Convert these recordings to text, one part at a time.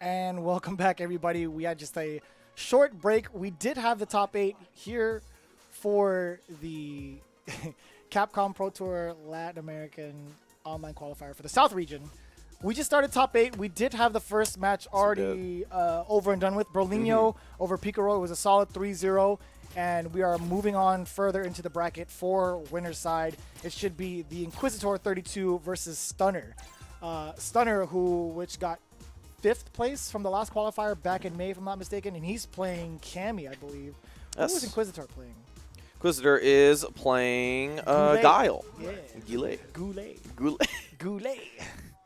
And welcome back, everybody. We had just a short break. We did have the top 8 here for the Capcom Pro Tour Latin American online qualifier for the South region. We just started top 8. We did have the first match already over and done with. Berlinho over Picaro. It was a solid 3-0. And we are moving on further into the bracket for winner's side. It should be the Inquisitor 32 versus Stunner. Stunner, which got 5th place from the last qualifier back in May, if I'm not mistaken, and he's playing Cammy, I believe. Yes. Who was Inquisitor playing? Inquisitor is playing Guile. Yeah. Goulet.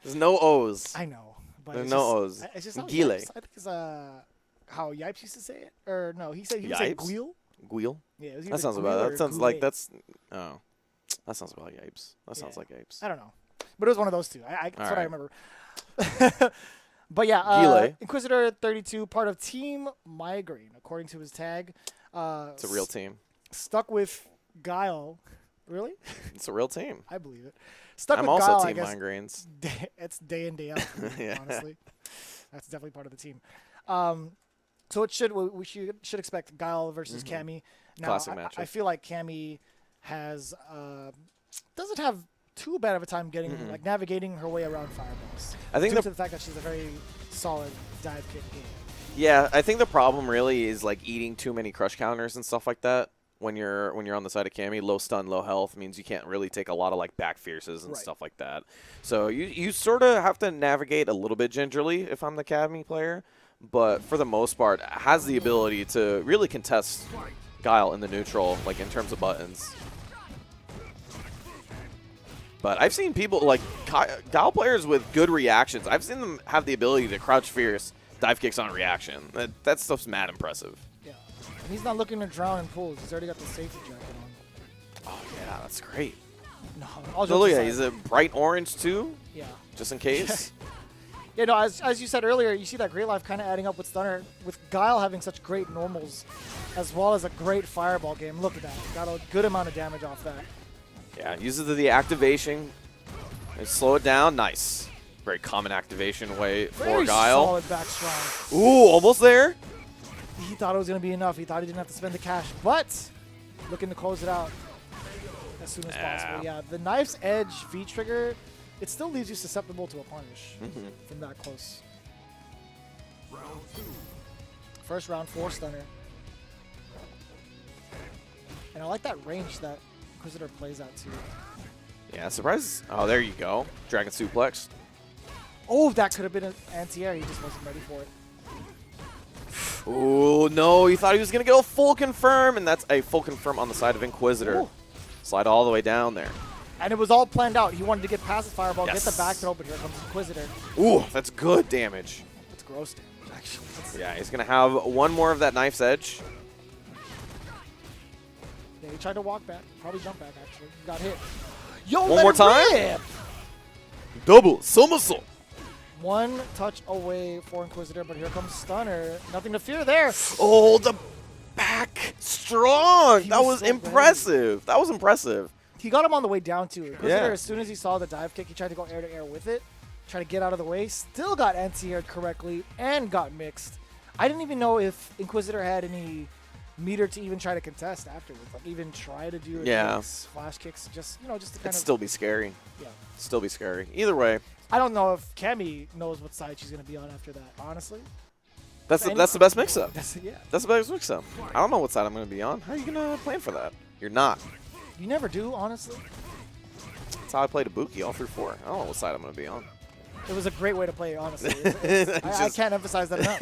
There's no O's. I know. But There's no O's. It's just how Guile. Yipes, I think it's how Yipes used to say it. Or no, he would say Guile. Guile? Yeah, it was That sounds either about Guile that. or Sounds like Goulet. that's that sounds about Yipes. That sounds like Yipes. I don't know. But it was one of those two. That's what I remember. But yeah, Guile. Inquisitor 32, part of Team Migraine, according to his tag. It's a real team. Stuck with Guile. Really? It's a real team. I believe it. Stuck I'm with also Guile, I team guess. migraines. It's day in, day out, for me, Yeah. honestly. That's definitely part of the team. So we should expect Guile versus Cammy. Now, Classic matchup. I feel like Cammy doesn't have too bad of a time getting navigating her way around fireballs. I think due to the fact that she's a very solid dive kick game. Yeah, I think the problem really is like eating too many crush counters and stuff like that. When you're on the side of Cammy, low stun, low health means you can't really take a lot of like back fierces and stuff like that. So you sort of have to navigate a little bit gingerly if I'm the Cammy player, but for the most part has the ability to really contest Guile in the neutral, like in terms of buttons. But I've seen people like Guile players with good reactions. I've seen them have the ability to crouch fierce dive kicks on reaction. That stuff's mad impressive. Yeah. And he's not looking to drown in pools. He's already got the safety jacket on. Oh yeah, that's great. No, all So look jokes at, aside. he's a bright orange too, Yeah. just in case. Yeah, no, as you said earlier, you see that Great Life kind of adding up with Stunner, with Guile having such great normals, as well as a great fireball game. Look at that. Got a good amount of damage off that. Yeah, uses the activation. And slow it down. Nice. Very common activation way for Very Guile. solid back strong. Ooh, almost there. He thought it was going to be enough. He thought he didn't have to spend the cash, but looking to close it out as soon as possible. Yeah, the Knife's Edge V-Trigger, it still leaves you susceptible to a punish from that close. First round for Stunner. And I like that range that Inquisitor plays at too. Yeah, surprise. Oh, there you go. Dragon Suplex. Oh, that could have been an anti-air. He just wasn't ready for it. Ooh, no. He thought he was going to get a full confirm, and that's a full confirm on the side of Inquisitor. Ooh. Slide all the way down there. And it was all planned out. He wanted to get past the fireball, Yes. get the back throw, but here comes Inquisitor. Ooh, that's good damage. That's gross damage, actually. Yeah, he's going to have one more of that Knife's Edge. Yeah, he tried to walk back. Probably jump back, actually. Got hit. Yo, One let more it time? rip! Double somersault. One touch away for Inquisitor, but here comes Stunner. Nothing to fear there. Oh, the back strong. He That was was so impressive. That was impressive. He got him on the way down, too. Inquisitor, Yeah. as soon as he saw the dive kick, he tried to go air-to-air with it. Tried to get out of the way. Still got anti-aired correctly and got mixed. I didn't even know if Inquisitor had any meter to even try to contest afterwards. Like, even try to do flash kicks. Just, just to kind It'd of... still be scary. Yeah. Still be scary. Either way, I don't know if Cammy knows what side she's going to be on after that, honestly. that's the best mix-up. Yeah. That's the best mix-up. I don't know what side I'm going to be on. How are you going to plan for that? You're not. You never do, honestly. That's how I played Ibuki all through 4. I don't know what side I'm going to be on. It was a great way to play, honestly. I can't emphasize that enough.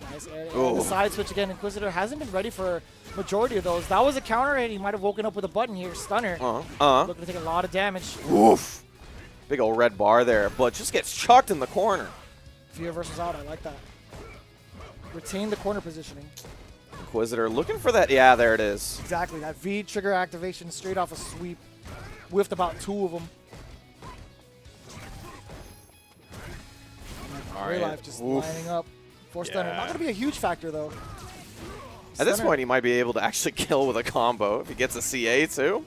Nice. And the side switch again. Inquisitor hasn't been ready for majority of those. That was a counter, and he might have woken up with a button here. Stunner. Looking to take a lot of damage. Oof. Big old red bar there, but just gets chucked in the corner. Fear versus out. I like that. Retain the corner positioning. Inquisitor looking for that. Yeah, there it is. Exactly. That V trigger activation straight off a sweep. Whiffed about 2 of them. All Real right. life just lining up for Stunner. Yeah. Not going to be a huge factor, though. At this point, he might be able to actually kill with a combo if he gets a CA, too.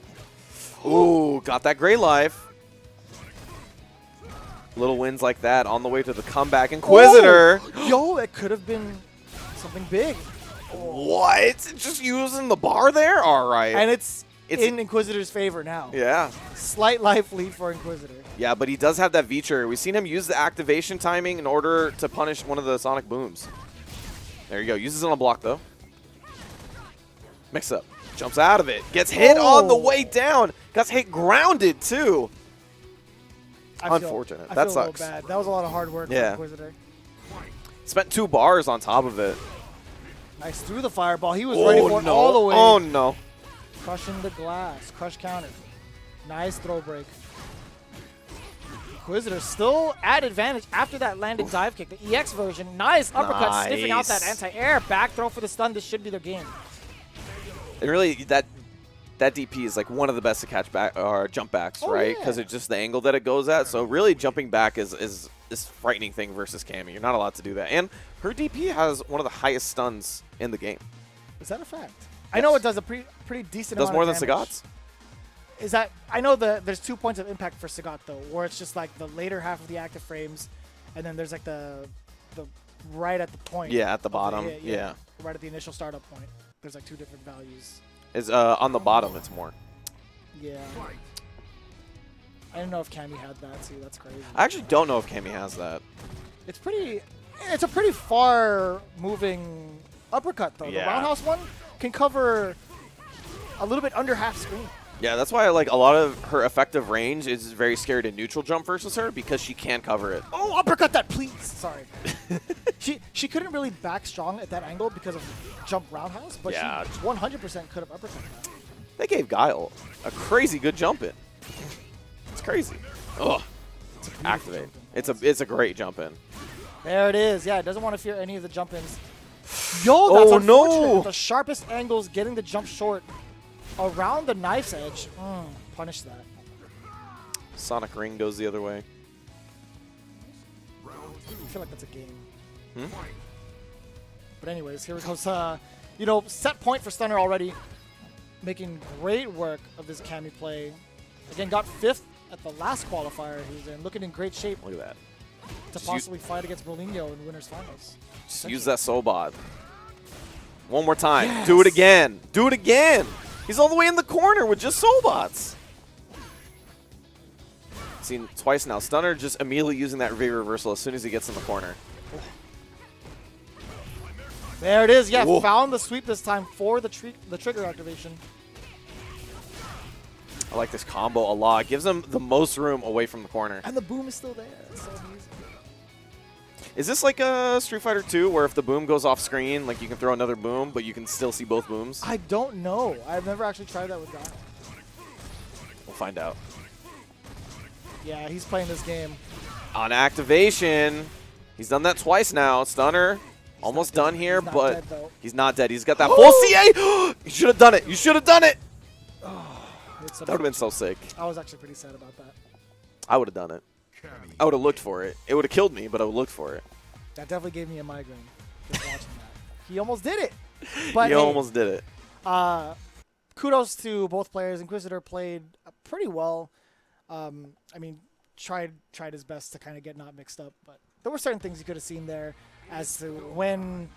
Ooh, got that Gray Life. Little wins like that on the way to the comeback. Inquisitor. Oh! Yo, it could have been something big. What? Just using the bar there? All right. And it's in Inquisitor's favor now. Yeah. Slight life lead for Inquisitor. Yeah, but he does have that feature. We've seen him use the activation timing in order to punish one of the Sonic Booms. There you go. Uses it on a block, though. Mix up. Jumps out of it. Gets hit on the way down. Got hit grounded, too. Unfortunate. That sucks. A little bad. That was a lot of hard work for Inquisitor. Spent 2 bars on top of it. Nice through the fireball. He was ready for it all the way. Oh, no. Crushing the glass. Crush counter. Nice throw break. Inquisitor still at advantage after that landed dive kick. The EX version. Nice uppercut. Sniffing out that anti-air. Back throw for the stun. This should be their game. And really, that DP is like one of the best to catch back or jump backs, right? Because it's just the angle that it goes at. So really, jumping back is this frightening thing versus Cammy. You're not allowed to do that. And her DP has one of the highest stuns in the game. Is that a fact? Yes. I know it does a pretty decent amount of damage. Does more than Sagat's? Is that I know there's 2 points of impact for Sagat though, where it's just like the later half of the active frames, and then there's like the right at the point. Yeah, at the bottom. Yeah. Right at the initial startup point. There's like 2 different values. Is on the bottom it's more. Yeah. I didn't know if Cammy had that. See, that's crazy. I actually don't know if Cammy has that. It's a pretty far moving uppercut though. Yeah. The roundhouse one can cover a little bit under half screen. Yeah, that's why like a lot of her effective range is very scary to neutral jump versus her because she can cover it. Oh, uppercut that, please. Sorry. she couldn't really back strong at that angle because of jump roundhouse, but she 100% could have uppercut that. They gave Guile a crazy good jump in. It's crazy. Ugh. Activate. It's a great jump in. There it is. Yeah, it doesn't want to fear any of the jump ins. Yo, that's unfortunate. No. The sharpest angles getting the jump short around the knife's edge. Punish that. Sonic Ring goes the other way. I feel like that's a game. But anyways, here it goes. Set point for Stunner already. Making great work of this Cammy play. Again, got 5th at the last qualifier he was in. Looking in great shape. Look at that. To possibly fight against Brolinho in winners finals. Just use that Sobot. One more time. Yes. Do it again. Do it again. He's all the way in the corner with just Soulbots. Seen twice now. Stunner just immediately using that V reversal as soon as he gets in the corner. There it is. Yeah, Whoa. Found the sweep this time for the trigger activation. I like this combo a lot. Gives him the most room away from the corner. And the boom is still there. It's so amazing. Is this like a Street Fighter 2 where if the boom goes off screen, like you can throw another boom, but you can still see both booms? I don't know. I've never actually tried that with Guile. We'll find out. Yeah, he's playing this game. On activation. He's done that twice now. Stunner. Almost done here, but he's not dead. He's got that full CA. You should have done it. You should have done it. That would have been so sick. I was actually pretty sad about that. I would have done it. I would have looked for it. It would have killed me, but I would have looked for it. That definitely gave me a migraine just watching that. He almost did it. But he almost did it. Kudos to both players. Inquisitor played pretty well. I mean, tried his best to kind of get not mixed up, but there were certain things you could have seen there as to when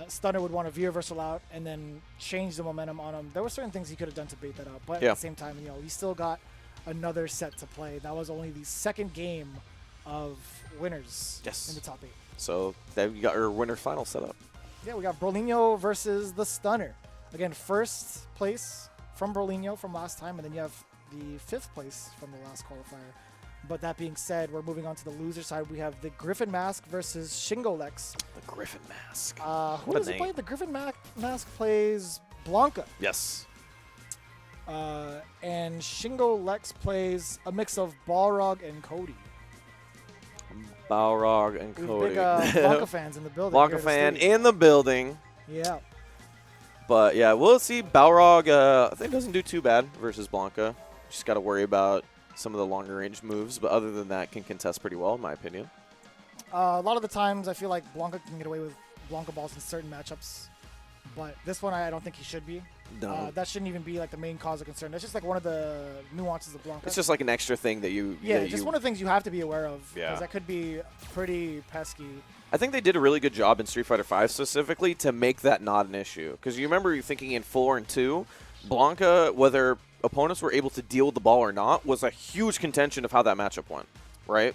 Stunner would want to V reversal out and then change the momentum on him. There were certain things he could have done to bait that out, but at the same time, he still got another set to play. That was only the second game of winners in the top 8. So then you got your winner final set up. Yeah, we got Brolinho versus the Stunner. Again, 1st place from Brolinho from last time, and then you have the 5th place from the last qualifier. But that being said, we're moving on to the loser side. We have the Griffin Mask versus Shingo Lex. The Griffin Mask. Who does it play? The Griffin Mask plays Blanca. Yes. And Shingo Lex plays a mix of Balrog and Cody. Balrog and Cody. Big Blanca fans in the building. Blanca fan in the building. Yeah. But yeah, we'll see. Balrog, I think doesn't do too bad versus Blanca. Just got to worry about some of the longer range moves, but other than that, can contest pretty well, in my opinion. A lot of the times, I feel like Blanca can get away with Blanca balls in certain matchups, But this one, I don't think he should be. No. That shouldn't even be like the main cause of concern. That's just like one of the nuances of Blanca. It's just like an extra thing that you. Yeah, that just you, one of the things you have to be aware of. Yeah. Because that could be pretty pesky. I think they did a really good job in Street Fighter V specifically to make that not an issue. Because you remember you thinking in 4 and 2, Blanca, whether opponents were able to deal with the ball or not, was a huge contention of how that matchup went, right?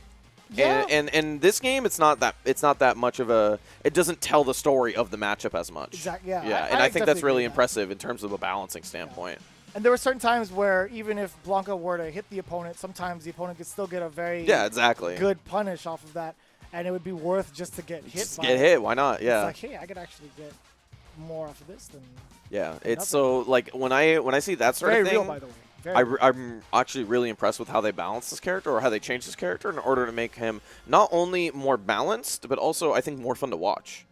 Yeah. And this game, it's not that much of a. It doesn't tell the story of the matchup as much. Exactly. Yeah. Yeah, and I think that's really agree with that. impressive in terms of a balancing standpoint. And there were certain times where even if Blanca were to hit the opponent, sometimes the opponent could still get a very exactly. good punish off of that, and it would be worth just to get hit. Just by get it. hit. Why not? Yeah. It's like, hey, I could actually get more off of this than. Yeah. nothing. It's so like when I see that sort Very of thing. real, by the way. Very real. I'm actually really impressed with how they balance this character or how they change this character in order to make him not only more balanced, but also I think more fun to watch.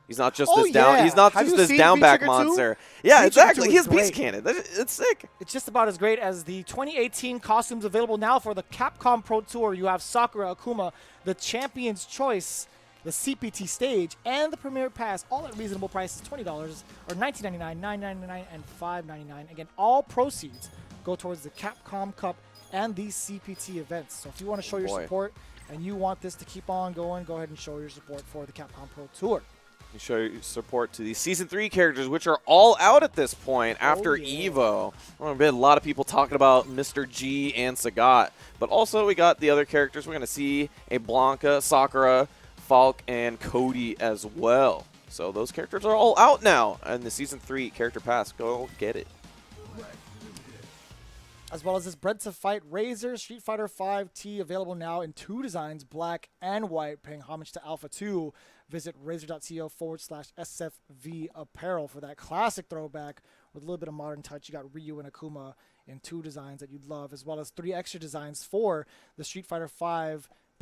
He's not just this down. Yeah. He's not Have just you this seen down back V-Trigger 2? monster. Yeah, V-Trigger exactly. 2 He is has beast great. cannon. It's sick. It's just about as great as the 2018 costumes available now for the Capcom Pro Tour. You have Sakura Akuma, the Champion's Choice, the CPT stage, and the Premier Pass, all at reasonable prices, $20 or $19.99, $9.99, and $5.99. Again, all proceeds go towards the Capcom Cup and these CPT events. So if you want to show your support and you want this to keep on going, go ahead and show your support for the Capcom Pro Tour. You show your support to the Season 3 characters, which are all out at this point after EVO. Well, been a lot of people talking about Mr. G and Sagat, but also we got the other characters. We're going to see a Blanca, Sakura, Falk, and Cody as well. So those characters are all out now, and the Season 3 character pass. Go get it. As well as this Bred to Fight Razor Street Fighter V T, available now in 2 designs, black and white, paying homage to Alpha 2. Visit razor.co/SFV apparel for that classic throwback with a little bit of modern touch. You got Ryu and Akuma in 2 designs that you'd love, as well as 3 extra designs for the Street Fighter V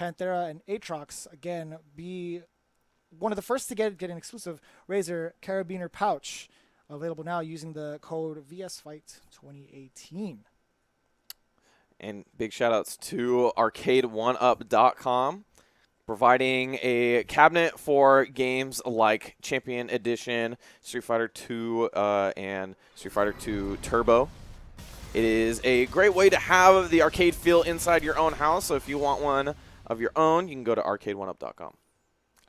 Panthera and Aatrox. Again, be one of the first to get an exclusive Razor Carabiner pouch, available now using the code VSFight2018. And big shout-outs to ArcadeOneUp.com, providing a cabinet for games like Champion Edition, Street Fighter 2, and Street Fighter 2 Turbo. It is a great way to have the arcade feel inside your own house, so if you want one of your own, you can go to ArcadeOneUp.com.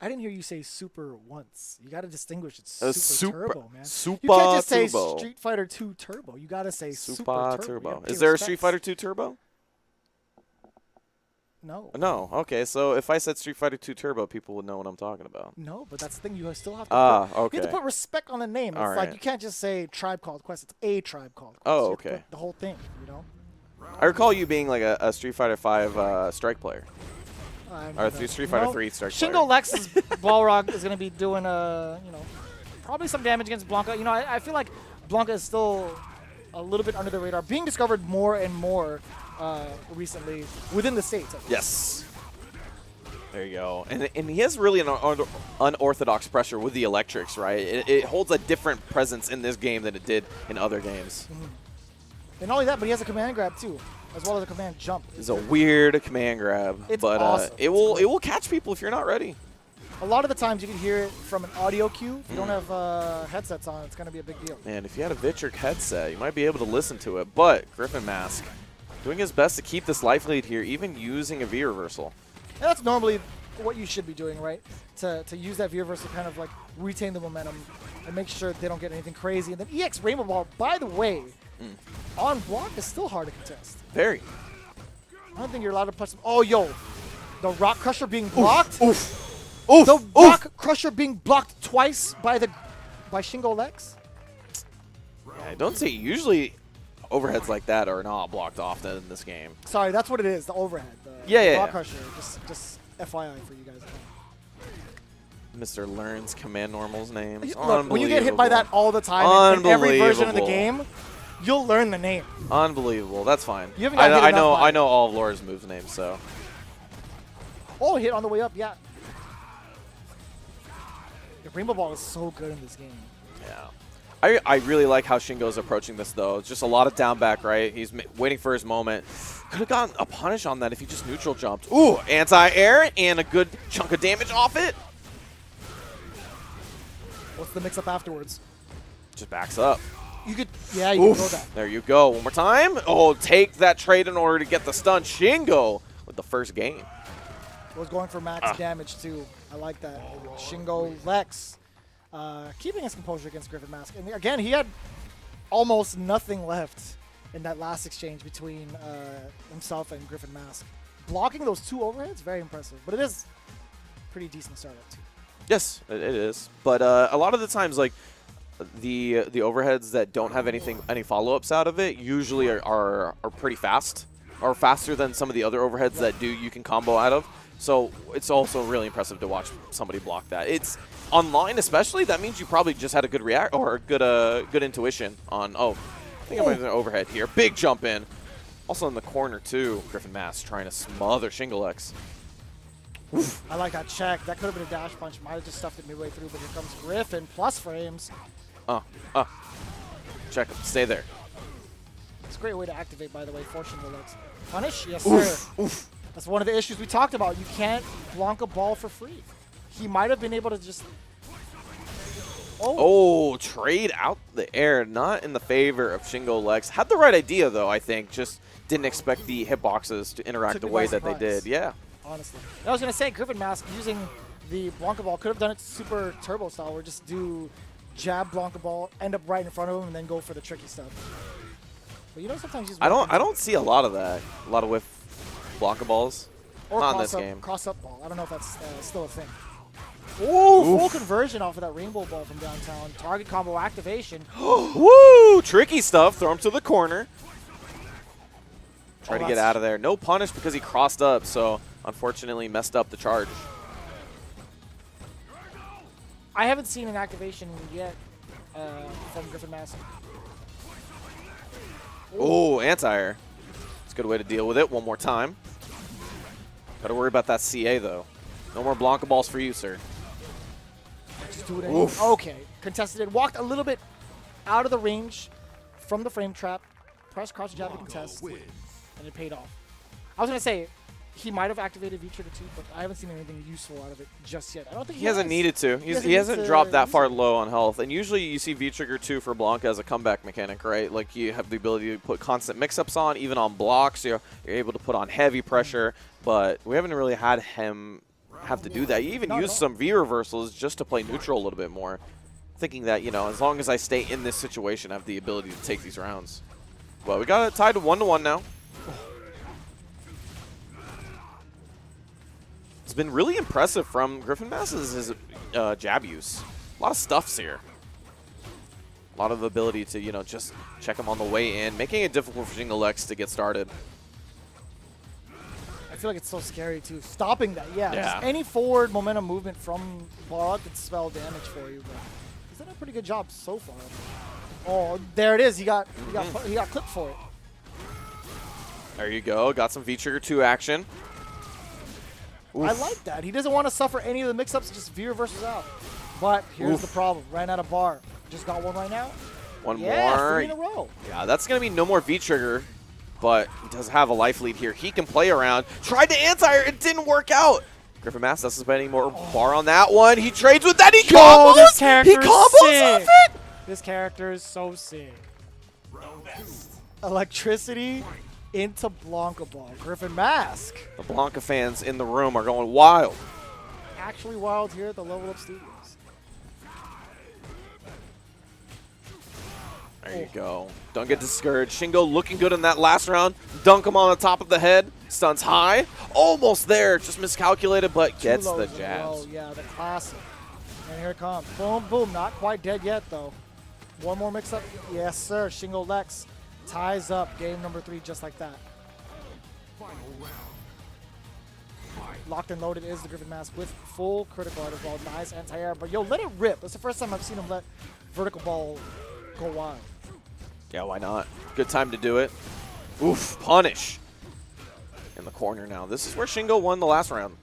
I didn't hear you say super once. You got to distinguish it's Super Turbo, man. Super You can't just say Turbo. Street Fighter 2 Turbo. You got to say Super Super Turbo. Turbo. You gotta pay Is there a respects. Street Fighter 2 Turbo? No. No. Okay, so if I said Street Fighter 2 Turbo, people would know what I'm talking about. No, but that's the thing. You still have to put, okay. you have to put respect on the name. It's All like right. you can't just say Tribe Called Quest. It's a Tribe Called Quest. Oh, You have to okay. put the whole thing, you know? I recall you being like a Street Fighter 5 strike player. Or Street Fighter 3 strike player. Shingo Lex's Balrog is going to be doing, probably some damage against Blanca. You know, I feel like Blanca is still a little bit under the radar, being discovered more and more recently within the States. Yes. There you go. And he has really an unorthodox pressure with the electrics, right? It holds a different presence in this game than it did in other games. Mm-hmm. And not only that, but he has a command grab too, as well as a command jump. It's a weird command grab, It's but awesome. it will catch people if you're not ready. A lot of the times you can hear it from an audio cue. If you don't have headsets on, it's going to be a big deal. And if you had a Vitric headset, you might be able to listen to it. But Griffin Mask doing his best to keep this life lead here, even using a V reversal. And that's normally what you should be doing, right? To use that V reversal to kind of like retain the momentum and make sure they don't get anything crazy. And then EX Rainbow Ball, by the way, on block is still hard to contest. Very. I don't think you're allowed to punch them. Oh, yo. The Rock Crusher being blocked? Oof. Oof. The Oof. Rock Crusher being blocked twice by Shingo Lex? Yeah, don't say usually overheads like that are not blocked often in this game. Sorry, that's what it is, the overhead. Yeah. Rock Crusher, just FYI for you guys. Mr. Learns command normal's name. Look, when you get hit by that all the time in every version of the Unbelievable. game, you'll learn the name. Unbelievable. That's fine. You haven't gotten hit enough by I it. know all of Laura's moves names, so. Oh, hit on the way up, yeah. The Rainbow Ball is so good in this game. Yeah. I really like how Shingo's approaching this, though. It's just a lot of down back, right? He's waiting for his moment. Could have gotten a punish on that if he just neutral jumped. Ooh, anti-air and a good chunk of damage off it. What's the mix-up afterwards? Just backs up. You could, yeah, you could throw that. There you go. One more time. Oh, take that trade in order to get the stun. Shingo with the first game. Was going for max damage too. I like that. Shingo Lex keeping his composure against Griffin Mask. And again, he had almost nothing left in that last exchange between himself and Griffin Mask. Blocking those 2 overheads, very impressive. But it is pretty decent startup too. Yes, it is. But a lot of the times, like, the overheads that don't have any follow-ups out of it usually are pretty fast, or faster than some of the other overheads that you can combo out of. So it's also really impressive to watch somebody block that. It's online, especially. That means you probably just had a good react or a good intuition on. Oh, I think I'm going to overhead here. Big jump in. Also in the corner too. Griffin Mask trying to smother Shingo Lex. Oof. I like that check. That could have been a dash punch. Might have just stuffed it midway through, but here comes Griffin plus frames. Check him. Stay there. It's a great way to activate, by the way, for Shingo Lex. Punish? Yes, sir. Oof. That's one of the issues we talked about. You can't Blanca ball for free. He might have been able to just... Oh, trade out the air. Not in the favor of Shingo Lex. Had the right idea, though, I think. Just didn't expect the hitboxes to interact the way that they did. Yeah. Honestly. I was going to say, Griffin Mask using the Blanca ball could have done it super turbo style, where just do jab Blanca ball, end up right in front of him, and then go for the tricky stuff. But you know, sometimes you just I don't see a lot of that. A lot of whiff Blanca balls. Or not in this game. Cross-up ball. I don't know if that's still a thing. Ooh, full conversion off of that rainbow ball from downtown. Target combo activation. Woo! Tricky stuff. Throw him to the corner. Try to get out of there. No punish because he crossed up, so unfortunately messed up the charge. I haven't seen an activation yet from Griffin Mask. Oh, anti-air. It's a good way to deal with it. One more time. Gotta worry about that CA, though. No more Blanca balls for you, sir. Just do it anyway. Okay. Contested it. Walked a little bit out of the range from the frame trap. Press crouch jab to contest. And it paid off. I was going to say, he might have activated V-Trigger too, but I haven't seen anything useful out of it just yet. I don't think he hasn't needed to. He hasn't dropped that far low on health. And usually you see V-Trigger 2 for Blanca as a comeback mechanic, right? Like you have the ability to put constant mix-ups on, even on blocks. You're able to put on heavy pressure, but we haven't really had him have to do that. You even used some V-reversals just to play neutral a little bit more, thinking that, you know, as long as I stay in this situation, I have the ability to take these rounds. Well, we got it tied to 1-1 now. It's been really impressive from Griffin Mask's jab use. A lot of stuffs here. A lot of ability to, you know, just check him on the way in, making it difficult for Shingo Lex to get started. I feel like it's so scary, too. Stopping that, just any forward momentum movement from Ball could spell damage for you, but he's done a pretty good job so far. Oh, there it is. He got clipped for it. There you go. Got some V-Trigger 2 action. Oof. I like that. He doesn't want to suffer any of the mix-ups, just V-reverses out. But here's the problem. Ran out of bar. Just got one right now. One more. 3 in a row. Yeah, that's going to be no more V-Trigger, but he does have a life lead here. He can play around. Tried to anti-air. It didn't work out. Griffin Mask doesn't spend any more bar on that one. He trades with that. He combos! This character he combos off it! This character is so sick. Electricity into Blanca ball. Griffin Mask. The Blanca fans in the room are going wild. Actually wild here at the Level Up Studios. There you go. Don't get discouraged. Shingo looking good in that last round. Dunk him on the top of the head. Stuns high. Almost there. Just miscalculated, but gets the jabs. Yeah, the classic. And here it comes. Boom, boom. Not quite dead yet, though. One more mix-up. Yes, sir. Shingo Lex ties up game number 3 just like that. Locked and loaded is the Griffin Mask with full critical art as well. Nice anti-air, but yo, let it rip. That's the first time I've seen him let vertical ball go wild. Yeah, why not? Good time to do it. Oof, punish. In the corner now. This is where Shingo won the last round.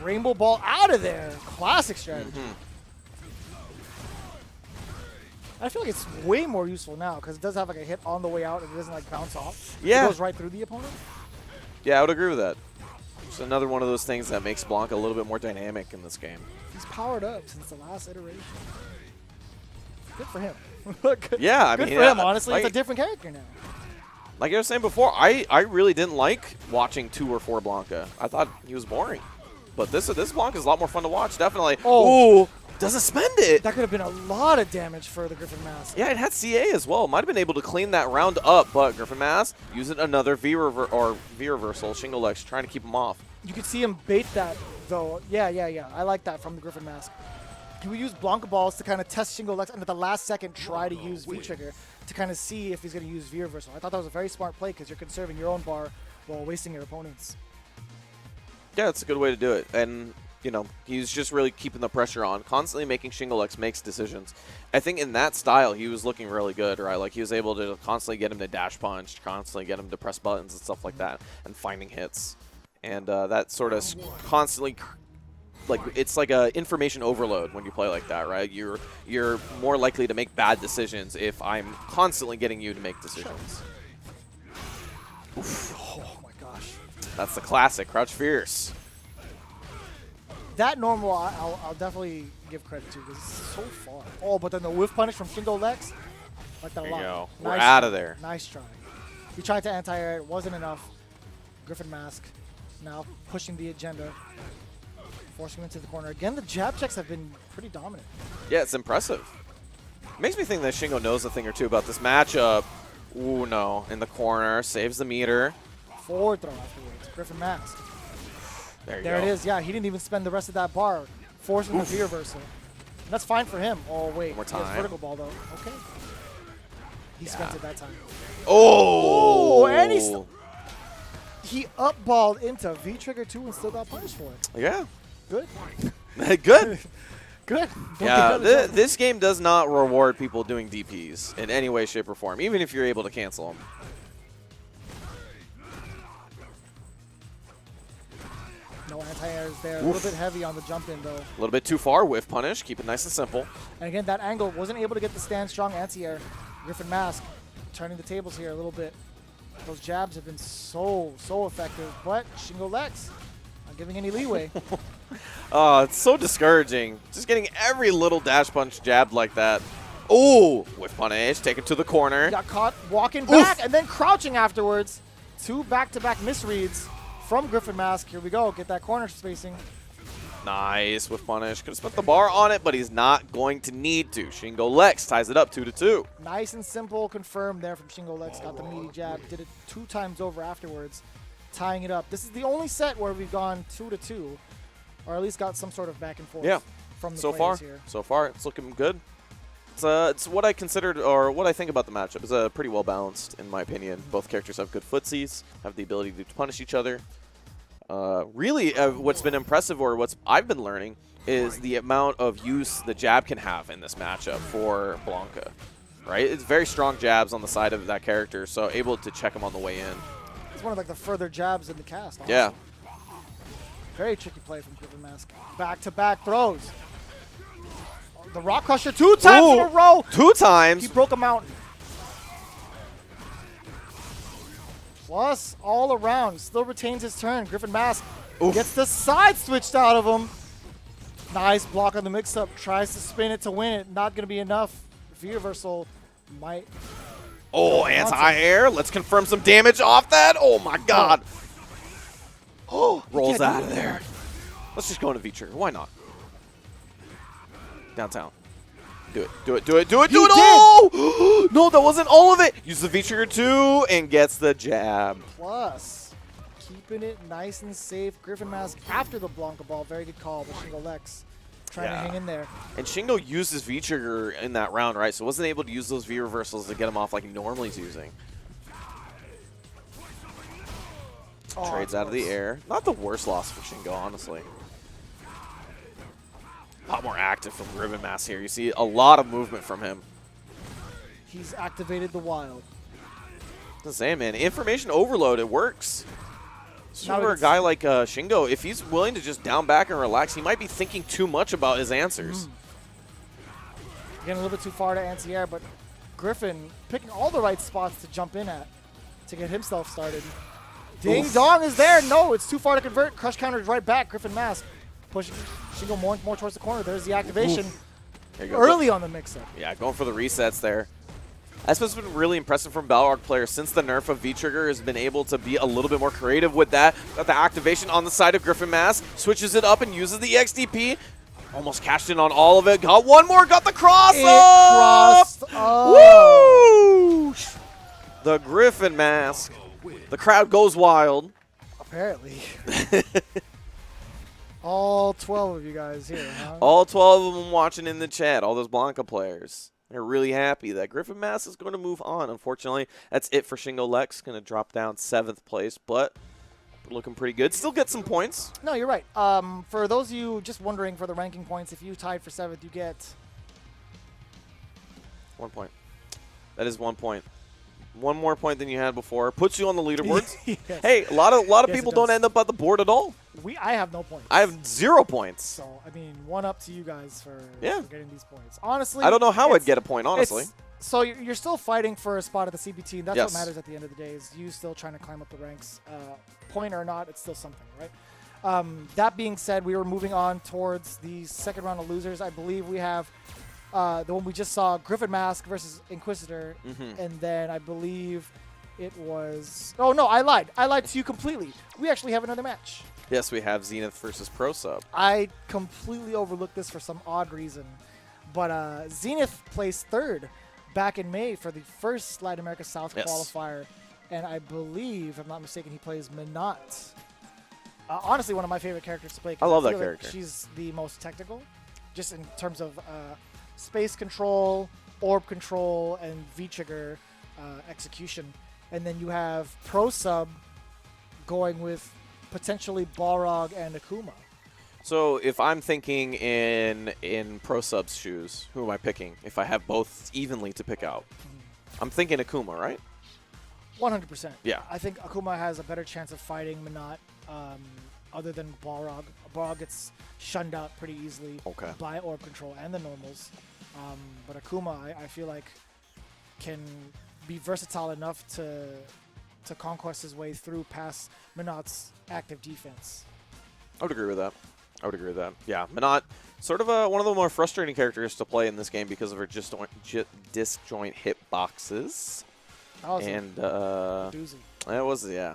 Rainbow ball out of there. Classic strategy. I feel like it's way more useful now because it does have like a hit on the way out and it doesn't like bounce off. Yeah. It goes right through the opponent. Yeah, I would agree with that. It's another one of those things that makes Blanca a little bit more dynamic in this game. He's powered up since the last iteration. Good for him. Yeah, I good mean, for him, honestly. like, It's a different character now. like I was saying before, I really didn't like watching 2 or 4 Blanca. I thought he was boring. But this Blanca is a lot more fun to watch, definitely. Oh. Ooh, doesn't spend it. That could have been a lot of damage for the Griffin Mask. Yeah, it had CA as well. Might have been able to clean that round up, but Griffin Mask using another V reversal. Shingo Lex trying to keep him off. You could see him bait that, though. Yeah. I like that from the Griffin Mask. He would use Blanca balls to kind of test Shingo Lex, and at the last second try to use V-Trigger to kind of see if he's going to use V-Reversal. I thought that was a very smart play because you're conserving your own bar while wasting your opponent's. Yeah, it's a good way to do it. And, you know, he's just really keeping the pressure on, constantly making Shingo Lex makes decisions. I think in that style, he was looking really good, right? Like, he was able to constantly get him to dash punch, constantly get him to press buttons and stuff like that, and finding hits. And that sort of constantly... Like, it's like a information overload when you play like that, right? You're more likely to make bad decisions if I'm constantly getting you to make decisions. Oof. Oh my gosh. That's the classic Crouch Fierce. That normal, I'll definitely give credit to because it's so far. Oh, but then the whiff punish from Shingo Lex, like that a There lot. you go. Nice We're out of try. there. Nice try. He tried to anti-air, it wasn't enough. Griffin Mask now pushing the agenda. Forcing him into the corner. Again, the jab checks have been pretty dominant. Yeah, it's impressive. Makes me think that Shingo knows a thing or two about this matchup. Ooh, no. In the corner. Saves the meter. Forward throw afterwards. Griffin Mask. There you There go. it is. Yeah, he didn't even spend the rest of that bar forcing the V-reversal. And that's fine for him. Oh, wait. One more He has time. vertical ball, though. Okay. He spent it that time. Oh! Oh, and he up-balled into V-trigger 2 and still got punished for it. Yeah. Good. Good. Good. Yeah, this game does not reward people doing DPs in any way, shape, or form, even if you're able to cancel them. No anti-airs there. A little bit heavy on the jump in, though. A little bit too far. Whiff punish. Keep it nice and simple. And again, that angle wasn't able to get the stand strong anti-air. Griffin Mask turning the tables here a little bit. Those jabs have been so effective, but Shingo Lex not giving any leeway. Oh, it's so discouraging. Just getting every little dash punch jabbed like that. Oh, whiff punish. Take it to the corner. Got caught walking back and then crouching afterwards. 2 back-to-back misreads from Griffin Mask. Here we go. Get that corner spacing. Nice whiff punish. Could have spent the bar on it, but he's not going to need to. Shingo Lex ties it up 2-2. Nice and simple. Confirmed there from Shingo Lex. Got the meaty jab. Did it 2 times over afterwards, tying it up. This is the only set where we've gone 2-2, or at least got some sort of back and forth from the players here. So far, it's looking good. It's what I considered, or what I think about the matchup. It's pretty well balanced, in my opinion. Both characters have good footsies, have the ability to punish each other. Really, what's been impressive, or what's I've been learning, is the amount of use the jab can have in this matchup for Blanca. Right? It's very strong jabs on the side of that character, so able to check him on the way in. It's one of like the further jabs in the cast. Honestly. Yeah. Very tricky play from Griffin Mask. Back-to-back throws. The Rock Crusher 2 times in a row. 2 times. He broke a mountain. Plus, all around, he still retains his turn. Griffin Mask gets the side switched out of him. Nice block on the mix-up. Tries to spin it to win it. Not going to be enough. V-reversal might... Oh, anti-air. Let's confirm some damage off that. Oh, my God. Oh, rolls out of there. Let's just go into V-trigger. Why not? Downtown. Do it. Do it. Do it. Do it. Do it. Oh! No, that wasn't all of it. Use the V-trigger too and gets the jab. Plus, keeping it nice and safe. Griffin Mask after the Blanca ball. Very good call by Shingo Lex. Trying to hang in there. And Shingo used his V-trigger in that round, right? So wasn't able to use those V-reversals to get him off like he normally is using. Trades out of the air. Not the worst loss for Shingo, honestly. A lot more active from Griffin Mask here. You see a lot of movement from him. He's activated the wild. The same, man. Information overload, it works. So for a guy like Shingo, if he's willing to just down back and relax, he might be thinking too much about his answers. Getting a little bit too far to anti-air, but Griffin picking all the right spots to jump in at to get himself started. Ding dong is there. No, it's too far to convert. Crush counters right back. Griffin Mask pushing Shingo more towards the corner. There's the activation. There you go. Early on the mix-up. Yeah, going for the resets there. That's what's been really impressive from Balrog players since the nerf of V-Trigger has been able to be a little bit more creative with that. Got the activation on the side of Griffin Mask, switches it up and uses the XDP. Almost cashed in on all of it. Got one more, got the cross It up! crossed up. Woo! The Griffin Mask. The crowd goes wild. Apparently. All 12 of you guys here, huh? All 12 of them watching in the chat, all those Blanca players. They're really happy that Griffin Mask is going to move on. Unfortunately, that's it for Shingo Lex. Going to drop down 7th place, but looking pretty good. Still get some points. No, you're right. For those of you just wondering for the ranking points, if you tied for 7th, you get 1 point. That is 1 point. 1 more point than you had before. Puts you on the leaderboards. Yes. Hey, a lot of Yes, people it don't does. end up on the board at all. I have no points. I have 0 points. So, I mean, one up to you guys for Yeah. getting these points. Honestly, I don't know how I'd it's- get a point, honestly. So you're still fighting for a spot at the CBT, and that's Yes. what matters at the end of the day, is you still trying to climb up the ranks. Point or not, it's still something, right? That being said, we were moving on towards the second round of losers. I believe we have the one we just saw, Griffin Mask versus Inquisitor, and then I believe it was... Oh, no, I lied. I lied to you completely. We actually have another match. Yes, we have Zenith versus Pro Sub. I completely overlooked this for some odd reason, but Zenith placed 3rd back in May for the first Latin America South Yes. qualifier, and I believe, if I'm not mistaken, he plays Minot. Honestly, one of my favorite characters to play. 'Cause I love that feel like character. she's the most technical, just in terms of space control, orb control, and V-trigger execution. And then you have Pro Sub going with potentially Balrog and Akuma. So if I'm thinking in Pro Sub's shoes, who am I picking? If I have both evenly to pick out, I'm thinking Akuma, right? 100%. Yeah. I think Akuma has a better chance of fighting Minot other than Balrog. Balrog gets shunned out pretty easily Okay. by orb control and the normals. But Akuma, I feel like, can be versatile enough to conquest his way through past Minot's active defense. I would agree with that. Yeah, Minot, sort of one of the more frustrating characters to play in this game because of her disjoint hitboxes. That was And a doozy. it was, yeah.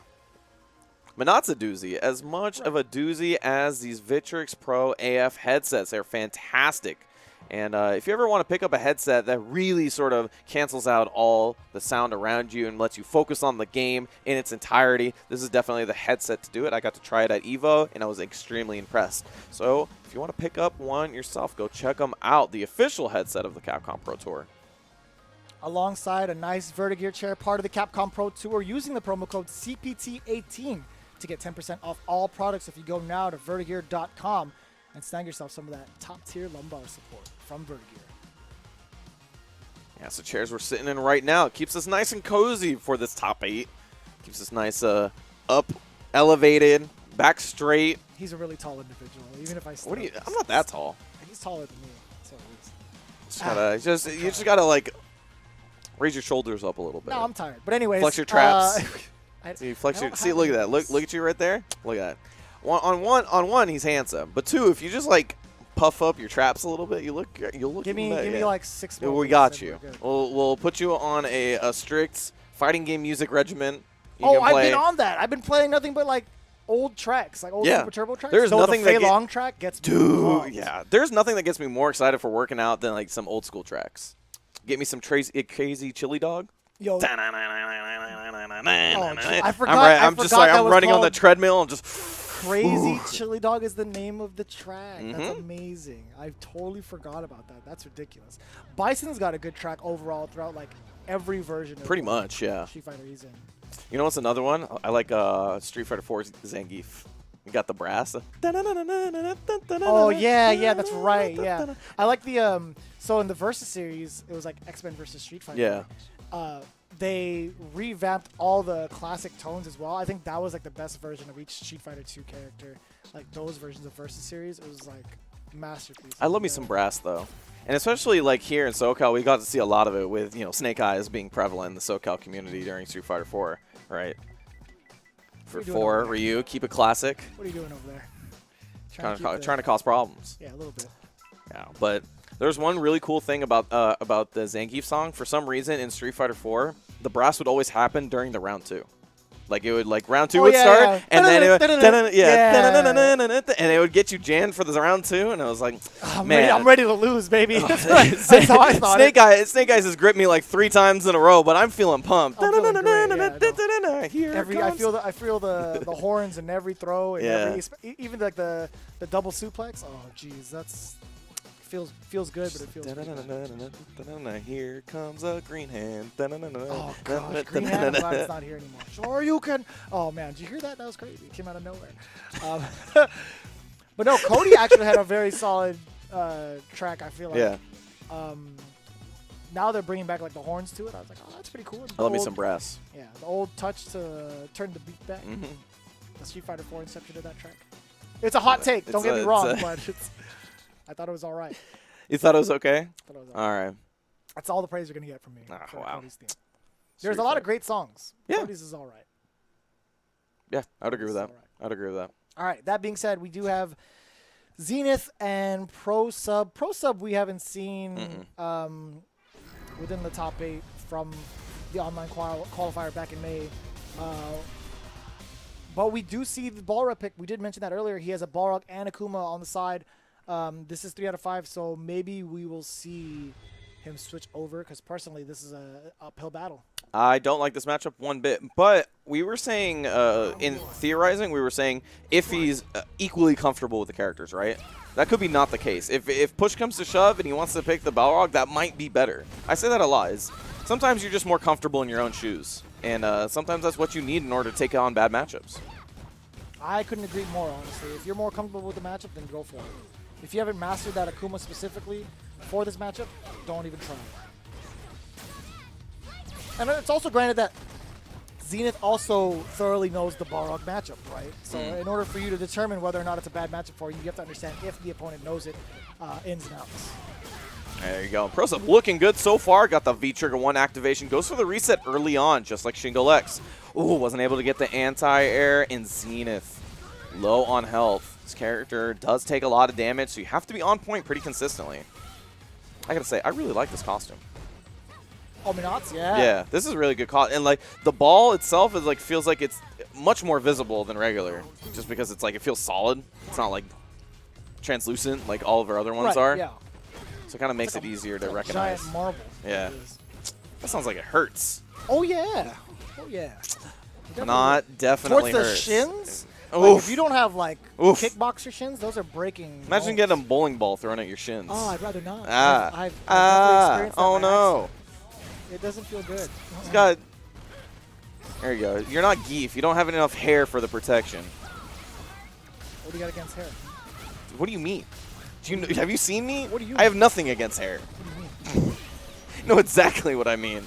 Minot's a doozy. As much of a doozy as these Vitrix Pro AF headsets. They're fantastic. And if you ever want to pick up a headset that really sort of cancels out all the sound around you and lets you focus on the game in its entirety, this is definitely the headset to do it. I got to try it at EVO, and I was extremely impressed. So if you want to pick up one yourself, go check them out. The official headset of the Capcom Pro Tour. Alongside a nice Vertigear chair, part of the Capcom Pro Tour, using the promo code CPT18 to get 10% off all products if you go now to vertigear.com and snag yourself some of that top-tier lumbar support from Vertigear. Yeah, so chairs we're sitting in right now. It keeps us nice and cozy for this top 8. Keeps us nice up, elevated, back straight. He's a really tall individual, even if I What do you? I'm not that tall. He's taller than me. So it is. You just gotta like raise your shoulders up a little bit. No, I'm tired. But anyways. Flex your traps. I See, flex I your. don't See, have look at any that. of Look those. at you right there. Look at that. On one, he's handsome. But 2, if you just like puff up your traps a little bit, you'll look Give me even better, yeah. like 6 Yeah, more. we weeks got and you. we're good. We'll put you on a strict fighting game music regimen. You Oh, can play. I've been on that. I've been playing nothing but like old tracks, like old Yeah. Super Turbo tracks. There's Though nothing the that Fei Long track gets me pumped. Yeah, there's nothing that gets me more excited for working out than like some old school tracks. Get me some crazy chili dog. Yo, I forgot- I I'm just forgot like that I'm was running on the called- treadmill and just Crazy Chili Dog is the name of the track. That's Mhm. amazing. I totally forgot about that. That's ridiculous. Bison's got a good track overall throughout like every version. Of pretty much, yeah. Street Fighter he's in. You know what's another one? I like Street Fighter 4's Zangief. You got the brass. Oh yeah, that's right. Yeah, I like the So in the Versus series, it was like X-Men versus Street Fighter. Yeah. They revamped all the classic tones as well. I think that was like the best version of each Street Fighter 2 character. Like those versions of Versus series, it was like masterpiece. I love me some brass though. And especially like here in SoCal, we got to see a lot of it with, Snake Eyes being prevalent in the SoCal community during Street Fighter 4, right? For What are you doing 4, over there? Ryu, keep it classic. What are you doing over there? Trying to cause problems. Yeah, a little bit. Yeah, but There's one really cool thing about the Zangief song. For some reason, in Street Fighter 4, the brass would always happen during the round 2. Like, it would, like, round 2 would start, and then it would, and it would get you jammed for the round 2, and I was like, man. I'm ready to lose, baby. That's how I thought Snake Eyes has gripped me like 3 times in a row, but I'm feeling pumped. I'm feeling Here I feel the horns in every throw, and even like the double suplex. Oh, jeez, that's feels good, but it feels good. Here comes a green hand. Oh, gosh, green hand. I'm glad it's not here anymore. Sure, you can. Oh, man, did you hear that? That was crazy. It came out of nowhere. But no, Cody actually had a very solid track, I feel like. Yeah. Now they're bringing back like the horns to it. I was like, oh, that's pretty cool. I love me some brass. Yeah, the old touch to turn the beat back. Mm-hmm. The Street Fighter 4 inception of that track. It's a hot take. Don't get me wrong, but I thought it was all right. You thought it was okay? I thought it was all right. That's all the praise you're going to get from me. Oh, wow. Cody's theme. There's a lot of great songs. Yeah. Cody's is all right. Yeah, I would agree with that. Right. I'd agree with that. All right. That being said, we do have Zenith and Pro Sub. Pro Sub we haven't seen within the top 8 from the online qualifier back in May. But we do see the Balrog pick. We did mention that earlier. He has a Balrog and Akuma on the side. This is 3 out of 5, so maybe we will see him switch over, because personally this is a uphill battle. I don't like this matchup one bit, but we were saying, in theorizing, we were saying if he's equally comfortable with the characters, right? That could be not the case. If push comes to shove and he wants to pick the Balrog, that might be better. I say that a lot. Sometimes you're just more comfortable in your own shoes, and sometimes that's what you need in order to take on bad matchups. I couldn't agree more, honestly. If you're more comfortable with the matchup, then go for it. If you haven't mastered that Akuma specifically for this matchup, don't even try. And it's also granted that Zenith also thoroughly knows the Balrog matchup, right? So in order for you to determine whether or not it's a bad matchup for you, you have to understand if the opponent knows it ins and outs. There you go. Pro Sub looking good so far. Got the V-Trigger 1 activation. Goes for the reset early on, just like Shingo X. Ooh, wasn't able to get the anti-air, and Zenith low on health. This character does take a lot of damage, so you have to be on point pretty consistently. I gotta say, I really like this costume. Oh, Minot's, yeah. Yeah, this is a really good costume. And like the ball itself is like feels like it's much more visible than regular, just because it's like it feels solid. It's not like translucent like all of our other ones are. Yeah. So it kind of makes it easier to recognize. Giant marble. Yeah. That sounds like it hurts. Oh yeah. Oh yeah. Not definitely towards hurts. the shins. Oof. Like if you don't have like Oof. kickboxer shins, those are breaking. Imagine getting a bowling ball thrown at your shins. Oh, I'd rather not. I've definitely experienced that. Oh no. It doesn't feel good. It's got. There you go. You're not Geef. You don't have enough hair for the protection. What do you got against hair? What do you mean? Have you seen me? What do you I have nothing against hair. What do you mean? You know exactly what I mean.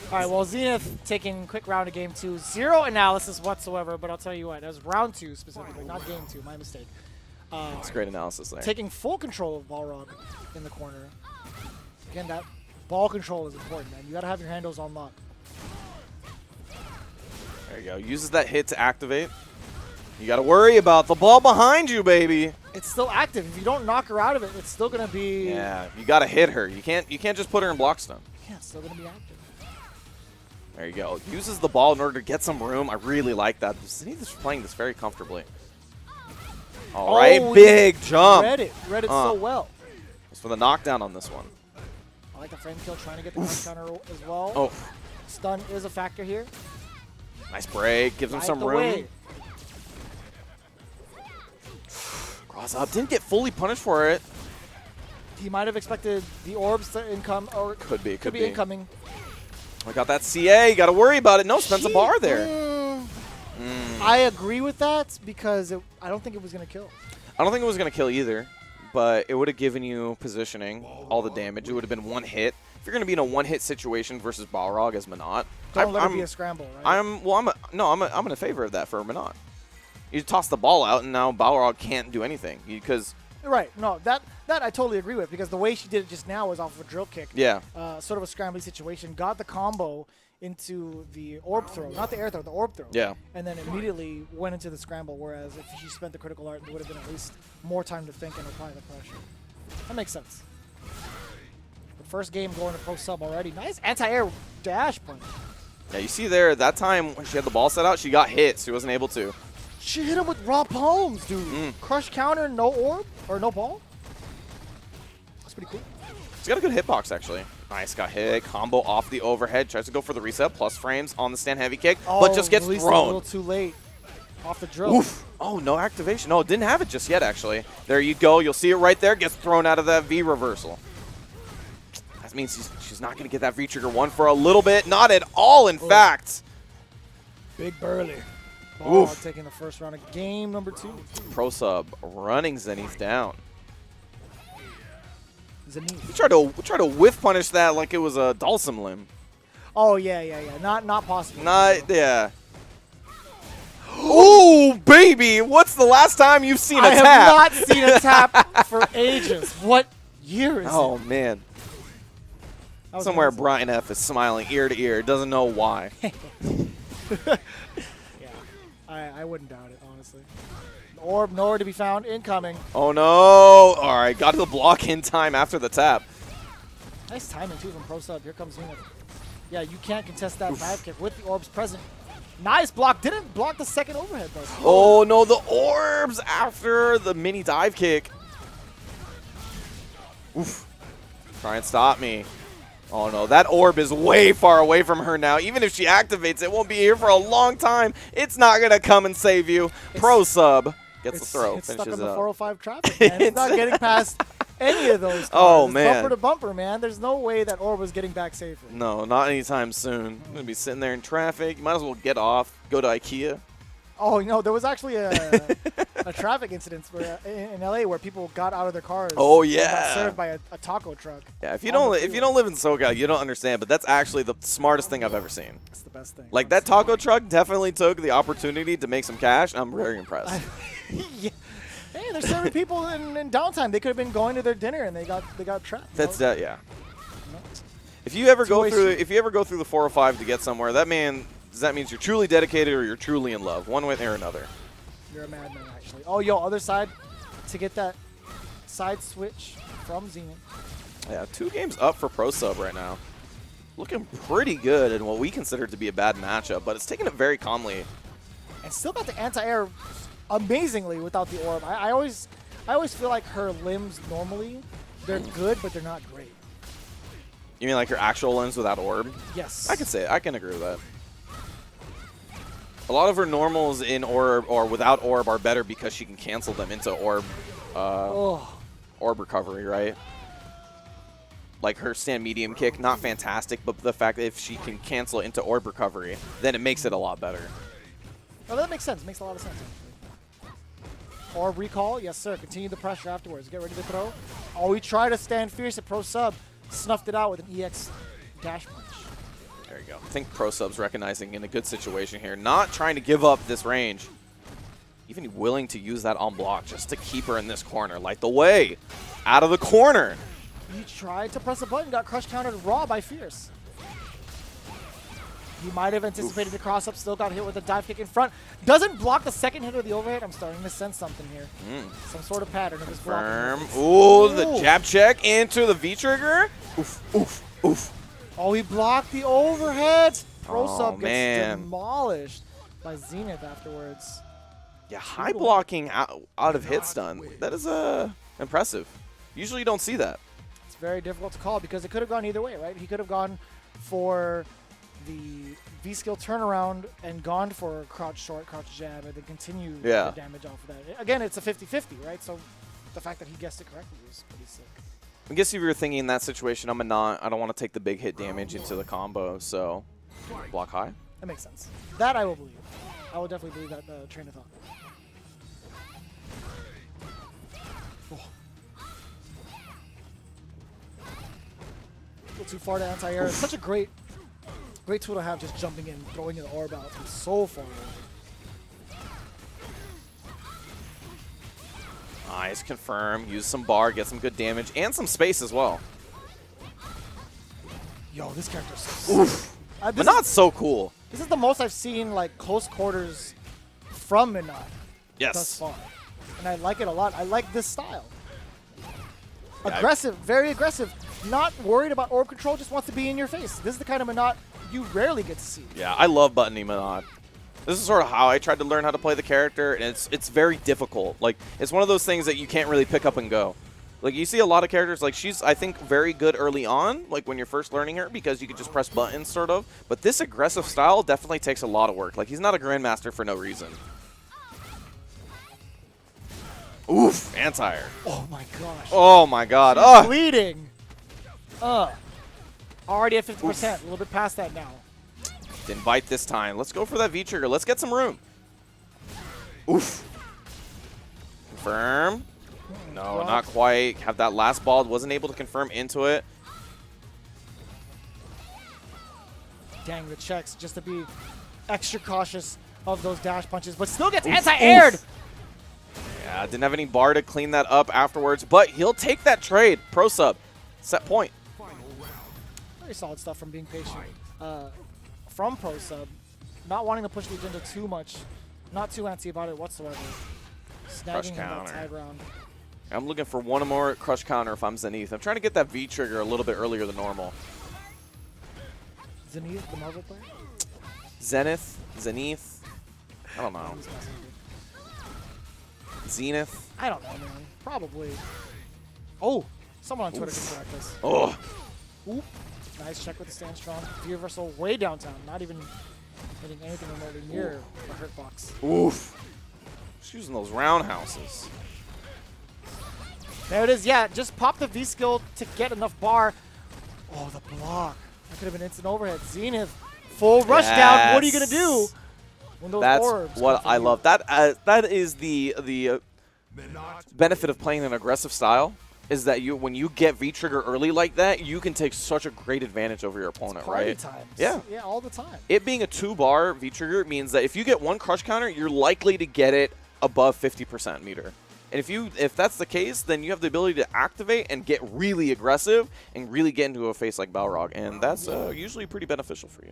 All right, well, Zenith taking quick round of game 2. 0 analysis whatsoever, but I'll tell you what. That was round 2 specifically, not game 2. My mistake. That's great analysis there. Taking full control of Balrog in the corner. Again, that ball control is important, man. You got to have your handles on lock. There you go. Uses that hit to activate. You got to worry about the ball behind you, baby. It's still active. If you don't knock her out of it, it's still going to be... Yeah, you got to hit her. You can't just put her in block stun. Yeah, it's still going to be active. There you go. Uses the ball in order to get some room. I really like that. Zenith is playing this very comfortably. All right, big jump. Read it so well. It's for the knockdown on this one. I like the frame kill, trying to get the cross counter as well. Oh. Stun is a factor here. Nice break. Gives him some room. Cross up. Didn't get fully punished for it. He might have expected the orbs to income, or could be incoming. I got that CA. Got to worry about it. No, spends a bar there. I agree with that because I don't think it was going to kill. I don't think it was going to kill either, but it would have given you positioning, all the damage. It would have been one hit. If you're going to be in a one-hit situation versus Balrog as Minot, don't let it be a scramble, right? I'm in favor of that for Minot. You toss the ball out, and now Balrog can't do anything because. Right. No, that I totally agree with, because the way she did it just now was off of a drill kick. Yeah. Sort of a scrambly situation. Got the combo into the orb throw, not the air throw, the orb throw. Yeah. And then immediately went into the scramble, whereas if she spent the critical art, there would have been at least more time to think and apply the pressure. That makes sense. First game going to pro sub already. Nice anti-air dash punch. Yeah, you see there, that time when she had the ball set out, she got hit. She wasn't able to. She hit him with raw palms, dude. Crush counter, no orb, or no ball. That's pretty cool. She's got a good hitbox, actually. Nice, got hit. Combo off the overhead. Tries to go for the reset. Plus frames on the stand heavy kick, but just gets released thrown. A little too late. Off the drill. Oof. Oh, no activation. No, didn't have it just yet, actually. There you go. You'll see it right there. Gets thrown out of that V reversal. That means she's not going to get that V trigger one for a little bit. Not at all, in fact. Big Burly. Ball Oof. taking the first round of game number 2. Pro sub running Zenith down. Zenith. We tried to whiff punish that like it was a Dulcim limb. Oh, yeah. Not possible. Yeah. Ooh, baby! What's the last time you've seen a tap? I have not seen a tap for ages. What year is it? Oh, man. Somewhere Brian F. is smiling ear to ear. Doesn't know why. Yeah, I wouldn't doubt it, honestly. Orb nowhere to be found. Incoming. Oh, no. All right, got to the block in time after the tap. Nice timing, too, from Pro Sub. Here comes Zenith. Yeah, you can't contest that dive kick with the orbs present. Nice block. Didn't block the second overhead, though. Oh, no, the orbs after the mini dive kick. Oof. Try and stop me. Oh, no, that orb is way far away from her now. Even if she activates, it won't be here for a long time. It's not going to come and save you. Pro sub gets the throw. It's stuck finishes in the it up. 405 traffic, man. It's not getting past any of those cars. Oh, It's man. bumper to bumper, man. There's no way that orb was getting back safely. No, not anytime soon. I'm going to be sitting there in traffic. You might as well get off, go to IKEA. Oh, no, there was actually a traffic incident where, in LA where people got out of their cars. Oh, and yeah. got served by a taco truck. Yeah, if you don't live in SoCal, you don't understand, but that's actually the smartest thing I've ever seen. It's the best thing. Like, that taco truck definitely took the opportunity to make some cash. I'm very impressed. Yeah. Hey, they're serving people in downtime. They could have been going to their dinner and they got trapped. That's that. yeah. If you ever go Two-way through the 405 to get somewhere, that means you're truly dedicated or you're truly in love, one way or another. You're a madman, actually. Oh, yo, other side to get that side switch from Zenith. Yeah, 2 games up for Pro Sub right now. Looking pretty good in what we consider to be a bad matchup, but it's taking it very calmly. And still got the anti-air amazingly without the orb. I always feel like her limbs normally, they're good, but they're not great. You mean like your actual limbs without orb? Yes. I can agree with that. A lot of her normals in orb or without orb are better because she can cancel them into orb recovery, right? Like her stand medium kick, not fantastic, but the fact that if she can cancel it into orb recovery, then it makes it a lot better. Oh, that makes sense. Makes a lot of sense, actually. Orb recall, yes, sir. Continue the pressure afterwards. Get ready to throw. Oh, we tried to stand fierce at Pro Sub. Snuffed it out with an EX dash punch. There you go. I think Pro Sub's recognizing in a good situation here. Not trying to give up this range. Even willing to use that on block just to keep her in this corner. Light the way. Out of the corner. He tried to press a button, got crush countered raw by Fierce. He might have anticipated the cross up, still got hit with a dive kick in front. Doesn't block the second hit of the overhead. I'm starting to sense something here. Some sort of pattern of his blocking. Ooh, the jab check into the V trigger. Oof, oof, oof. Oh, he blocked the overhead. Pro Sub man. gets demolished by Zenith afterwards. Yeah, high blocking out of hit stun. That is impressive. Usually you don't see that. It's very difficult to call because it could have gone either way, right? He could have gone for the V-skill turnaround and gone for crouch short, crouch jab, and then continue the damage off of that. Again, it's a 50-50, right? So the fact that he guessed it correctly was pretty sick. I guess if you were thinking in that situation, I don't want to take the big hit damage into the combo, so block high. That makes sense. That I will believe. I will definitely believe that train of thought. Oh. A little too far to anti-air. It's such a great tool to have, just jumping in, throwing an orb out from so far away. Nice, confirm. Use some bar, get some good damage, and some space as well. Yo, this character's so sick. But not so cool. This is the most I've seen, like, close quarters from Minot thus far. And I like it a lot. I like this style. Aggressive, very aggressive. not worried about orb control, just wants to be in your face. This is the kind of Minot you rarely get to see. Yeah, I love buttoning Minot. This is sort of how I tried to learn how to play the character, and it's very difficult. Like, it's one of those things that you can't really pick up and go. Like, you see a lot of characters, like, she's, I think, very good early on, like, when you're first learning her, because you can just press buttons, sort of. But this aggressive style definitely takes a lot of work. Like, he's not a Grandmaster for no reason. Oof, anti-air. Oh my gosh. Oh my god. She's Oh. bleeding. Already at 50%. A little bit past that now. Didn't bite this time. Let's go for that V-trigger. Let's get some room. Oof. Confirm. No, not quite. Have that last ball. Wasn't able to confirm into it. Dang, the checks just to be extra cautious of those dash punches, but still gets anti-aired. Yeah, didn't have any bar to clean that up afterwards, but he'll take that trade. Pro sub. Set point. Very solid stuff from being patient. From Pro Sub, not wanting to push the agenda too much, not too antsy about it whatsoever. Snagging him that tide round. I'm looking for one more crush counter if I'm Zenith. I'm trying to get that V-trigger a little bit earlier than normal. Zenith, the Marvel player? Zenith? I don't know. Zenith? I don't know, man. Probably. Oh, someone on Twitter can correct us. Oh. Oop. Nice check with the stand strong. V-reversal way downtown, not even hitting anything remotely near the hurt box. Oof. Just using those roundhouses. There it is. Yeah, just pop the V-skill to get enough bar. Oh, the block. That could have been instant overhead. Zenith, full rush down. What are you going to do when those orbs That's what I love. That is the benefit of playing an aggressive style. Is that when you get V-trigger early like that, you can take such a great advantage over your opponent, right? Times. Yeah. Yeah, all the time. It being a 2-bar V-trigger means that if you get one crush counter, you're likely to get it above 50% meter. And if that's the case, then you have the ability to activate and get really aggressive and really get into a face like Balrog, and that's usually pretty beneficial for you.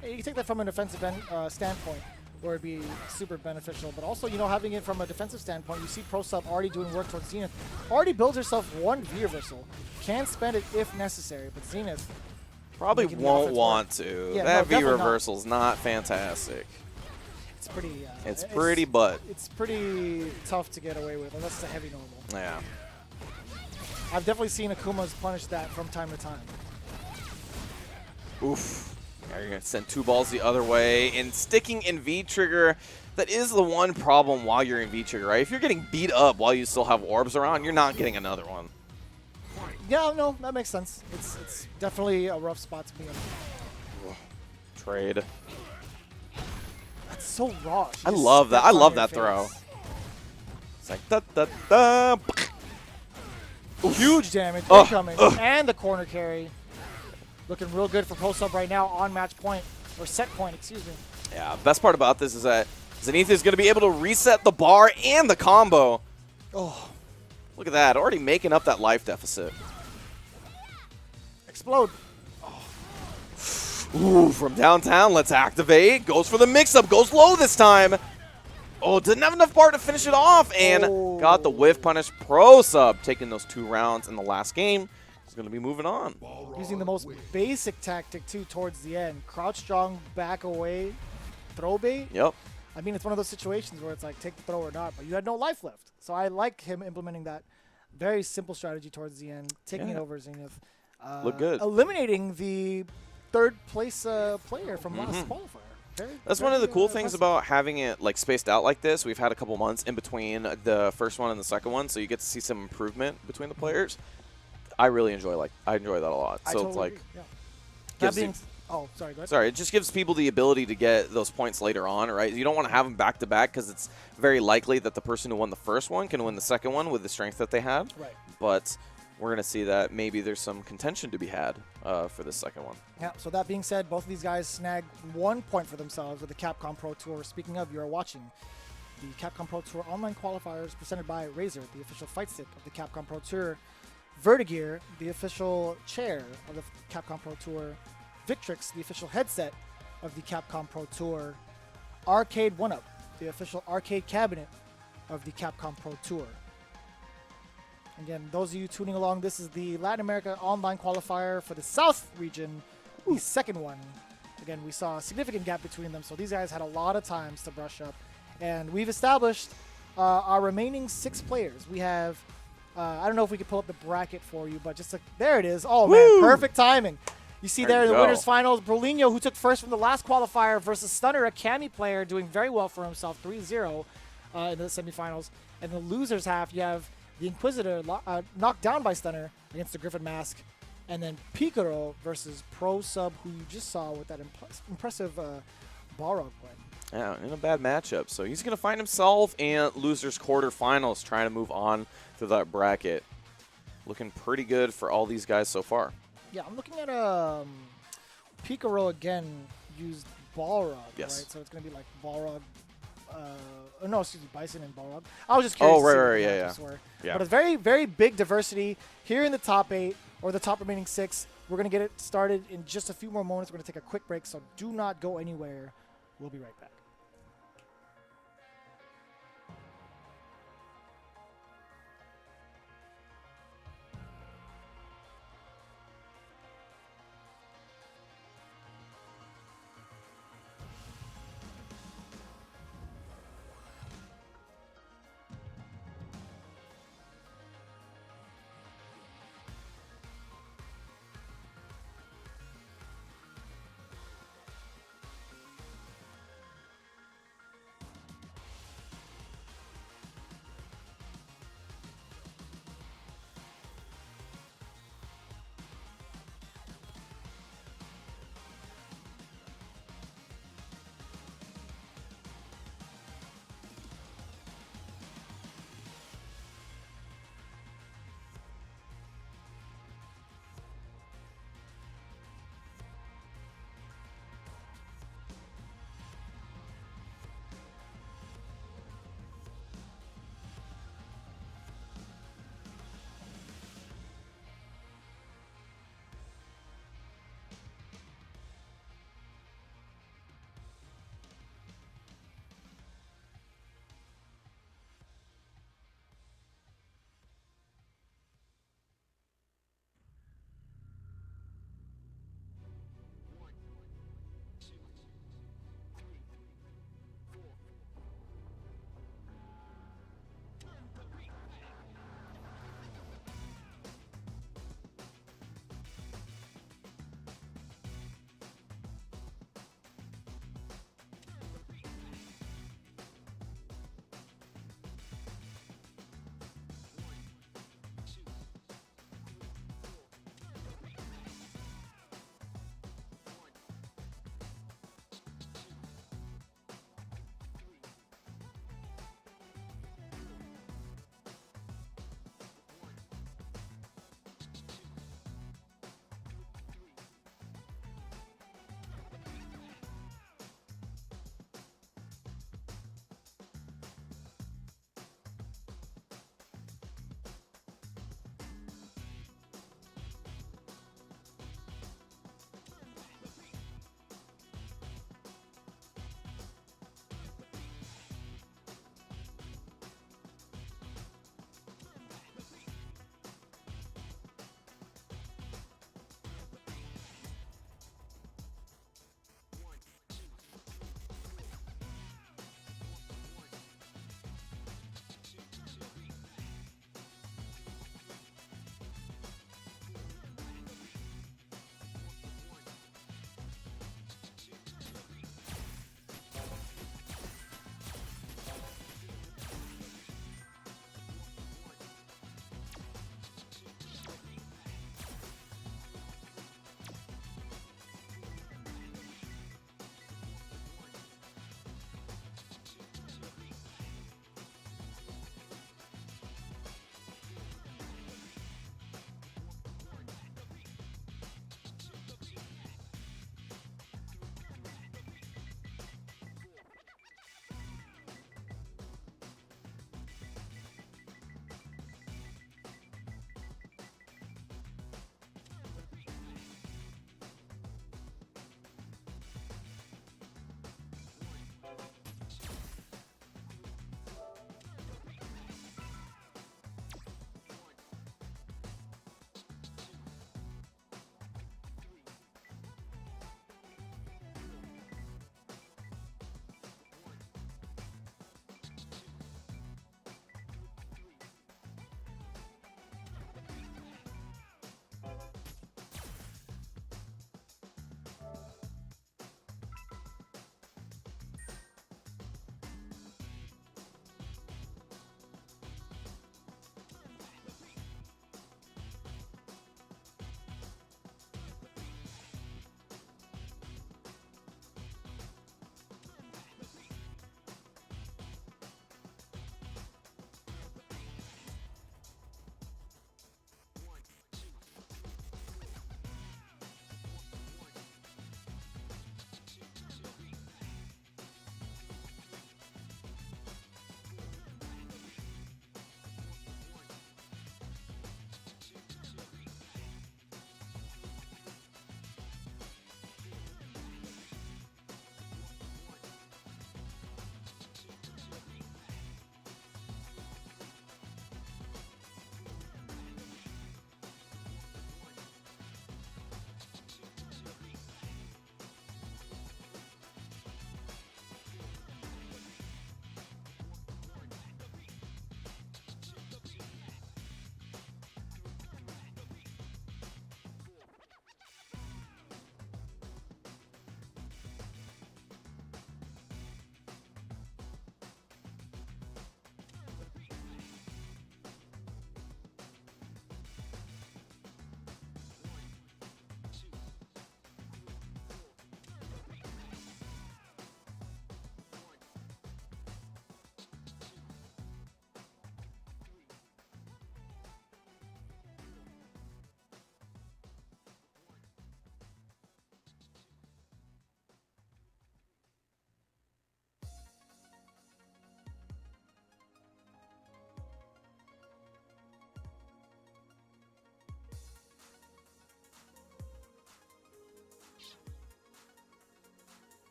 Hey, you can take that from an offensive standpoint, where it'd be super beneficial, but also, you know, having it from a defensive standpoint, you see Pro Sub already doing work towards Zenith. Already builds herself one V-reversal. Can spend it if necessary, but Zenith probably won't want to. Yeah, that no, V-reversal's not fantastic. It's pretty. It's pretty, but it's pretty tough to get away with, unless it's a heavy normal. Yeah. I've definitely seen Akumas punish that from time to time. Oof. Yeah, you're going to send 2 balls the other way. And sticking in V-trigger, that is the one problem while you're in V-trigger, right? If you're getting beat up while you still have orbs around, you're not getting another one. Yeah, no, that makes sense. It's definitely a rough spot to be in. Trade. That's so raw. I love that. I love that throw. It's like da-da-da. Huge damage incoming. And the corner carry. Looking real good for Pro Sub right now on match point, or set point, excuse me. Yeah, best part about this is that Zenith is going to be able to reset the bar and the combo. Oh, look at that. Already making up that life deficit. Explode. Ooh, from downtown, let's activate. Goes for the mix-up. Goes low this time. Oh, didn't have enough bar to finish it off, and got the whiff punish. Pro Sub taking those 2 rounds in the last game. He's going to be moving on. Using the most basic tactic, too, towards the end. Crouch strong, back away, throw bait. Yep. I mean, it's one of those situations where it's like, take the throw or not, but you had no life left. So I like him implementing that very simple strategy towards the end, taking it over Zenith. Look good. Eliminating the third place player from last qualifier. That's one of the cool things about having it like spaced out like this. We've had a couple months in between the first one and the second one, so you get to see some improvement between the players. I really enjoy I enjoy that a lot. So totally it's like agree, yeah. That being, oh, sorry, go ahead. Sorry, it just gives people the ability to get those points later on, right? You don't want to have them back to back because it's very likely that the person who won the first one can win the second one with the strength that they had. Right. But we're going to see that maybe there's some contention to be had for the second one. Yeah, so that being said, both of these guys snagged 1 point for themselves with the Capcom Pro Tour. Speaking of, you are watching the Capcom Pro Tour online qualifiers presented by Razer, the official fight stick of the Capcom Pro Tour. Vertigear, the official chair of the Capcom Pro Tour. Victrix, the official headset of the Capcom Pro Tour. Arcade 1-Up, the official arcade cabinet of the Capcom Pro Tour. Again, those of you tuning along, this is the Latin America Online Qualifier for the South region, the second one. Again, we saw a significant gap between them, so these guys had a lot of times to brush up. And we've established our remaining 6 players. We have, I don't know if we can pull up the bracket for you, but just like, there it is. Oh, man, perfect timing. You see there in the winners finals, Brolinho, who took first from the last qualifier, versus Stunner, a Cami player, doing very well for himself, 3-0 in the semifinals. And the losers half, you have the Inquisitor knocked down by Stunner against the Griffin Mask. And then Picaro versus Pro Sub, who you just saw with that impressive Balrog play. Yeah, in a bad matchup. So he's going to find himself in losers quarterfinals, trying to move on to that bracket. Looking pretty good for all these guys so far. Yeah, I'm looking at Picaro again used Balrog, yes. Right? So it's going to be like Balrog. No, excuse me, Bison and Balrog. I was just curious. Oh, right, yeah. But a very, very big diversity here in the top 8, or the top remaining 6. We're going to get it started in just a few more moments. We're going to take a quick break, so do not go anywhere. We'll be right back.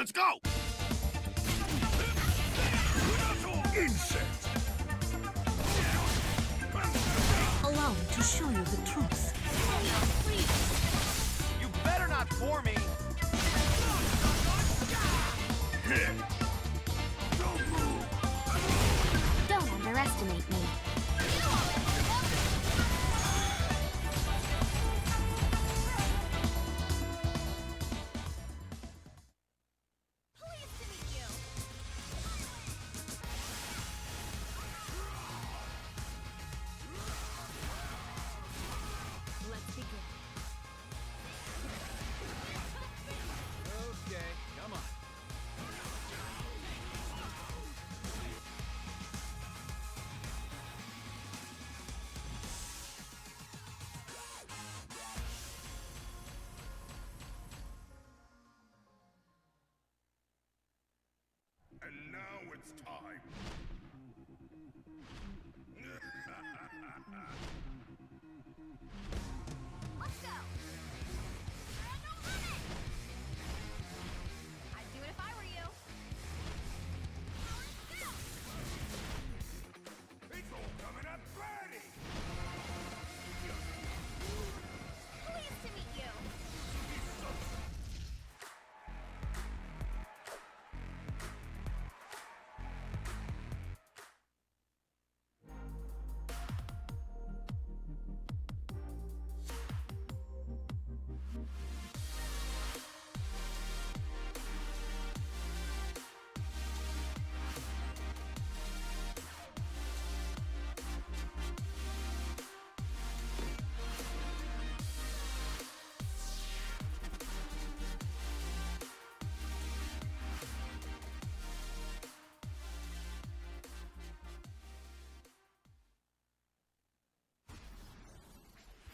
Let's go! Insect! Allow me to show you the truth. You better not bore me! Don't underestimate me. Let's begin. Okay, come on. And now it's time. Let's go. I'd do it if I were you. It's all coming up ready! Pleased to meet you.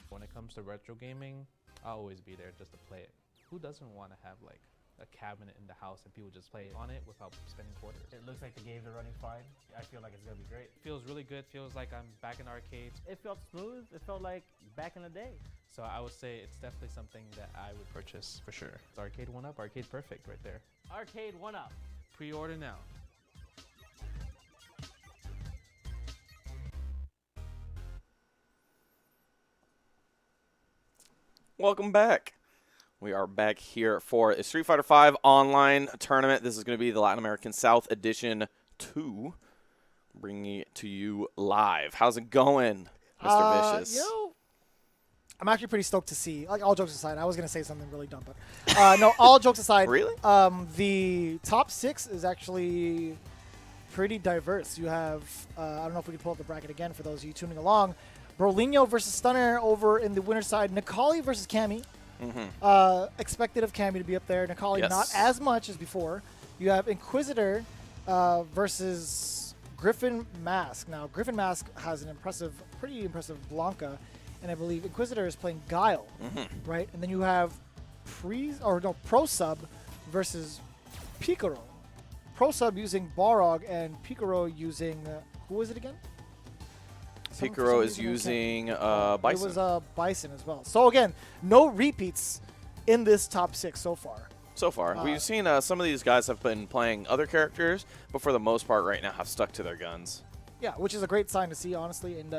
When it comes to retro gaming, I'll always be there just to play it. Who doesn't want to have like a cabinet in the house and people just play on it without spending quarters? It looks like the games are running fine. I feel like it's gonna be great. It feels really good. Feels like I'm back in arcades. It felt smooth. It felt like back in the day. So I would say it's definitely something that I would purchase for sure. It's Arcade 1-Up, Arcade Perfect right there. Arcade 1-Up. Pre-order now. Welcome back. We are back here for a Street Fighter V online tournament. This is going to be the Latin American South Edition 2. Bringing it to you live. How's it going, Mr. Vicious? You know, I'm actually pretty stoked to see. Like, all jokes aside, I was gonna say something really dumb, but no. All jokes aside, Really? The top 6 is actually pretty diverse. You have I don't know if we can pull up the bracket again for those of you tuning along. Brolinho versus Stunner over in the winner's side. Nikali versus Cammy. Expected of Cammy to be up there. Nikali Yes. not as much as before. You have Inquisitor versus Griffin Mask. Now, Griffin Mask has an pretty impressive Blanca, and I believe Inquisitor is playing Guile, right? And then you have Pro Sub versus Picaro. Pro Sub using Balrog and Picaro using who is it again? Picaro is using Bison. It was Bison as well. So again, no repeats in this top 6 so far. So far, we've seen some of these guys have been playing other characters, but for the most part right now have stuck to their guns. Yeah, which is a great sign to see, honestly. And,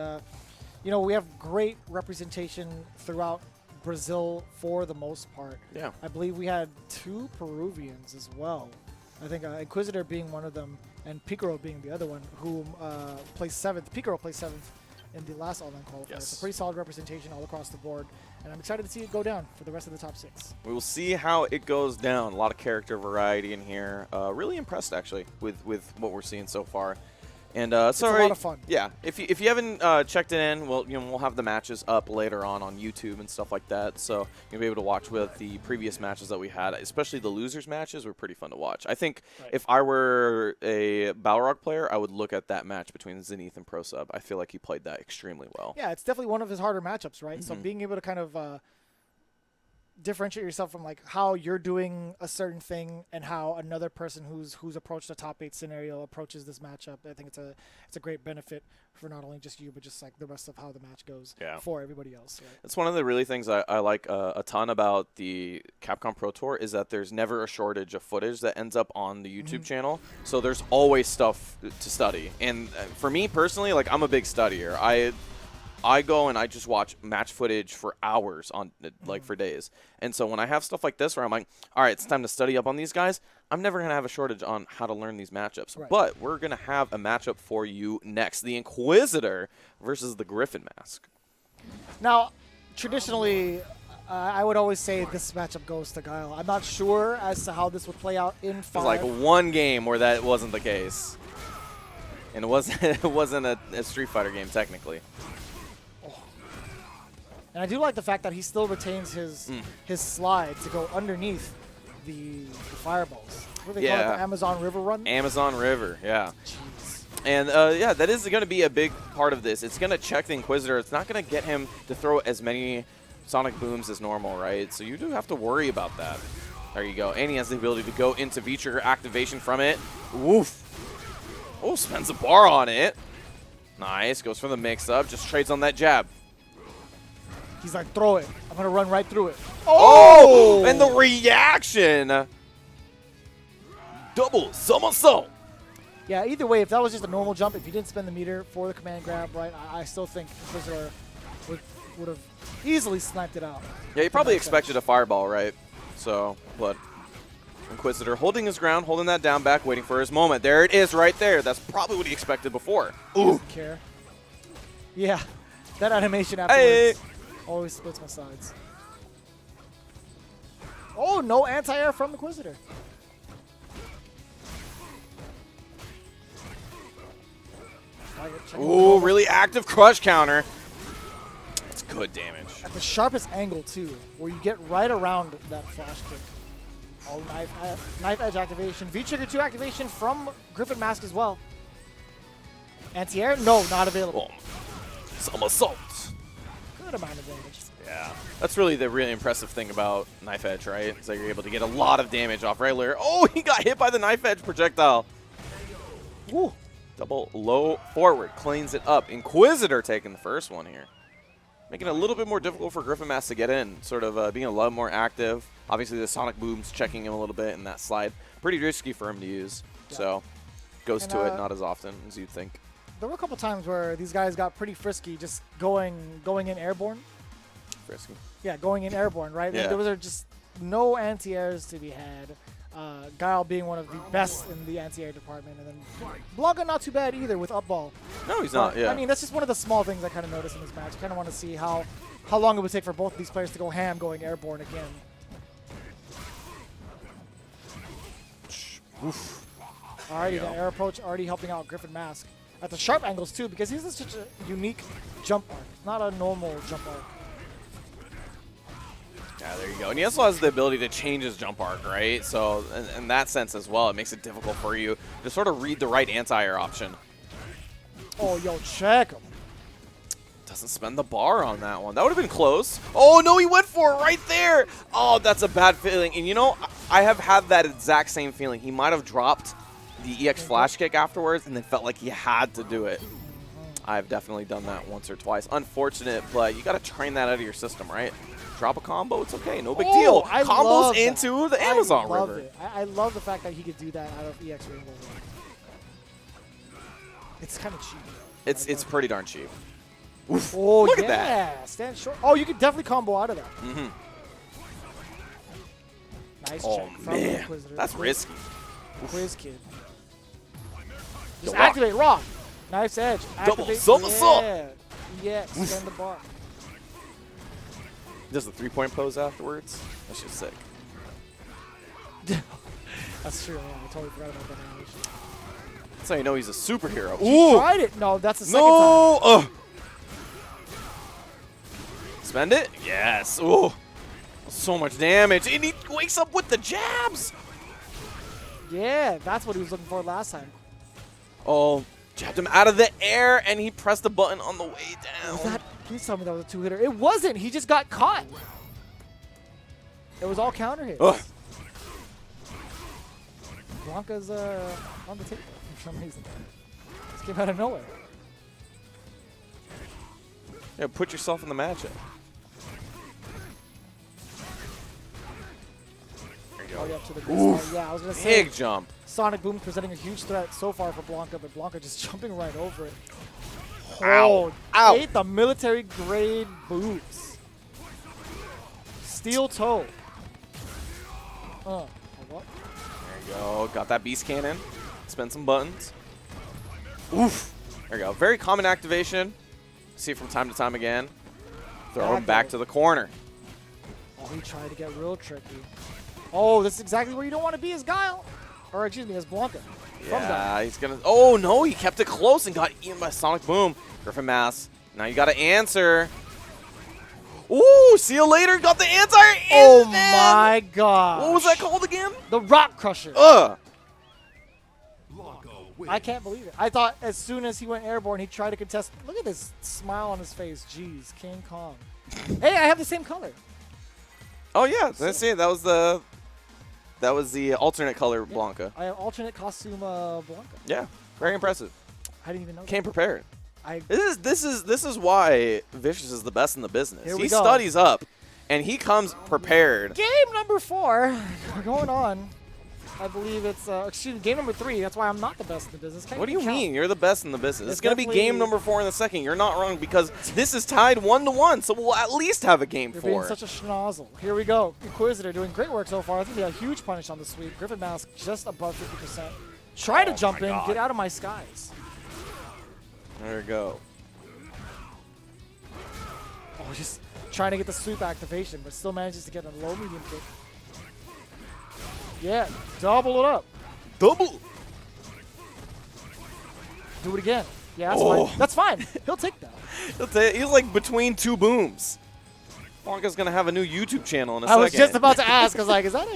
you know, we have great representation throughout Brazil for the most part. Yeah. I believe we had 2 Peruvians as well. I think Inquisitor being one of them and Picaro being the other one, who placed 7th. Picaro placed 7th in the last online qualifier. Yes. So pretty solid representation all across the board. And I'm excited to see it go down for the rest of the top 6. We will see how it goes down. A lot of character variety in here. Really impressed, actually, with what we're seeing so far. And It's a lot of fun. Yeah, if you haven't checked it in, we'll have the matches up later on YouTube and stuff like that. So you'll be able to watch with the previous matches that we had, especially the losers matches were pretty fun to watch. I think if I were a Balrog player, I would look at that match between Zenith and Pro Sub. I feel like he played that extremely well. Yeah, it's definitely one of his harder matchups, right? So being able to kind of differentiate yourself from like how you're doing a certain thing and how another person who's approached a top 8 scenario approaches this matchup. I think it's a great benefit for not only just you but just like the rest of how the match goes for everybody else. Right? That's one of the really things I like a ton about the Capcom Pro Tour is that there's never a shortage of footage that ends up on the YouTube channel. So there's always stuff to study. And for me personally, like I'm a big studier. I go and I just watch match footage for hours on like for days. And so when I have stuff like this where I'm like, all right, it's time to study up on these guys, I'm never going to have a shortage on how to learn these matchups. Right. But we're going to have a matchup for you next. The Inquisitor versus the Griffin Mask. Now, traditionally, I would always say this matchup goes to Guile. I'm not sure as to how this would play out in 5. There's like one game where that wasn't the case. And it wasn't a Street Fighter game technically. And I do like the fact that he still retains his slide to go underneath the fireballs. What do they call it? The Amazon River run? Amazon River, yeah. Jeez. And yeah, that is going to be a big part of this. It's going to check the Inquisitor. It's not going to get him to throw as many sonic booms as normal, right? So you do have to worry about that. There you go. And he has the ability to go into V-trigger activation from it. Woof. Oh, spends a bar on it. Nice. Goes for the mix-up. Just trades on that jab. He's like, throw it. I'm going to run right through it. Oh! And the reaction! Double somersault. Yeah, either way, if that was just a normal jump, if you didn't spend the meter for the command grab, right, I still think Inquisitor would have easily sniped it out. Yeah, you probably expected a fireball, right? So, but Inquisitor holding his ground, holding that down back, waiting for his moment. There it is right there. That's probably what he expected before. Ooh. Doesn't care. Yeah, that animation afterwards always splits my sides. Oh, no anti-air from Inquisitor. Ooh, really active crush counter. That's good damage. At the sharpest angle, too, where you get right around that flash kick. Oh, knife edge activation. V-trigger 2 activation from Griffin Mask as well. Anti-air? No, not available. Somersault. Good amount of damage. Yeah. That's really the really impressive thing about Knife Edge, right? It's like you're able to get a lot of damage off regular. Oh, he got hit by the Knife Edge projectile. Woo. Double low forward. Cleans it up. Inquisitor taking the first one here. Making it a little bit more difficult for Griffin Mask to get in. Sort of being a lot more active. Obviously, the Sonic Boom's checking him a little bit in that slide. Pretty risky for him to use. Yeah. So, goes to it not as often as you'd think. There were a couple times where these guys got pretty frisky just going in airborne. Frisky. Yeah, going in airborne, right? Yeah. There was just no anti-airs to be had. Guile being one of the best in the anti-air department. And then Blanca not too bad either with up ball. No, he's not, yeah. I mean, that's just one of the small things I kind of noticed in this match. I kind of want to see how long it would take for both of these players to go ham going airborne again. Oof. Alrighty, the air approach already helping out Griffin Mask. At the sharp angles too, because he's such a unique jump arc. Not a normal jump arc. Yeah, there you go. And he also has the ability to change his jump arc, right? So in that sense as well, it makes it difficult for you to sort of read the right anti-air option. Oh, yo, check him. Doesn't spend the bar on that one. That would have been close. Oh, no, he went for it right there. Oh, that's a bad feeling. And, you know, I have had that exact same feeling. He might have dropped the EX flash kick afterwards and then felt like he had to do it. I've definitely done that once or twice. Unfortunate, but you got to train that out of your system, right? Drop a combo, it's okay. No big deal. Combos into the Amazon River. I love the fact that he could do that out of EX Rainbow. It's kind of cheap. It's pretty darn cheap. Oof. Oh, Look yeah. at that. Stand short. Oh, you could definitely combo out of that. Mm-hmm. Nice Oh, check from man. Inquisitor. That's risky. Quiz Kid. Just Rock. activate Rock. Nice edge. Double Activate. somersault. Yeah, extend the bar. Does the three-point pose afterwards? That's just sick. That's true, yeah. I totally forgot about that animation. That's how you know he's a superhero. He tried it. No, that's the second time. No! Spend it? Yes. Ooh. So much damage. And he wakes up with the jabs. Yeah, that's what he was looking for last time. Oh, jabbed him out of the air, and he pressed the button on the way down. Was that? Please tell me that was a two-hitter. It wasn't. He just got caught. It was all counter hits. Ugh. Blanca's on the table for some reason. Just came out of nowhere. Yeah, put yourself in the matchup. There you All the go. way up to the base. Yeah, I was gonna say Big jump. Sonic Boom presenting a huge threat so far for Blanca, but Blanca just jumping right over it. Ow. Oh, Ow. ate the military grade boots. Steel toe. What? There you go. Got that beast cannon. Spin some buttons. Oof. There you go. Very common activation. See it from time to time again. Throw him back to the corner. Oh, he tried to get real tricky. Oh, this is exactly where you don't want to be as Guile. Or, excuse me, as Blanca. From Guile. Yeah, he's going to... Oh, no. He kept it close and got eaten by Sonic Boom. Griffin Mass. Now you got to answer. Ooh, see you later. Got the anti. Oh, my God. What was that called again? The Rock Crusher. Ugh. I can't believe it. I thought as soon as he went airborne, he tried to contest. Look at this smile on his face. Jeez, King Kong. Hey, I have the same color. Oh, yeah. Let's see. That was the alternate color Blanca. I have alternate costume Blanca. Yeah. Very impressive. I didn't even know. Came prepared. I This is why Vicious is the best in the business. Here we He go. studies up, and he comes prepared. Game number 4 going on. I believe it's excuse me, game number 3. That's why I'm not the best in the business. Can't What do you even count. mean? You're the best in the business. It's It's going to be definitely- game number 4 in the second. You're not wrong because this is tied 1-1, so we'll at least have a game You're being 4. such a schnozzle. Here we go. Inquisitor doing great work so far. I think they have a huge punish on the sweep. Griffin Mask just above 50%. Try to jump in. Get out of my skies. There we go. Oh, just trying to get the sweep activation, but still manages to get a low medium kick. Yeah, double it up. Double. Do it again. Yeah, that's Oh. fine. That's fine. He'll take that. He's like between two booms. Blanca's going to have a new YouTube channel in a I second. was just about to ask. I was like, is that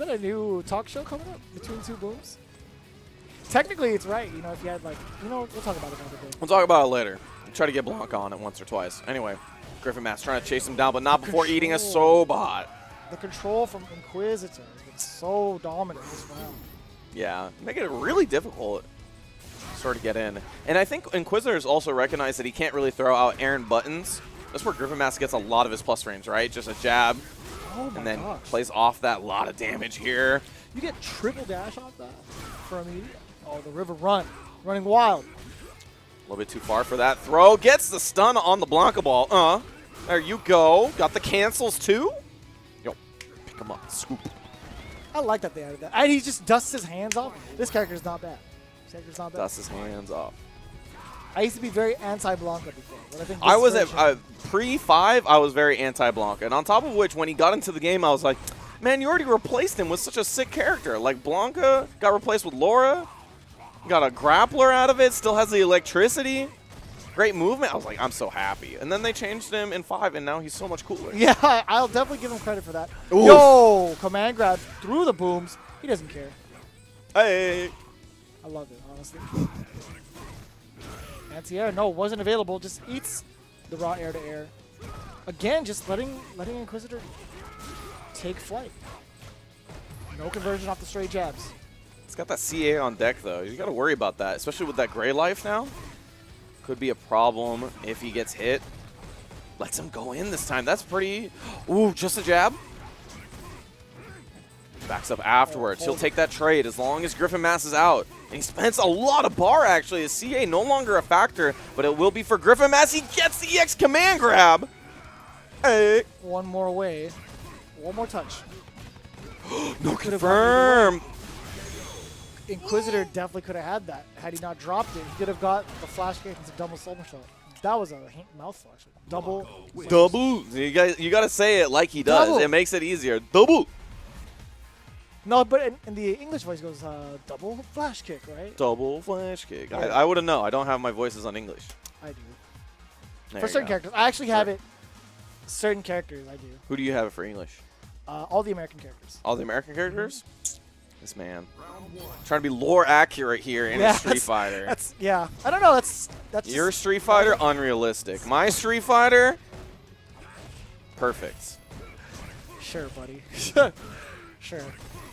a new talk show coming up between two booms? Technically, it's right. You know, if you had like, we'll talk about it another day. We'll talk about it later. Try to get Blanca on it once or twice. Anyway, Griffin Mask trying to chase him down, but not before eating a Sobot. The control from Inquisitor has been so dominant this round. Yeah, making it really difficult sort of get in. And I think Inquisitor's also recognized that he can't really throw out Aaron buttons. That's where Griffin Mask gets a lot of his plus frames, right? Just a jab, Oh my and then gosh. plays off that lot of damage here. You get triple dash off that for immediate. Oh, the river run. Running wild. A little bit too far for that throw. Gets the stun on the Blanca ball. There you go. Got the cancels too. Yo, pick him up. Scoop. I like that they added that. And he just dusts his hands off. This character's not bad. This character's not bad. Dust his hands off. I used to be very anti-Blanca before. But I think I this was at version- pre-5. I was very anti-Blanca, and on top of which, when he got into the game, I was like, man, you already replaced him with such a sick character. Like Blanca got replaced with Laura, got a grappler out of it, still has the electricity, great movement. I was like, I'm so happy. And then they changed him in 5, and now he's so much cooler. Yeah, I'll definitely give him credit for that. Oof. Yo, command grab through the booms. He doesn't care. Hey. I love it, honestly. Anti-air, no, wasn't available. Just eats the raw air to air. Again, just letting Inquisitor take flight. No conversion off the straight jabs. It's got that CA on deck, though. You got to worry about that, especially with that gray life now. Could be a problem if he gets hit. Lets him go in this time. That's pretty... Ooh, just a jab. Backs up afterwards. He'll take that trade as long as Griffin Mass is out. And he spends a lot of bar, actually. His CA no longer a factor, but it will be for Griffin Mass. He gets the EX command grab. Hey. One more way. One more touch. No Could've confirm. Inquisitor definitely could have had that. Had he not dropped it, he could have got the flash kick into double somersault. That was a mouthful, actually. Double. Double. You got to say it like he does. Double. It makes it easier. Double. No, but in the English voice it goes double flash kick, right? Double flash kick. Yeah. I wouldn't know. I don't have my voices on English. I do. There For you certain go. characters. I actually have Sure. it. Certain characters, I do. Who do you have it for English? All the American characters. All the American characters? This man. Trying to be lore accurate here in a Street that's- Fighter. That's yeah. I don't know. That's Your just, Street Fighter, unrealistic. My Street Fighter, perfect. Sure, buddy. Sure.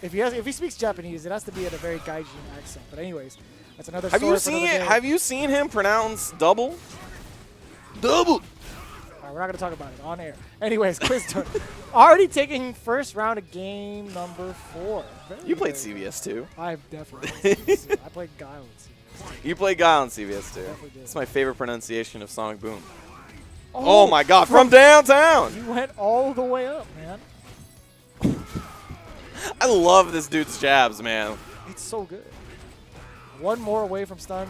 If he speaks Japanese, it has to be at a very gaijin accent. But anyways, that's another Have story you for another seen day. Have you seen him pronounce double? Double. All right, we're not gonna talk about it on air. Anyways, quiz turn. Already taking first round of game number 4. You played very- CVS too. I've definitely played CVS. I played Guile in CVS. You played Guy on CVS too. Definitely did. It's my favorite pronunciation of Sonic Boom. Oh my God! From downtown. You went all the way up, man. I love this dude's jabs, man. It's so good. One more away from stun.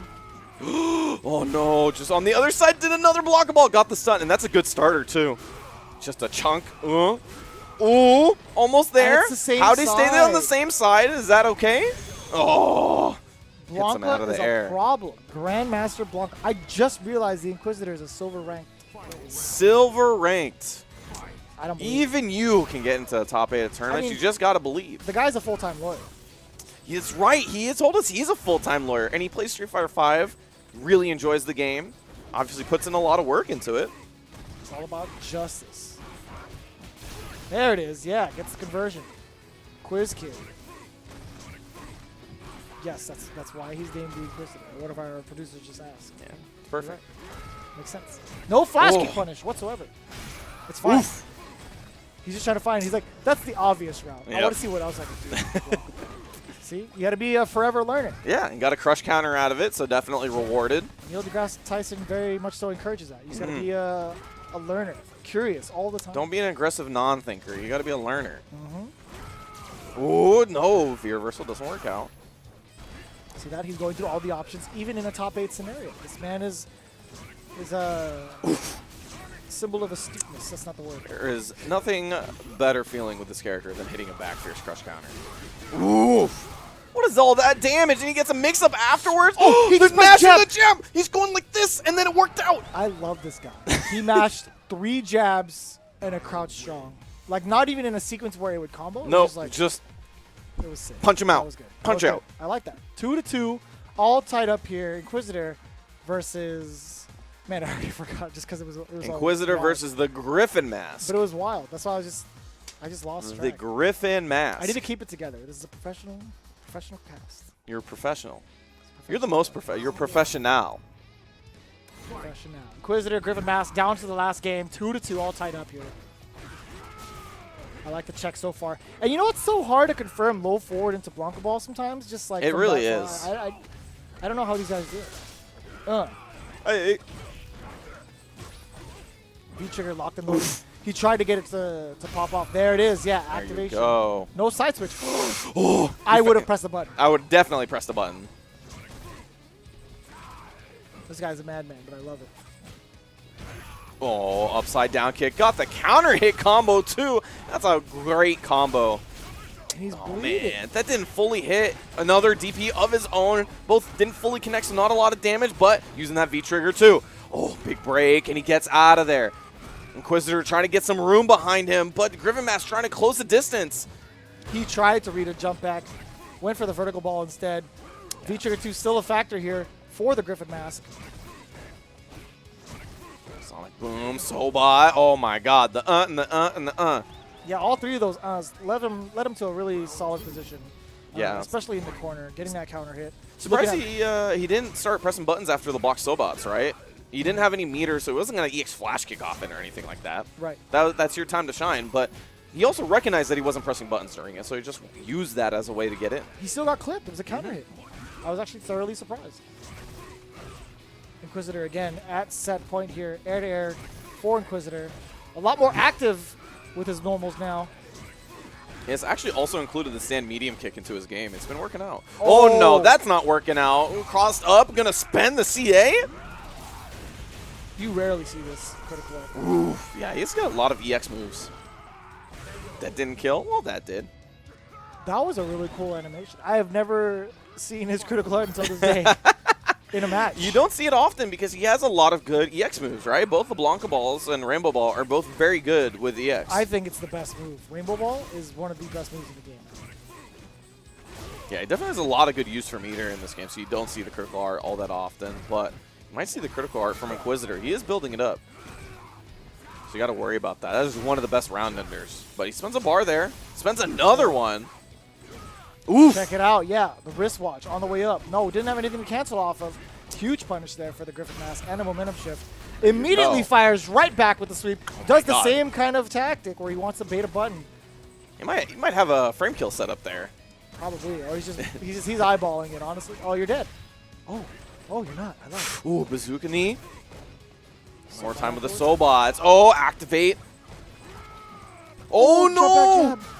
Oh no! Just on the other side, did another block ball, got the stun, and that's a good starter too. Just a chunk. Ooh, almost there. it's the same How'd he stay there on the side. same side? Is that okay? Oh, hits him Blanca out of is the a air. problem. Grandmaster Blanca. I just realized the Inquisitor is a silver ranked. Silver ranked. I don't believe it. Even you can get into the top 8 of tournaments. mean- You just gotta believe. The guy's a full-time lawyer. He's right. He has told us he's a full-time lawyer, and he plays Street Fighter V. Really enjoys the game. Obviously, puts in a lot of work into it. It's all about justice. There it is. Yeah, gets the conversion. Quiz Kid. Yes, that's why he's named the Inquisitor. One of our producers just asked. Yeah, it's perfect. Right. Makes sense. No flash Oh. kick punish whatsoever. It's fine. Oof. He's just trying to find. He's like, that's the obvious route. I Yep. want to see what else I can do. See, you got to be a forever learner. Yeah, and got a crush counter out of it, so definitely rewarded. Neil deGrasse Tyson very much so encourages that. You just got to be a learner, curious all the time. Don't be an aggressive non-thinker. You got to be a learner. Mhm. Ooh, no, V-reversal doesn't work out. See that? He's going through all the options, even in a top 8 scenario. This man is a symbol of astuteness. That's not the word. There is nothing better feeling with this character than hitting a back fierce crush counter. Oof. What is all that damage? And he gets a mix-up afterwards. Oh, he the just put mash jab. of the jab. He's going like this, and then it worked out. I love this guy. He mashed 3 jabs and a crouch strong. Like, not even in a sequence where it would combo. It No, was like, just it was sick. punch him That out. was good. That Punch was out. good. I like that. 2-2, all tied up here. Inquisitor versus, man, I already forgot just because it was all Inquisitor wild. versus the Griffin Mask. But it was wild. That's why I just lost The track. Griffin Mask. I need to keep it together. This is a professional cast. You're a professional. You're the most You're professional. Professional. Inquisitor, Griffin Mask, down to the last game. 2-2, all tied up here. I like the check so far. And you know what's so hard to confirm low forward into Blanca Ball sometimes? Just like It from really that is. far. I don't know how these guys do it. Hey, V-trigger locked in low. He tried to get it to pop off. There it is. Yeah, there you activation. go. No side switch. I would have pressed the button. I would definitely press the button. This guy's a madman, but I love it. Oh, upside down kick. Got the counter hit combo too. That's a great combo. And he's Oh bleeding. man, that didn't fully hit. Another DP of his own. Both didn't fully connect, so not a lot of damage, but using that V-trigger too. Oh, big break, and he gets out of there. Inquisitor trying to get some room behind him, but Griffin Mask trying to close the distance. He tried to read a jump back, went for the vertical ball instead. V-trigger 2 still a factor here for the Griffin Mask. Sonic Boom, Sobot. Oh my god, the and the and the Yeah, all 3 of those led him to a really solid position. Yeah. Especially in the corner, getting that counter hit. Surprised Looking at- he didn't start pressing buttons after the block Sobots, right? He didn't have any meter, so he wasn't going to EX flash kick off it or anything like that. Right. That's your time to shine, but he also recognized that he wasn't pressing buttons during it, so he just used that as a way to get in. He still got clipped. It was a counter hit. I was actually thoroughly surprised. Inquisitor again at set point here, air to air for Inquisitor. A lot more active with his normals now. It's actually also included the stand medium kick into his game. It's been working out. Oh no, that's not working out. Crossed up, gonna spend the CA? You rarely see this critical hit. Oof. Yeah, he's got a lot of EX moves. That didn't kill? Well, that did. That was a really cool animation. I have never seen his critical hit until this day in a match. You don't see it often because he has a lot of good EX moves, right? Both the Blanca Balls and Rainbow Ball are both very good with EX. I think it's the best move. Rainbow Ball is one of the best moves in the game. Yeah, he definitely has a lot of good use for meter in this game, so you don't see the critical art all that often, but you might see the critical art from Inquisitor. He is building it up. So you got to worry about that. That is one of the best round enders. But he spends a bar there. Spends another one. Oof. Check it out. Yeah, the wristwatch on the way up. No, didn't have anything to cancel off of. Huge punish there for the Griffin Mask and a momentum shift. Immediately No. fires right back with the sweep. Does the God. same kind of tactic where he wants to bait a button. He might have a frame kill set up there. Probably. Or he's eyeballing it, honestly. Oh, you're dead. Oh, you're not. I love it. Ooh, bazooka knee. More time with the Sobots. Oh, activate. Oh, Jump no. back jab.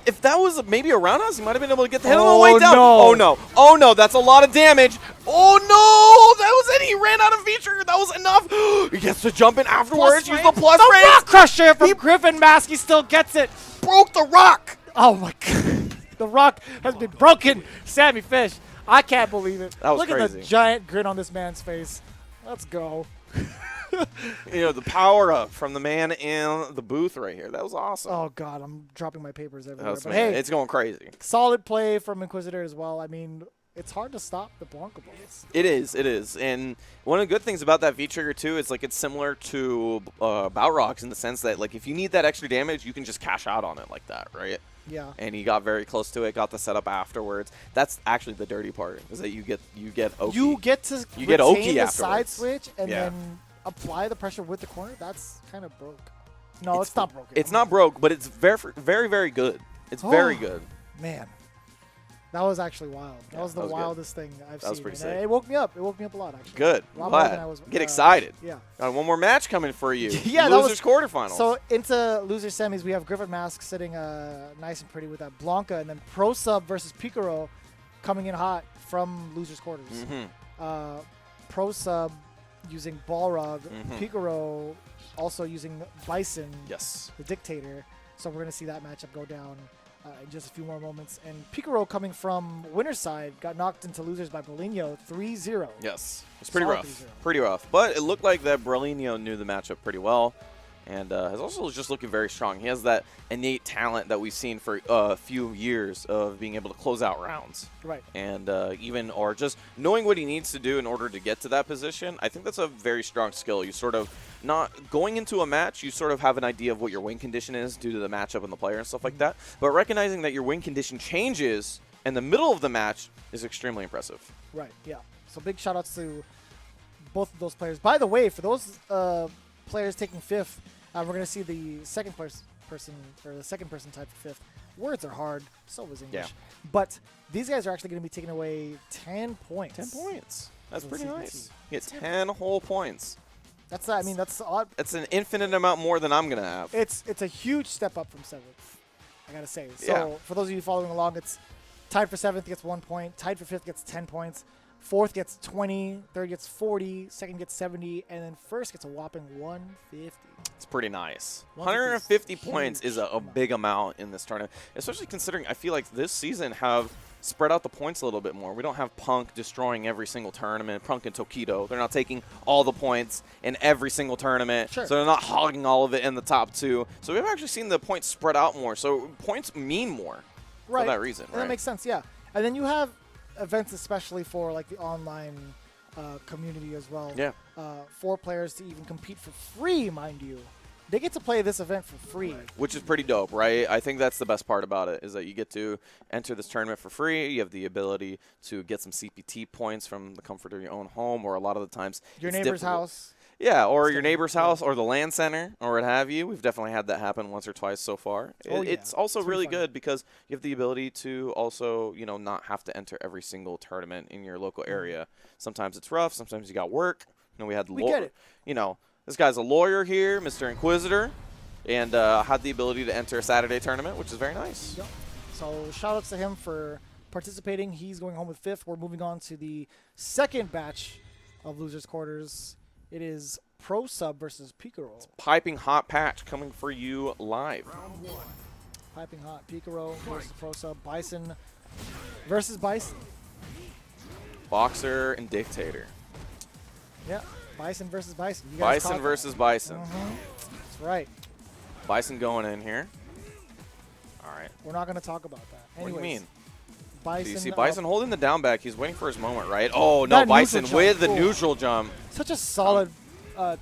If that was maybe a roundhouse, he might have been able to get the hit on the Oh, way down. no. Oh, no. Oh, no. That's a lot of damage. Oh, no. That was it. He ran out of feature. That was enough. He gets to jump in afterwards. Use the plus The range. Rock Crusher from Griffin Mask. He still gets it. Broke the rock. Oh, my God. The rock has been broken. Sammy Fish. I can't believe it. That was Look at the crazy. giant grin on this man's face. Let's go. You know, the power up from the man in the booth right here. That was awesome. Oh, God. I'm dropping my papers That everywhere. was, But man, hey, it's going crazy. solid play from Inquisitor as well. I mean, it's hard to stop the Blanca balls. It is. And one of the good things about that V-Trigger, too, is, like, it's similar to Balrogs in the sense that, like, if you need that extra damage, you can just cash out on it like that, right? Yeah. And he got very close to it, got the setup afterwards. That's actually the dirty part, is that you get Oki. You get to You get retain Oki the afterwards. side switch and Yeah. then apply the pressure with the corner. That's kind of broke. No, it's not broken. It's not broke, but it's very, very, very good. It's very Oh. good. Man, that was actually wild. That Yeah, was the that was good. wildest thing I've That was seen. pretty And sick. It woke me up. It woke me up a lot, actually. Good. A lot more than Glad. I was, Get excited. Yeah. Got one more match coming for you. Yeah, that was- Losers quarterfinals. So into loser semis, we have Griffin Mask sitting nice and pretty with that Blanca, and then Pro Sub versus Picaro coming in hot from losers quarters. Mhm. Pro Sub using Balrog, Mhm. Picaro also using Bison, Yes. the Dictator. So we're going to see that matchup go down in just a few more moments. And Picaro coming from winner's side got knocked into losers by Bolinho 3-0. Yes. It's pretty Solid rough. 3-0. Pretty rough. But it looked like that Brolino knew the matchup pretty well. And is also just looking very strong. He has that innate talent that we've seen for a few years of being able to close out rounds. Right. And or just knowing what he needs to do in order to get to that position. I think that's a very strong skill. You sort of not going into a match, you sort of have an idea of what your win condition is due to the matchup and the player and stuff like that. But recognizing that your win condition changes in the middle of the match is extremely impressive. Right, yeah. So big shout outs to both of those players. By the way, for those players taking fifth, we're going to see the second person type for fifth. Words are hard, so is English. Yeah. But these guys are actually going to be taking away 10 points. 10 points. That's Let's pretty see, nice. let's see. You get 10 whole points. That's that's odd. That's an infinite amount more than I'm going to have. It's a huge step up from seventh, I gotta say. So Yeah. for those of you following along, it's tied for seventh gets 1 point, tied for fifth gets 10 points, fourth gets 20, third gets 40, second gets 70, and then first gets a whopping 150. It's pretty nice. 150 150 is points huge is a big amount in this tournament, especially considering I feel like this season have spread out the points a little bit more. We don't have Punk destroying every single tournament. Punk and Tokido, they're not taking all the points in every single tournament, Sure. so they're not hogging all of it in the top two. So we've actually seen the points spread out more, so points mean more Right. for that reason, And right? that makes sense, yeah. And then you have events especially for like the online community as well. Yeah. For players to even compete for free, mind you. They get to play this event for free. Which is pretty dope, right? I think that's the best part about it, is that you get to enter this tournament for free. You have the ability to get some CPT points from the comfort of your own home, or a lot of the times Your it's neighbor's difficult. house. Yeah, or your Stadium, neighbor's yeah. house, or the LAN center, or what have you. We've definitely had that happen once or twice so far. Oh, yeah. It's also It's pretty really fun. good because you have the ability to also, not have to enter every single tournament in your local area. Sometimes it's rough. Sometimes you got work. We had We get it. This guy's a lawyer here, Mr. Inquisitor, and had the ability to enter a Saturday tournament, which is very nice. Yep. So shout outs to him for participating. He's going home with fifth. We're moving on to the second batch of losers quarters. It is Pro Sub versus Picaro. Piping hot patch coming for you live. Piping hot Picaro versus Pro Sub. Bison versus Bison. Boxer and Dictator. Yeah. Bison versus Bison. You guys Bison caught versus Bison. that. That's right. Bison going in here. All right. We're not going to talk about that. What do you Anyways, mean? Bison. Do you see Bison holding the down back? He's waiting for his moment, right? Oh, no, That Bison neutral with jump. the Cool. neutral jump. Such a solid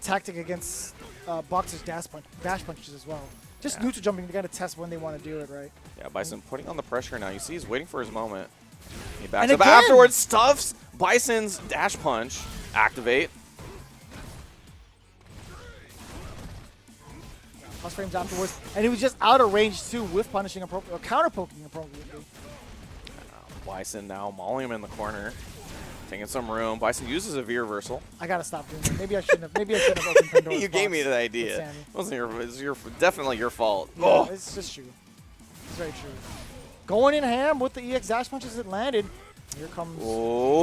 tactic against Boxer's dash punches as well. Just neutral jumping, they gotta test when they want to do it, right? Yeah, Bison putting on the pressure now. You see he's waiting for his moment. He backs And up again! afterwards, stuffs Bison's dash punch. Activate. Plus frames afterwards, and he was just out of range too with punishing appropriately, or counter poking appropriately. Bison now mauling him in the corner. Taking some room. Bison uses a V reversal. I gotta stop doing that. Maybe I shouldn't have. Maybe I shouldn't have opened Pandora's You gave me box the with idea. Sammy. It wasn't your, it was definitely your fault. Yeah, Oh. it's just true. It's very true. Going in ham with the EX dash punches that landed. Here comes Oh.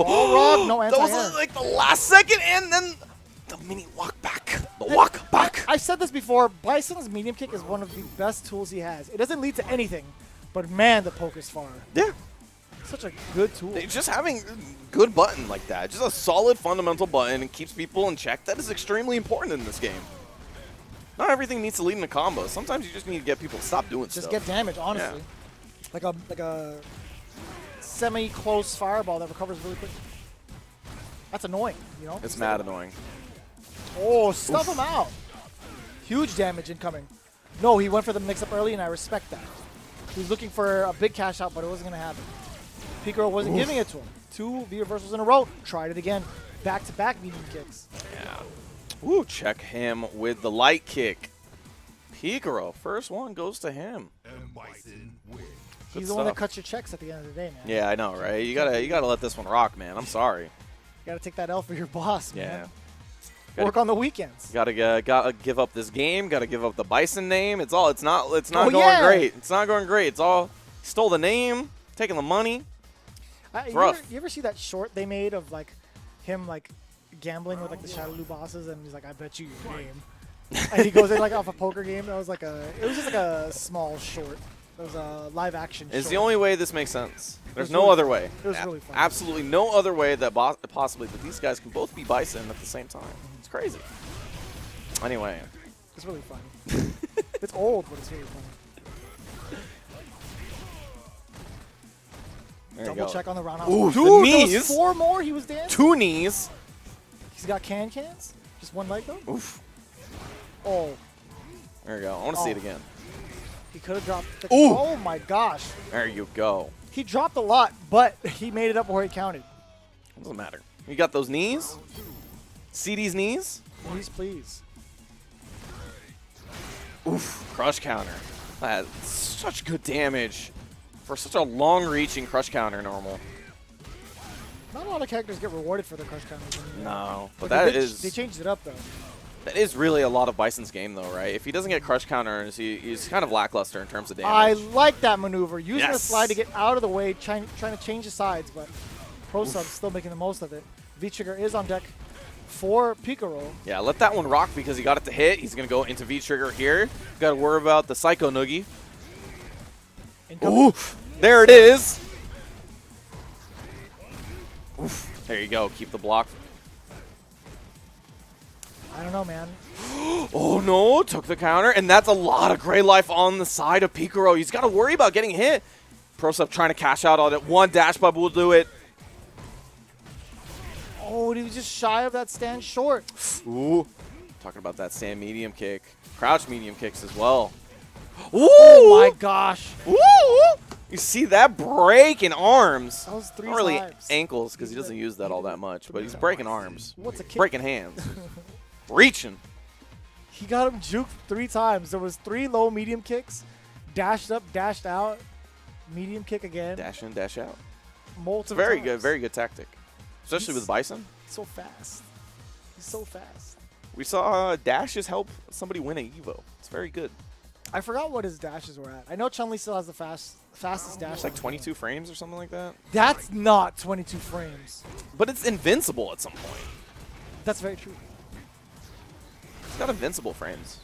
Rock, no That was anti-air. like the last second, and then the mini walk back. The walk back. I've said this before. Bison's medium kick is one of the best tools he has. It doesn't lead to anything, but man, the poke is far. Yeah. Such a good tool. Just having good button like that, just a solid fundamental button and keeps people in check, that is extremely important in this game. Not everything needs to lead into combos. Sometimes you just need to get people to stop doing Just stuff. get damage, honestly. Like a semi-close fireball that recovers really quick. That's annoying, you know? It's mad annoying. Oh, stuff him out. Huge damage incoming. No, he went for the mix-up early, and I respect that. He was looking for a big cash out, but it wasn't going to happen. Picaro wasn't giving it to him. 2 V reversals in a row. Tried it again. Back-to-back medium kicks. Yeah. Ooh, check him with the light kick. Picaro, first one goes to him. And Bison wins. He's Good the one that stuff. cuts your checks at the end of the day, man. Yeah, I know, right? You gotta let this one rock, man. I'm sorry. You got to take that L for your boss, Yeah. man. Gotta- Work on the weekends. Gotta give up this game. Gotta give up the Bison name. It's not Oh, going yeah. great. It's not going great. It's all stole the name, taking the money. You rough. you ever see that short they made of like him like gambling with like the Shadowloo bosses, and he's like, "I bet you your game," and he goes in like off a poker game. That was like it was just like a small short. It was a live action. It's short. the only way this makes sense. There's was no really other fun. way. It was really fun. Absolutely no other way that possibly that these guys can both be Bison at the same time. It's crazy. Anyway, It's really funny. It's old, but it's really funny. there you Double go. check on the roundhouse. Ooh, Dude, the there knees. was 4 more. He was dancing. 2 knees. He's got cans. Just one leg though. Oof. Oh, There you go. I want to see it Oh. again. he could have dropped. Ooh. Oh my gosh. There you go. He dropped a lot, but he made it up where he counted. Doesn't matter. You got those knees? See these knees? Please. Oof. Crush counter. That's such good damage for such a long-reaching crush counter normal. Not a lot of characters get rewarded for their crush counters. No, but they that They changed it up though. that is really a lot of Bison's game though, right? If he doesn't get crush counters, he's kind of lackluster in terms of I damage. like that maneuver. Using the Yes. slide to get out of the way, trying to change the sides, but Pro Sub's still making the most of it. V-Trigger is on deck for Picaro. Yeah, let that one rock because he got it to hit. He's going to go into V-Trigger here. Got to worry about the Psycho Noogie. Incoming. Oof. There it is. Oof. There you go. Keep the block. I don't know, man. Oh, no. Took the counter. And that's a lot of gray life on the side of Picaro. He's got to worry about getting hit. Prosub trying to cash out on it. One dash bub will do it. Oh, and he was just shy of that stand short. Ooh. Talking about that stand medium kick. Crouch medium kicks as well. Ooh. Oh my gosh. Ooh. You see that break in arms. That was 3 Not really times. ankles because he doesn't use that all that much, but he's breaking arms. What's a kick? Breaking hands. Reaching. He got him juked 3 times. There was 3 low medium kicks, dashed up, dashed out, medium kick again. Dash in, dash out. Multiple It's a very times. good, very good tactic. Especially with Bison. He's so fast. He's so fast. We saw dashes help somebody win a Evo. It's very good. I forgot what his dashes were at. I know Chun-Li still has the fastest dash. It's like 22 frames or something like that. That's not 22 frames. But it's invincible at some point. That's very true. It's got invincible frames.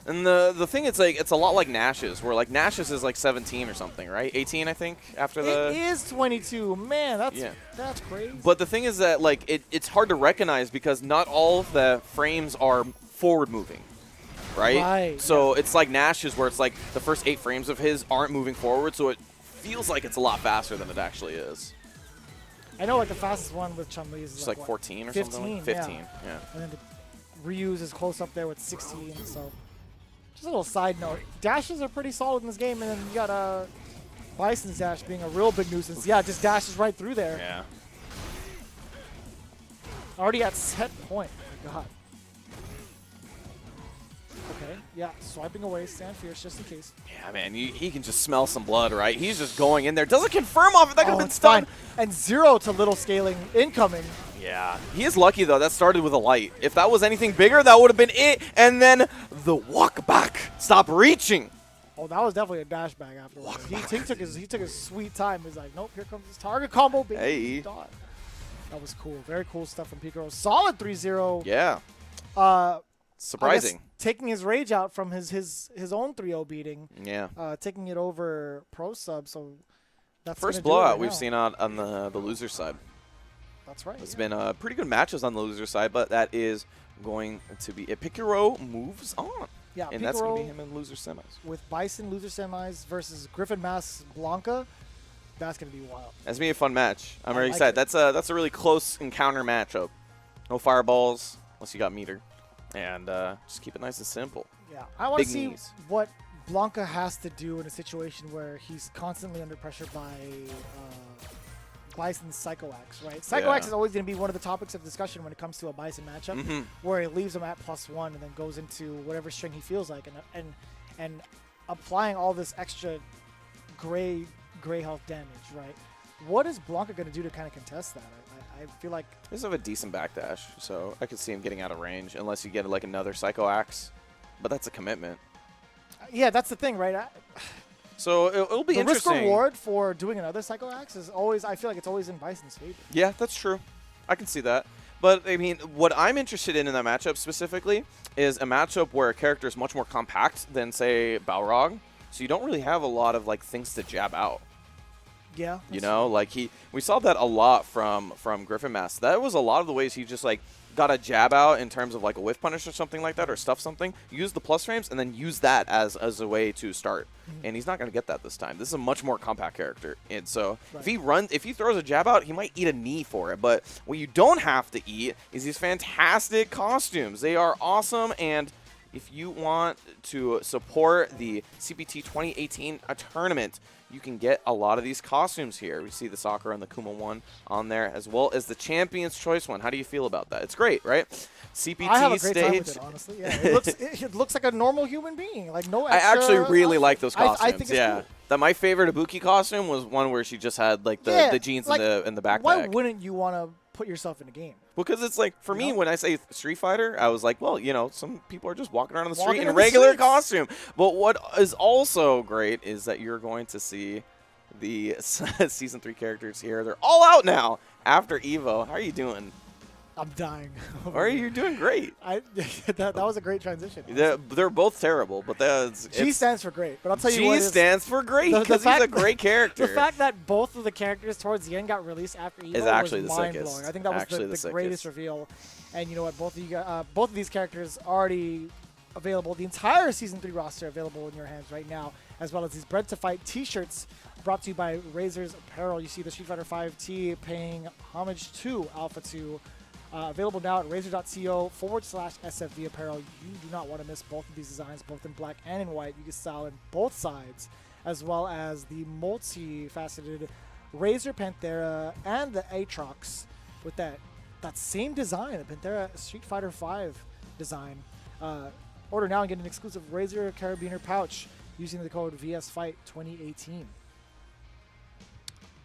And the thing is, like, it's a lot like Nash's, where like Nash's is like 17 or something, right? 18, I think, after the. It is 22. Man, Yeah. that's crazy. But the thing is that like it's hard to recognize because not all of the frames are forward moving, right? Right, So it's like Nash's where it's like the first 8 frames of his aren't moving forward, so it feels like it's a lot faster than it actually is. I know like the fastest one with Chun-Li is It's like what, 14 or 15, something. Like 15, yeah. And then Ryu's is close up there with 16. So just a little side note. Dashes are pretty solid in this game, and then you got Bison's dash being a real big nuisance. Yeah, just dashes right through there. Yeah. Already at set point. Oh my god. Okay, yeah, swiping away, stand fierce just in case. Yeah, man, he can just smell some blood, right? He's just going in there. Doesn't confirm off it. That could have been it's stunned. fine. And 0 to little scaling incoming. Yeah, he is lucky, though. That started with a light. If that was anything bigger, that would have been it. And then the walk back. Stop reaching. Oh, that was definitely a dash bag afterwards. He took his sweet time. He's like, nope, here comes his target combo, baby. Hey. Dot. That was cool. Very cool stuff from Piccolo. Solid 3-0. Yeah, I guess surprising. taking his rage out from his own 3-0 beating. Yeah. Taking it over Pro Sub. So that's First gonna do it blowout right we've now. seen on the loser side. That's right. It's yeah. been pretty good matches on the loser side, but that is going to be it. Picaro moves on. Yeah, And that's going to be Picaro him in loser semis. with Bison loser semis versus Griffin Mask Blanca. That's gonna be wild. That's going to be a fun match. I'm I very like excited. it. That's a really close encounter matchup. No fireballs unless you got meter. And just keep it nice and simple. Yeah, I want to Big see knees. what Blanca has to do in a situation where he's constantly under pressure by Bison's Psycho Axe, right? Psycho Yeah. Axe is always going to be one of the topics of discussion when it comes to a Bison matchup, Mhm. where he leaves him at +1 and then goes into whatever string he feels like, and applying all this extra gray health damage, right? What is Blanca going to do to kind of contest that? I feel like He does have a decent backdash, so I could see him getting out of range unless you get like another Psycho Axe. But that's a commitment. yeah, that's the thing, right? So it'll be The risk interesting. reward for doing another Psycho Axe is always, I feel like it's always in Bison's favor. Yeah, that's true. I can see that. But, I mean, what I'm interested in that matchup specifically is a matchup where a character is much more compact than, say, Balrog. So you don't really have a lot of, like, things to jab out. Yeah. You know? Like, we saw that a lot from Griffin Mask. That was a lot of the ways he just, like, got a jab out in terms of, like, a whiff punish or something like that, or stuff something. Use the plus frames, and then use that as a way to start. And he's not going to get that this time. This is a much more compact character. And so if he throws a jab out, he might eat a knee for it. But what you don't have to eat is these fantastic costumes. They are awesome. And if you want to support the CPT 2018 tournament, you can get a lot of these costumes here. We see the Sakura and the Kuma one on there, as well as the Champion's Choice one. How do you feel about that? It's great, right? CPT I have a great stage. time with it, honestly. Yeah, it looks like a normal human being, like no I extra. actually really like those costumes. I think it's yeah. cool. That my favorite Ibuki costume was one where she just had like the jeans like, and the backpack. Why wouldn't you want to put yourself in a game? Because it's like, for me, know? when I say Street Fighter, I was like, well, you know, some people are just walking around on the Walking street in in a the regular streets. costume. But what is also great is that you're going to see the Season 3 characters here. They're all out now after EVO. How are you doing? I'm dying. You're doing great. That was a great transition. They're both terrible, but that's... G stands for great, but I'll tell you G what. stands for great, the because he's fact a great character. The fact that both of the characters towards the end got released after EVO Is actually was the mind sickest. blowing. I think that was Actually the the greatest sickest. reveal. And you know what? Both of these characters already available. The entire Season 3 roster available in your hands right now, as well as these Bred to Fight T-shirts brought to you by Razor's Apparel. You see the Street Fighter 5 tee paying homage to Alpha 2. Available now at razor.co/SFV apparel. You do not want to miss both of these designs, both in black and in white. You can style in both sides, as well as the multi-faceted Razor Panthera and the Aatrox with that same design, the Panthera Street Fighter 5 design. Order now and get an exclusive Razor Carabiner pouch using the code VSFight2018.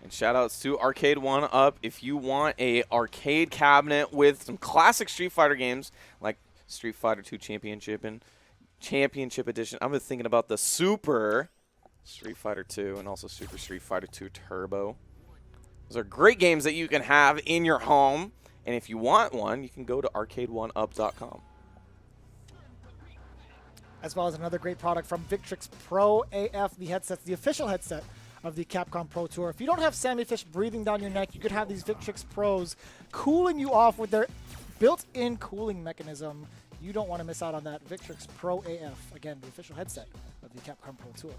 And shout-outs to Arcade 1-Up. If you want a arcade cabinet with some classic Street Fighter games like Street Fighter 2 Championship and Championship Edition, I've been thinking about the Super Street Fighter 2 and also Super Street Fighter 2 Turbo. Those are great games that you can have in your home. And if you want one, you can go to arcade1up.com. As well as another great product from Victrix Pro AF, the headsets, the official headset of the Capcom Pro Tour. If you don't have Sammy Fish breathing down your neck, you could have these Victrix Pros cooling you off with their built-in cooling mechanism. You don't want to miss out on that. Victrix Pro AF, again, the official headset of the Capcom Pro Tour.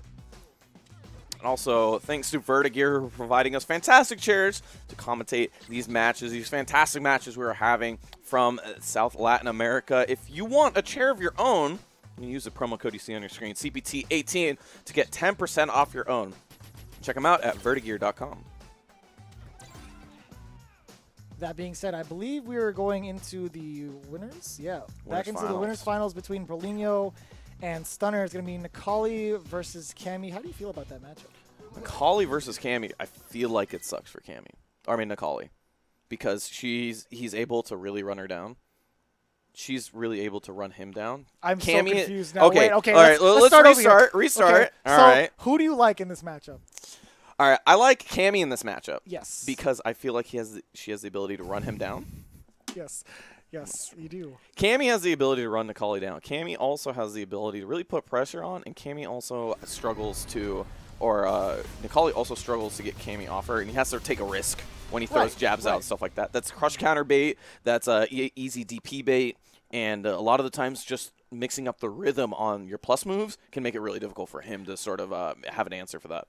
And also, thanks to Vertigear for providing us fantastic chairs to commentate these matches, these fantastic matches we are having from South Latin America. If you want a chair of your own, you can use the promo code you see on your screen, CPT18, to get 10% off your own. Check them out at vertigear.com. That being said, I believe we are going into the winners. Yeah, back into the finals. winners finals between Berlino and Stunner. It's going to be Nikali versus Cammy. How do you feel about that matchup? Nikali versus Cammy, I feel like it sucks for Cammy. I mean, Nikali. Because he's able to really run her down. She's really able to run him down. I'm Cammy, so confused now. Okay, Wait, okay, all right, let's start over here. restart. Okay, All so right. who do you like in this matchup? All right, I like Cammy in this matchup. Yes. Because I feel like she has the ability to run him down. Yes. Yes, you do. Cammy has the ability to run Nikali down. Cammy also has the ability to really put pressure on, and Cammy also struggles to, or Nikali also struggles to get Cammy off her, and he has to take a risk when he throws jabs out, stuff like that. That's crush counter bait. That's easy DP bait, and a lot of the times just mixing up the rhythm on your plus moves can make it really difficult for him to sort of have an answer for that.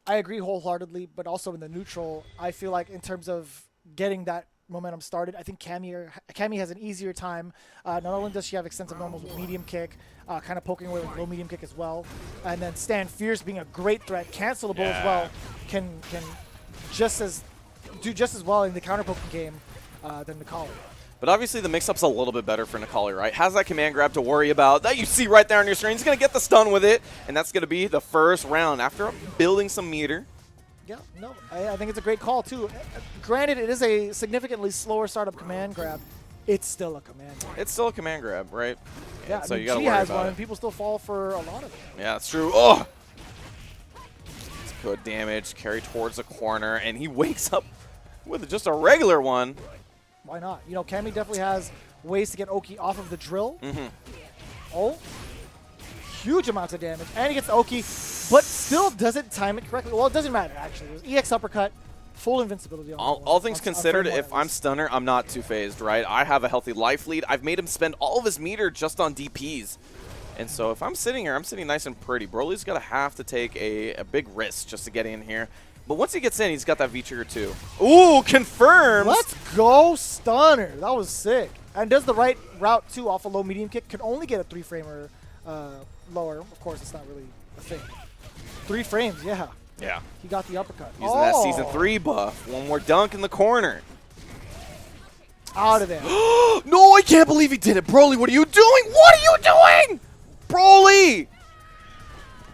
I agree wholeheartedly, but also in the neutral, I feel like in terms of getting that momentum started, I think Cammy has an easier time. Not only does she have extensive normals with medium kick, kind of poking away with low medium kick as well, and then Stand Fierce being a great threat, cancelable as well, can do just as well in the counter poking game than Nikali. But obviously the mix-up's a little bit better for Nikali, right? Has that command grab to worry about. That you see right there on your screen. He's going to get the stun with it, and that's going to be the first round. After building some meter. Yeah, no, I think it's a great call, too. Granted, it is a significantly slower startup command grab. It's still a command grab. It's still a command grab, right? Yeah, so I mean, you got to G worry has about one, it. and people still fall for a lot of it. Yeah, that's true. Oh! It's good damage. Carry towards the corner, and he wakes up with just a regular one. Why not? You know, Cammy definitely has ways to get Oki off of the drill. Mm-hmm. Oh, huge amounts of damage. And he gets the Oki, but still doesn't time it correctly. Well, it doesn't matter, actually. It was EX uppercut, full invincibility. On All things on considered, frame one if at I'm least. Stunner, I'm not too phased, right? I have a healthy life lead. I've made him spend all of his meter just on DPs. And so if I'm sitting here, I'm sitting nice and pretty. Broly's going to have to take a big risk just to get in here. But once he gets in, he's got that V-trigger too. Ooh, confirmed! Let's go, Stunner. That was sick. And does the right route, too, off a low medium kick. Can only get a 3-framer lower. Of course, it's not really a thing. 3 frames, yeah. Yeah. He got the uppercut. Using that Season 3 buff. One more dunk in the corner. Out of there. No, I can't believe he did it. Broly, what are you doing? What are you doing? Broly!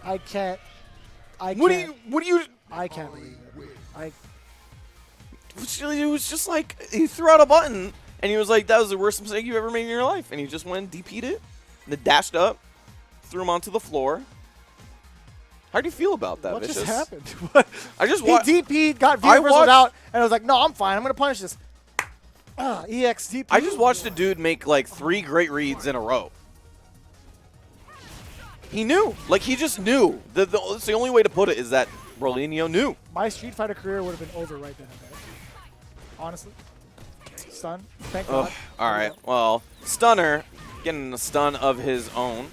I can't. What do you... I can't believe it. It was just like, he threw out a button, and he was like, that was the worst mistake you ever made in your life. And he just went and DP'd it, and then dashed up, threw him onto the floor. How do you feel about that, What Vicious? just happened? I just He DP'd, got I V-reversed watched- out, and I was like, no, I'm fine. I'm going to punish this. EX DP. I just watched a dude make like 3 great reads in a row. He knew. Like, he just knew. It's the only way to put it is that Brolinho knew. My Street Fighter career would have been over right then and there. Honestly. Stun. Thank God. All right. Well, Stunner getting a stun of his own.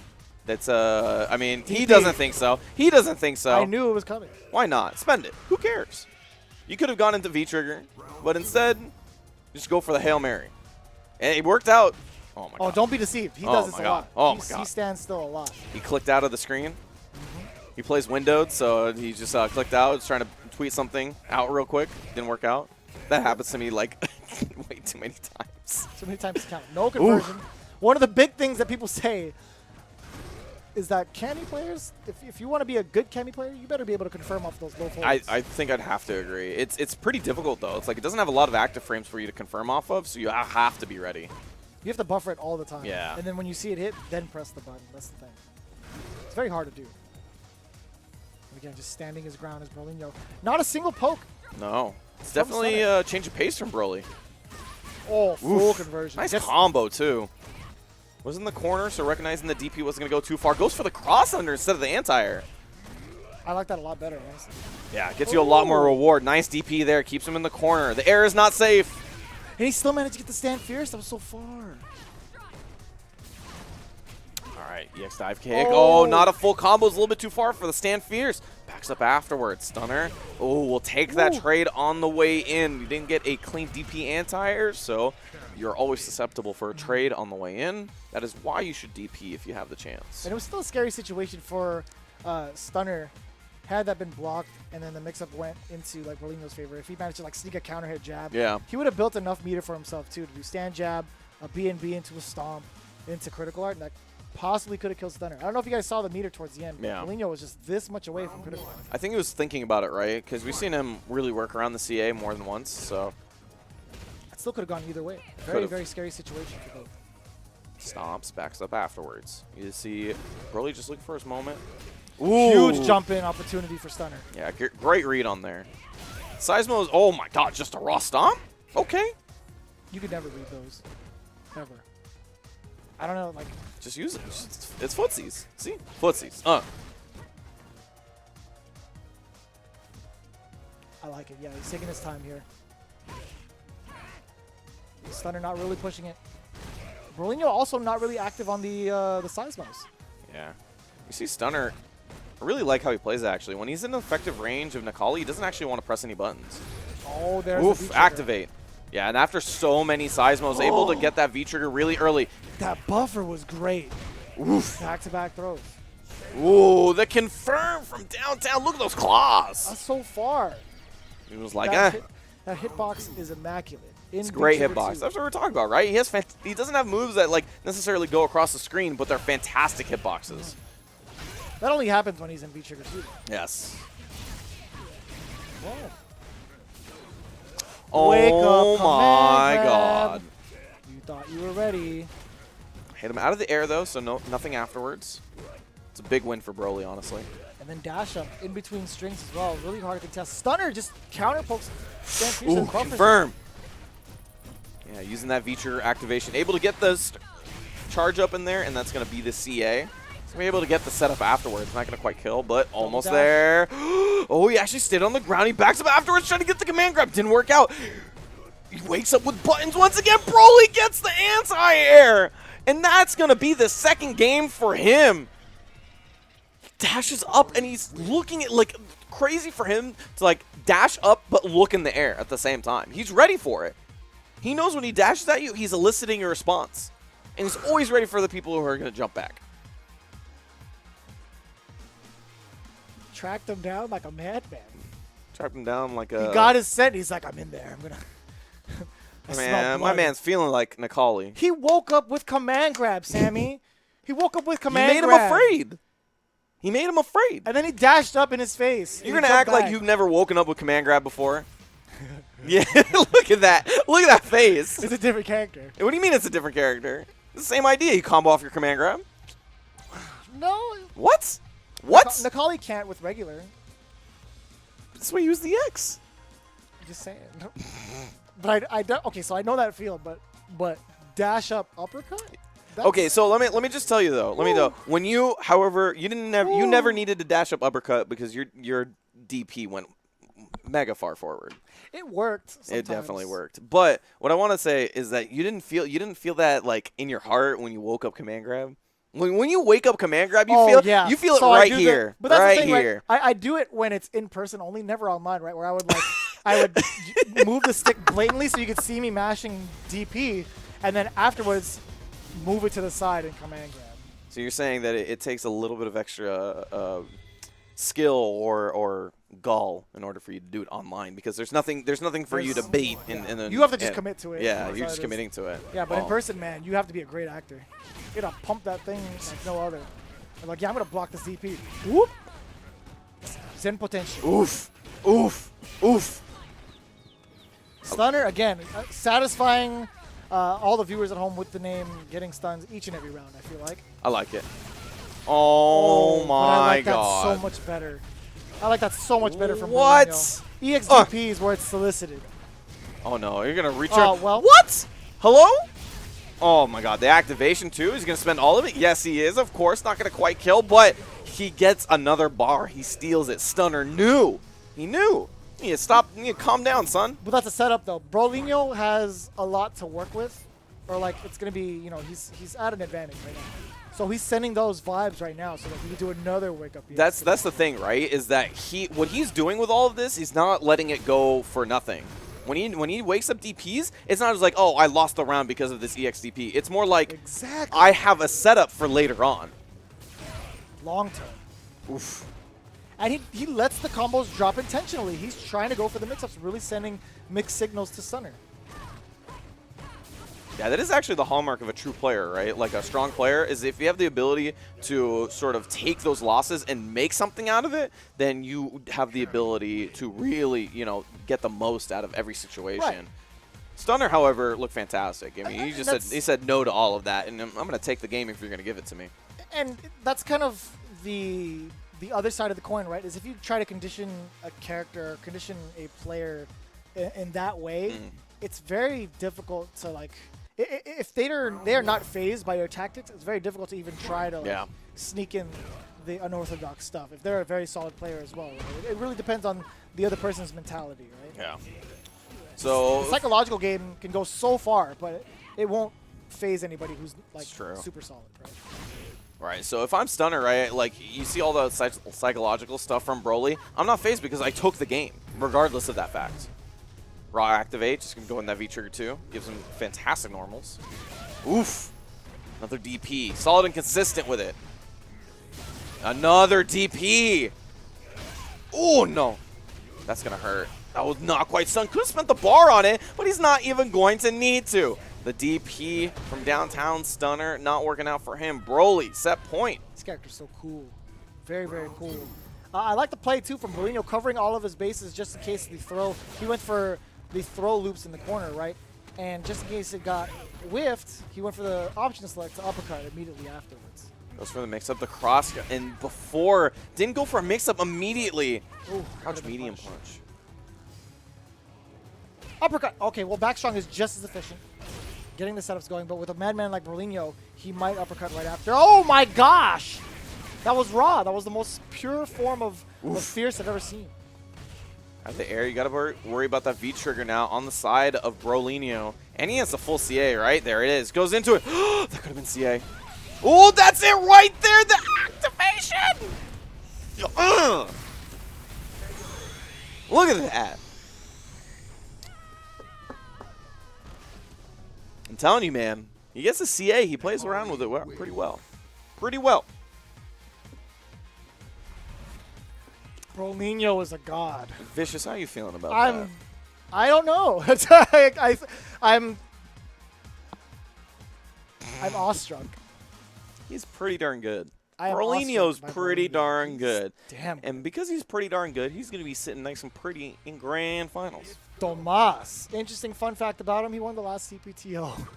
That's I mean, he DP. doesn't think so. He doesn't think so. I knew it was coming. Why not? Spend it. Who cares? You could have gone into V-Trigger, but instead, just go for the Hail Mary. And it worked out. Oh, my Oh, God. don't be deceived. He Oh does this my a God. lot. Oh He- my God. He stands still a lot. He clicked out of the screen. He plays windowed, so he just clicked out. Was trying to tweet something out real quick. Didn't work out. That happens to me like way too many times. So many times to count. No conversion. One of the big things that people say is that Cammy players, if you want to be a good Cammy player, you better be able to confirm off those low folds. I think I'd have to agree. It's pretty difficult, though. It's like it doesn't have a lot of active frames for you to confirm off of, so you have to be ready. You have to buffer it all the time. Yeah. And then when you see it hit, then press the button. That's the thing. It's very hard to do. And again, just standing his ground as Brolinho. Not a single poke. No. It's From definitely Stunner. a change of pace from Broly. Oh, full Oof. conversion. Nice Gets- combo, too. Was in the corner, so recognizing the DP wasn't going to go too far. Goes for the cross under instead of the anti-air. I like that a lot better, honestly. Yeah, gets you a lot more Ooh. reward. Nice DP there. Keeps him in the corner. The air is not safe. And he still managed to get the stand fierce. That was so far. All right, EX dive kick. Oh, not a full combo. It's a little bit too far for the stand fierce. Backs up afterwards. Stunner. Oh, we'll take that trade on the way in. You didn't get a clean DP anti-air, so you're always susceptible for a trade on the way in. That is why you should DP if you have the chance. And it was still a scary situation for Stunner. Had that been blocked, and then the mix-up went into like Rolino's favor. If he managed to like sneak a counter hit jab, Yeah. he would have built enough meter for himself too to do stand jab, a B&B into a stomp, into critical art, and that possibly could have killed Stunner. I don't know if you guys saw the meter towards the end, but Yeah. Rolino was just this much away from critical art. I think he was thinking about it, right? Because we've seen him really work around the CA more than once, so It still could have gone either way. Very, Could've. very scary situation for both. stomps, backs up afterwards. You see Broly just looking for his moment. Huge jump in opportunity for Stunner. Yeah, great read on there. Seismo's, oh my god, just a raw stomp? Okay. You could never read those. Never. I don't know, like, Just use it. It's footsies. See? Footsies. I like it. Yeah, he's taking his time here. Stunner not really pushing it. Rolino also not really active on the Seismos. Yeah. You see Stunner, I really like how he plays actually. When he's in effective range of Necalli, he doesn't actually want to press any buttons. Oh, there's the Oof, V-trigger. activate. Yeah, and after so many Seismos, able to get that V-trigger really early. That buffer was great. Oof. Back-to-back throws. Ooh, the confirm from downtown. Look at those claws. That's so far. He was like, That hitbox is immaculate. It's a great hitbox. That's what we're talking about, right? He doesn't have moves that like necessarily go across the screen, but they're fantastic hitboxes. That only happens when he's in V-trigger too. Yes. Whoa. Oh Wake up, my command god. grab. You thought you were ready. Hit him out of the air though, so nothing afterwards. It's a big win for Broly, honestly. And then dash up in between strings as well. Really hard to contest. Stunner just counter pokes. Ooh, confirm. Yeah, using that V-trigger activation. Able to get the charge up in there, and that's going to be the CA. He's going to be able to get the setup afterwards. Not going to quite kill, but almost dash. there. Oh, he actually stayed on the ground. He backs up afterwards, trying to get the command grab. Didn't work out. He wakes up with buttons once again. Broly gets the anti-air. And that's going to be the second game for him. He dashes up, and he's looking at, like, crazy for him to, like, dash up but look in the air at the same time. He's ready for it. He knows when he dashes at you, he's eliciting a response. And he's always ready for the people who are going to jump back. Tracked him down like a madman. Trapped him down like a... He got his scent. He's like, I'm in there. I'm gonna. I smell Man, my blood. man's feeling like Necalli. He woke up with command grab, Sammy. He woke up with He command made him grab. afraid. He made him afraid. And then he dashed up in his face. You're going to act like you've never woken up with command grab before? Yeah, look at that. Look at that face. It's a different character. What do you mean it's a different character? It's the same idea. You combo off your command grab. No. What? What? Necalli can't with regular. That's why you use the X. Just saying. But I don't. Okay, so I know that feel, but dash up uppercut. That's, Okay, so let me just tell you though. Let me know when you, however, you never needed to dash up uppercut because your DP went mega far forward. It worked. It Sometimes. definitely worked. But what I want to say is that you didn't feel that like in your heart when you woke up command grab. When you wake up command grab, you feel it So I right do here, but that's right the thing, here. Right? I do it when it's in person only, never online, right? Where I would like, I would move the stick blatantly so you could see me mashing DP, and then afterwards move it to the side and command grab. So you're saying that it takes a little bit of extra skill or gall in order for you to do it online because there's nothing for you to bait in the. You have to just commit to it. Yeah, That's you're how just it is. committing to it. Yeah, but in Oh. person, man, you have to be a great actor. You gotta pump that thing like no other. I'm like, yeah, I'm gonna block this DP. Whoop. Zen potential. Oof, oof, oof. Stunner again, satisfying all the viewers at home with the name, getting stuns each and every round. I feel like. I like it. Oh but my I like god. that so much better. I like that so much better from What? Mourinho. EXDP is where it's solicited. Oh no, you're gonna reach Oh, well. What? Hello? Oh my god, the activation too? He's gonna spend all of it? Yes, he is, of course. Not gonna quite kill, but he gets another bar. He steals it. Stunner knew. He knew. You need to stop. You need to calm down, son. But that's a setup though. Brolinho has a lot to work with, or like it's gonna be, he's at an advantage right now. So he's sending those vibes right now so that he can do another wake up. That's the thing, right? Is that what he's doing with all of this, he's not letting it go for nothing. When he wakes up DPs, it's not just like, oh, I lost the round because of this EXDP. It's more like, exactly. I have a setup for later on. Long term. Oof. And he lets the combos drop intentionally. He's trying to go for the mix-ups, really sending mixed signals to Stunner. Yeah, that is actually the hallmark of a true player, right? Like a strong player is if you have the ability to sort of take those losses and make something out of it, then you have the ability to really, get the most out of every situation. Right. Stunner, however, looked fantastic. I mean, he said no to all of that, and I'm going to take the game if you're going to give it to me. And that's kind of the other side of the coin, right? Is if you try to condition a character, condition a player in that way, it's very difficult to like. If they are not phased by your tactics, it's very difficult to even try to sneak in the unorthodox stuff. If they're a very solid player as well, right? It really depends on the other person's mentality, right? Yeah. So the psychological game can go so far, but it won't phase anybody who's like super solid, right? Right, so if I'm Stunner, right, like, you see all the psychological stuff from Broly, I'm not phased because I took the game, regardless of that fact. Raw activate, just gonna go in that V-Trigger too. Gives him fantastic normals. Oof. Another DP. Solid and consistent with it. Another DP. Oh, no. That's gonna hurt. That was not quite stunned. Could have spent the bar on it, but he's not even going to need to. The DP from downtown Stunner not working out for him. Broly, set point. This character's so cool. Very, very cool. I like the play, too, from Mourinho, covering all of his bases just in case the throw. He went for the throw loops in the corner, right? And just in case it got whiffed, he went for the option select to uppercut immediately afterwards. Goes for the mix-up, the cross, and before, didn't go for a mix-up immediately. Ooh, Crouch medium punch. Uppercut. Okay, well, back strong is just as efficient. Getting the setups going, but with a madman like Mourinho, he might uppercut right after. Oh my gosh! That was raw. That was the most pure form of fierce I've ever seen. At the air, you gotta worry about that V-Trigger now on the side of Brolinho. And he has the full CA, right? There it is. Goes into it. That could have been CA. Oh, that's it right there! The activation! Look at that. I'm telling you, man. He gets a CA. He plays around with it pretty well. Pretty well. Brolinho is a god. Vicious, how are you feeling about that? I don't know. I'm awestruck. He's pretty darn good. Brolinho's pretty darn good. Damn. And because he's pretty darn good, he's going to be sitting nice and pretty in grand finals. Tomas. Interesting fun fact about him, he won the last CPTO.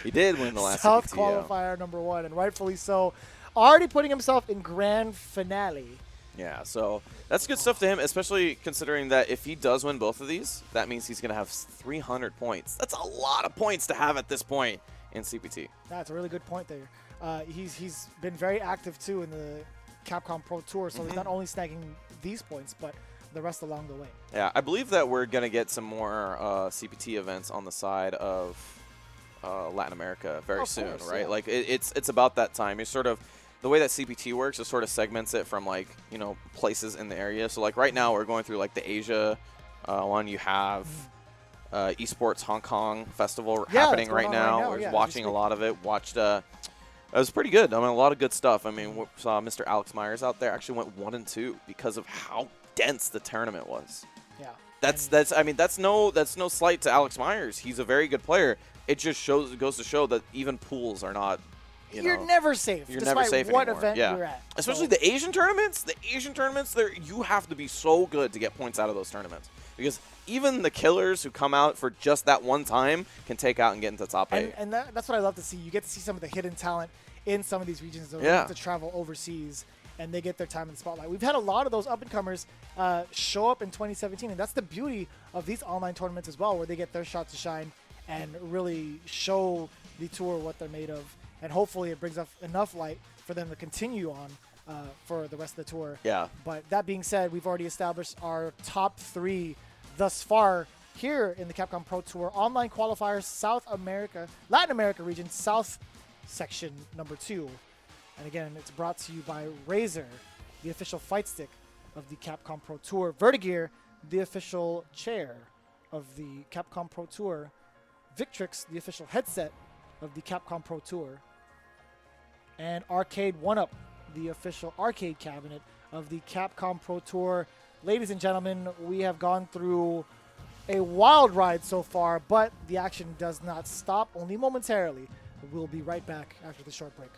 He did win the last South CPTO. qualifier #1, and rightfully so. Already putting himself in grand finale. Yeah, so that's good stuff to him, especially considering that if he does win both of these, that means he's going to have 300 points. That's a lot of points to have at this point in CPT. That's a really good point there. He's been very active, too, in the Capcom Pro Tour, so he's not only snagging these points, but the rest along the way. Yeah, I believe that we're going to get some more CPT events on the side of Latin America very soon, course, right? yeah. Like, it's about that time. It's sort of the way that CPT works is sort of segments it from, like, places in the area. So, like, right now we're going through, like, the Asia one. You have Esports Hong Kong Festival happening right now. We're watching a lot of it. Watched it was pretty good. I mean, a lot of good stuff. I mean, we saw Mr. Alex Myers out there actually went 1-2 because of how dense the tournament was. Yeah. That's no slight to Alex Myers. He's a very good player. It just goes to show that even pools are not. You're never safe. You're despite never safe what anymore. event Yeah. you're at. Especially the Asian tournaments. The Asian tournaments, you have to be so good to get points out of those tournaments because even the killers who come out for just that one time can take out and get into top 8. And that's what I love to see. You get to see some of the hidden talent in some of these regions that have to travel overseas, and they get their time in the spotlight. We've had a lot of those up-and-comers show up in 2017, and that's the beauty of these online tournaments as well, where they get their shot to shine and really show the tour what they're made of. And hopefully it brings up enough light for them to continue on for the rest of the tour. Yeah. But that being said, we've already established our top 3 thus far here in the Capcom Pro Tour online qualifiers, Latin America region, South section #2. And again, it's brought to you by Razer, the official fight stick of the Capcom Pro Tour. Vertigear, the official chair of the Capcom Pro Tour. Victrix, the official headset of the Capcom Pro Tour. And Arcade 1-Up, the official arcade cabinet of the Capcom Pro Tour. Ladies and gentlemen, we have gone through a wild ride so far, but the action does not stop, only momentarily. We'll be right back after the short break.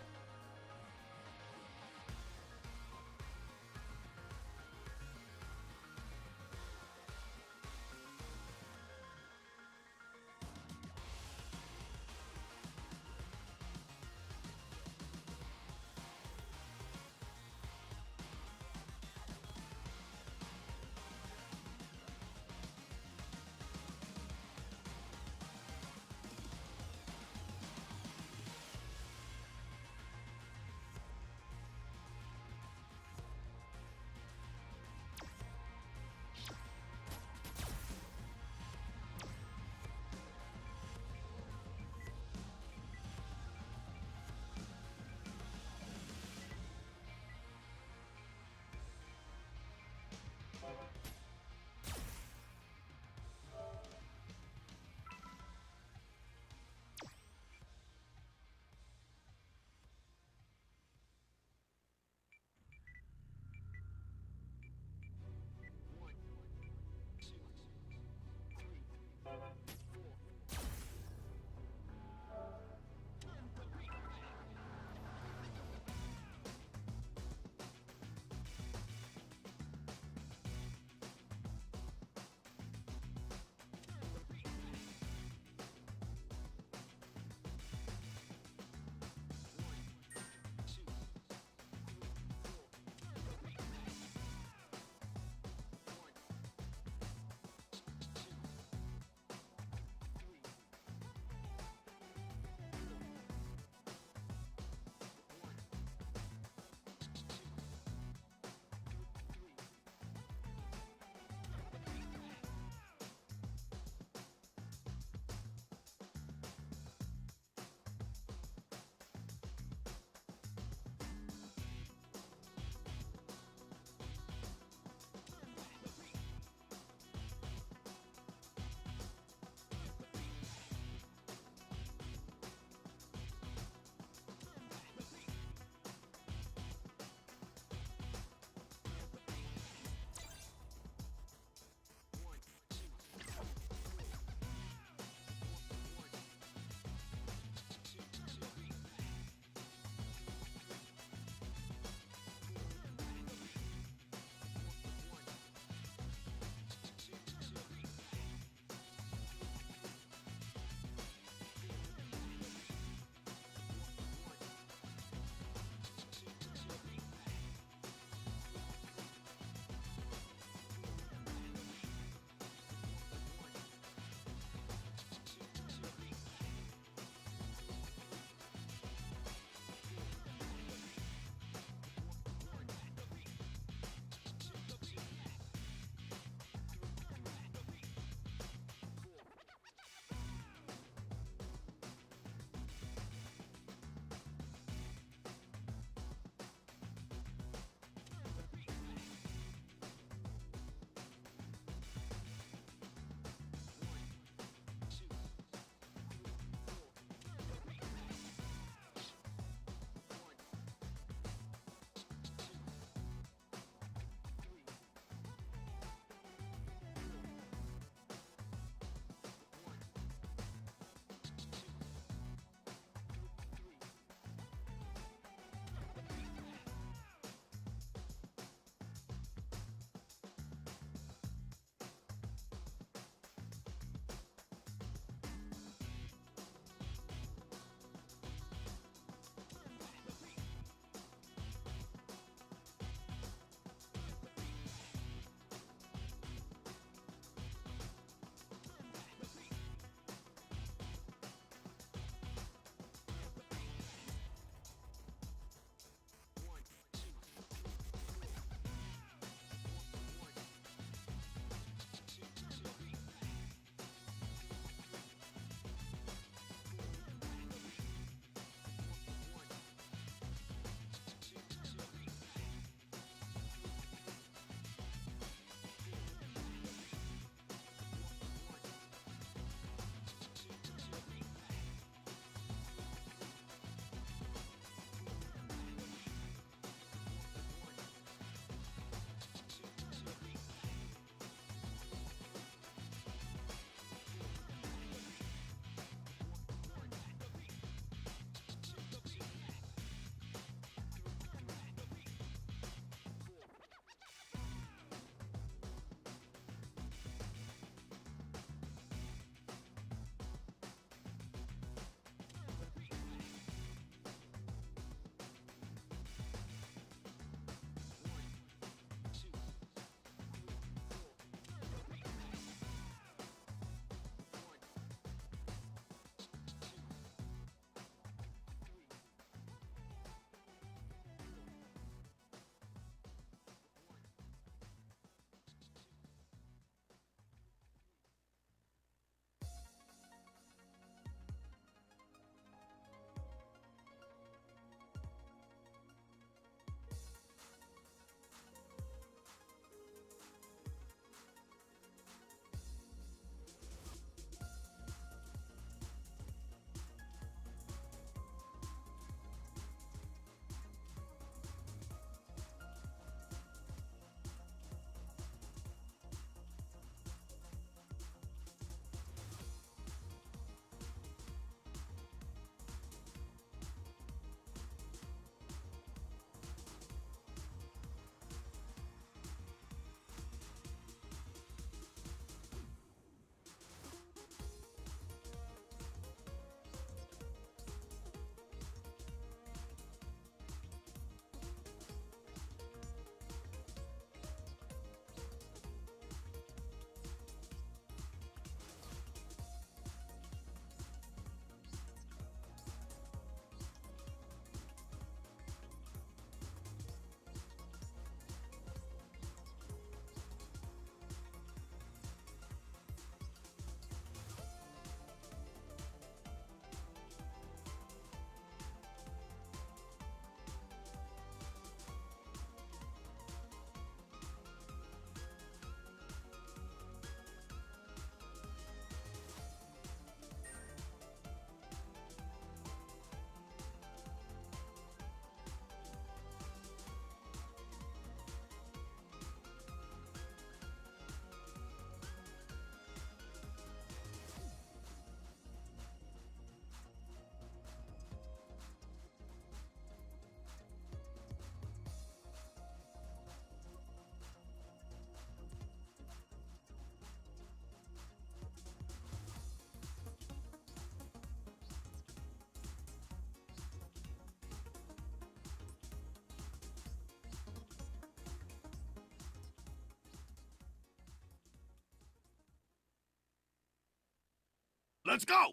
Let's go!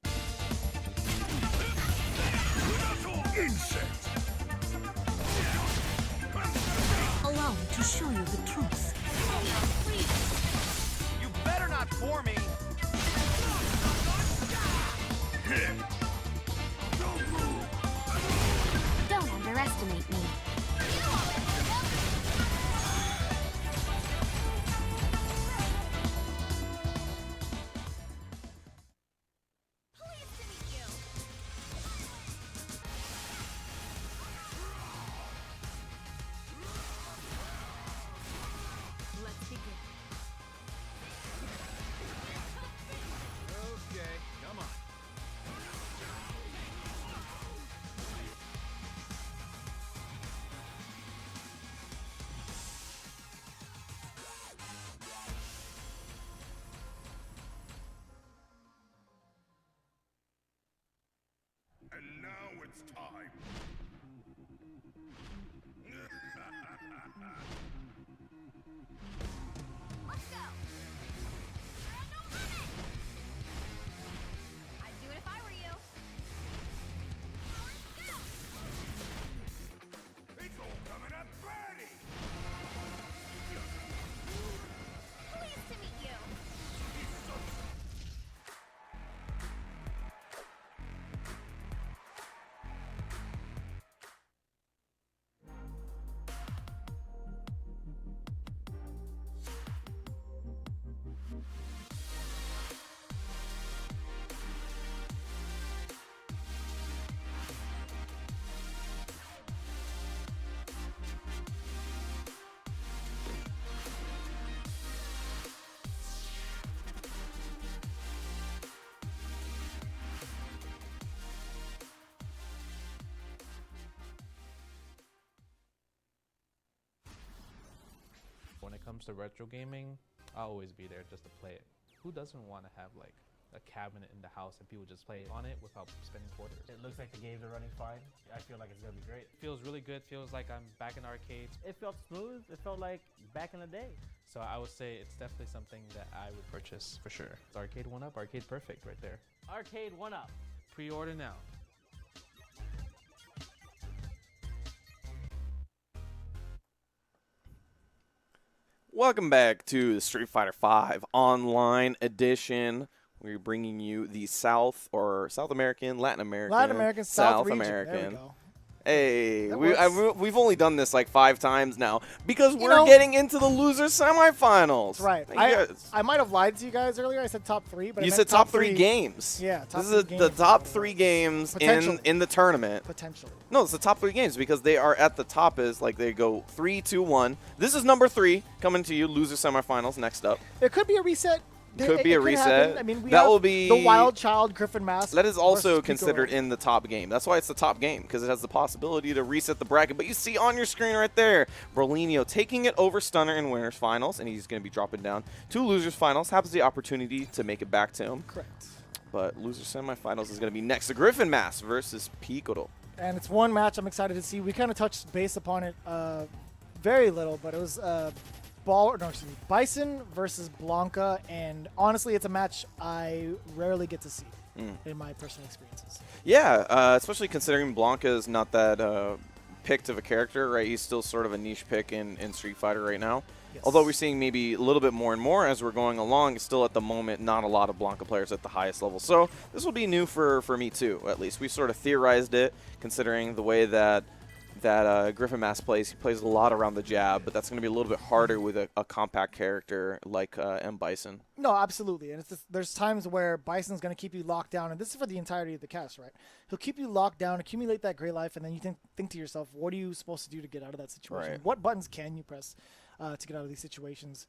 Insect! Allow me to show you the truth. You better not bore me! Don't underestimate me. Pleased to meet you. Let's begin. Okay, come on. And now it's time. Let's go. No running. I'd do it if I were you. Let's go. It's all coming up ready! Pleased to meet you. When it comes to retro gaming, I'll always be there just to play it. Who doesn't want to have like a cabinet in the house and people just play on it without spending quarters? It looks like the games are running fine. I feel like it's gonna be great. Feels really good. Feels like I'm back in arcades. It felt smooth. It felt like back in the day. So I would say it's definitely something that I would purchase for sure. It's arcade one up, arcade perfect right there. Arcade 1-up. Pre-order now. Welcome back to the Street Fighter V Online Edition. We're bringing you the South American, Latin American, South region. American. There we go. Hey, That we've only done this like 5 times now because we're know- getting into the loser semifinals. That's right. You guys- I might have lied to you guys earlier. I said top 3, but I you meant said top 3 games. Yeah, top this 3 is games. the top 3 games Potentially. in the tournament. Potentially. No, it's the top 3 games because they are at the top as like they go 3, 2, 1. This is number 3 coming to you. Loser semifinals next up. It could be a reset. Could be a reset. happen. I mean, we That have will be- the Wild Child Griffin Mask. That is also versus considered Piccolo. in the top game. That's why it's the top game, because it has the possibility to reset the bracket. But you see on your screen right there, Brolinho taking it over Stunner in winners finals, and he's going to be dropping down to losers finals. Has the opportunity to make it back to him. Correct. But loser semifinals is going to be next to Griffin Mask versus Piccolo. And it's one match I'm excited to see. We kind of touched base upon it very little, but it was Bison versus Blanca, and honestly, it's a match I rarely get to see in my personal experiences. Yeah, especially considering Blanca is not that picked of a character, right? He's still sort of a niche pick in Street Fighter right now. Yes. Although we're seeing maybe a little bit more and more as we're going along, still at the moment, not a lot of Blanca players at the highest level. So this will be new for me too, at least. We sort of theorized it, considering the way that Griffin Mask plays. He plays a lot around the jab, but that's going to be a little bit harder with a compact character like M. Bison. No, absolutely. And it's just, there's times where Bison's going to keep you locked down, and this is for the entirety of the cast, right? He'll keep you locked down, accumulate that gray life, and then you think to yourself, what are you supposed to do to get out of that situation? Right. What buttons can you press to get out of these situations?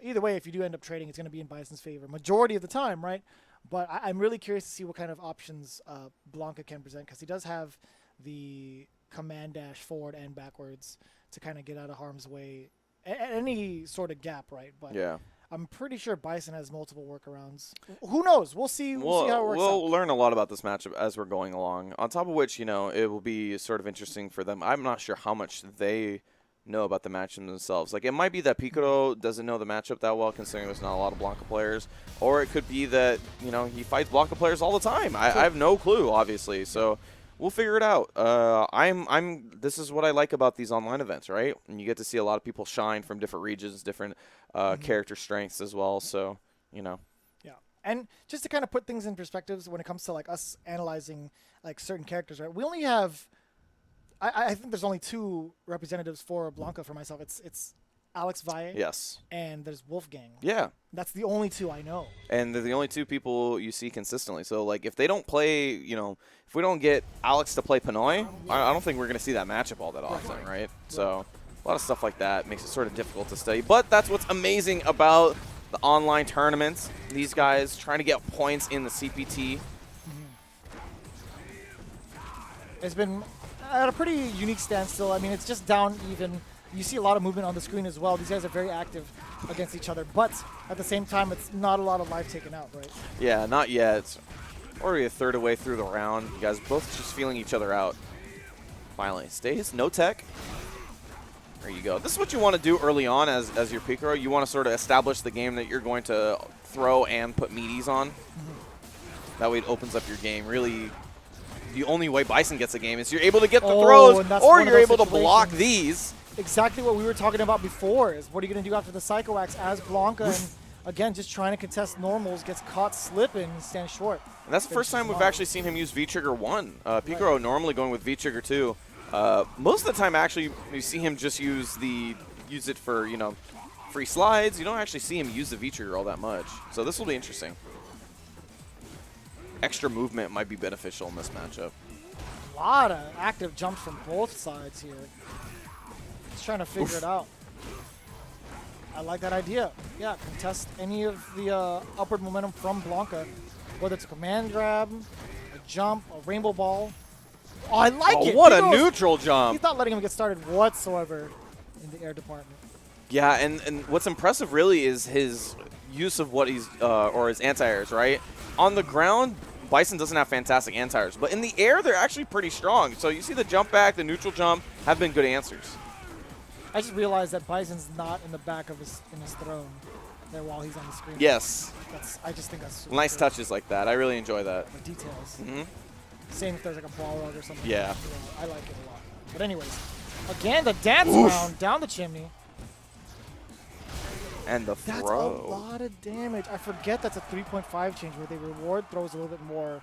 Either way, if you do end up trading, it's going to be in Bison's favor majority of the time, right? But I'm really curious to see what kind of options Blanca can present, because he does have the command dash forward and backwards to kind of get out of harm's way at any sort of gap, right? But Yeah. I'm pretty sure Bison has multiple workarounds. Who knows? We'll see. We'll see how it works We'll out. learn a lot about this matchup as we're going along. On top of which, it will be sort of interesting for them. I'm not sure how much they know about the matchup themselves. Like, it might be that Piccolo doesn't know the matchup that well, considering there's not a lot of Blanca players, or it could be that, you know, he fights Blanca players all the time. I have no clue, obviously, so we'll figure it out. This is what I like about these online events, right? And you get to see a lot of people shine from different regions, different character strengths as well, so, you know. Yeah, and just to kind of put things in perspectives when it comes to like us analyzing like certain characters, right? We only have, I think there's only 2 representatives for Blanca for myself. It's Alex Valle. Yes. And there's Wolfgang. Yeah. That's the only 2 I know. And they're the only 2 people you see consistently. So, like, if they don't play, you know, if we don't get Alex to play Pinoy, I don't think we're going to see that matchup all that often, right? So, a lot of stuff like that makes it sort of difficult to study. But that's what's amazing about the online tournaments. These guys trying to get points in the CPT. It's been at a pretty unique standstill. I mean, it's just down even. You see a lot of movement on the screen as well. These guys are very active against each other, but at the same time, it's not a lot of life taken out, right? Yeah, not yet. It's already a third away through the round. You guys both just feeling each other out. Finally, stays, no tech. There you go. This is what you want to do early on as your Piccolo. You want to sort of establish the game that you're going to throw and put meaties on. That way it opens up your game. Really, the only way Bison gets a game is you're able to get the throws, or you're able to block these. Exactly what we were talking about before is what are you going to do after the Psycho Axe as Blanca, and again, just trying to contest normals, gets caught slipping and stands short. And that's the first time we've actually seen him use V-Trigger 1. Piccolo normally going with V-Trigger 2. Most of the time, actually, you see him just use it for, you know, free slides. You don't actually see him use the V-Trigger all that much. So this will be interesting. Extra movement might be beneficial in this matchup. A lot of active jumps from both sides here. Just trying to figure it out. I like that idea. Yeah, contest any of the upward momentum from Blanca, whether it's a command grab, a jump, a rainbow ball. Oh, I like it. What a neutral jump. He's not letting him get started whatsoever in the air department. Yeah, and what's impressive really is his use of what he's, or his anti-airs, right? On the ground, Bison doesn't have fantastic anti-airs, but in the air, they're actually pretty strong. So you see the jump back, the neutral jump have been good answers. I just realized that Bison's not in the back of his throne there while he's on the screen. Yes. I just think that's super Nice cool. touches like that. I really enjoy that. The details. Mm-hmm. Same if there's like a ball rug or something. Yeah. You know, I like it a lot. But anyways, again, the dance round down the chimney. And the That's throw. a lot of damage. I forget that's a 3.5 change where they reward throws a little bit more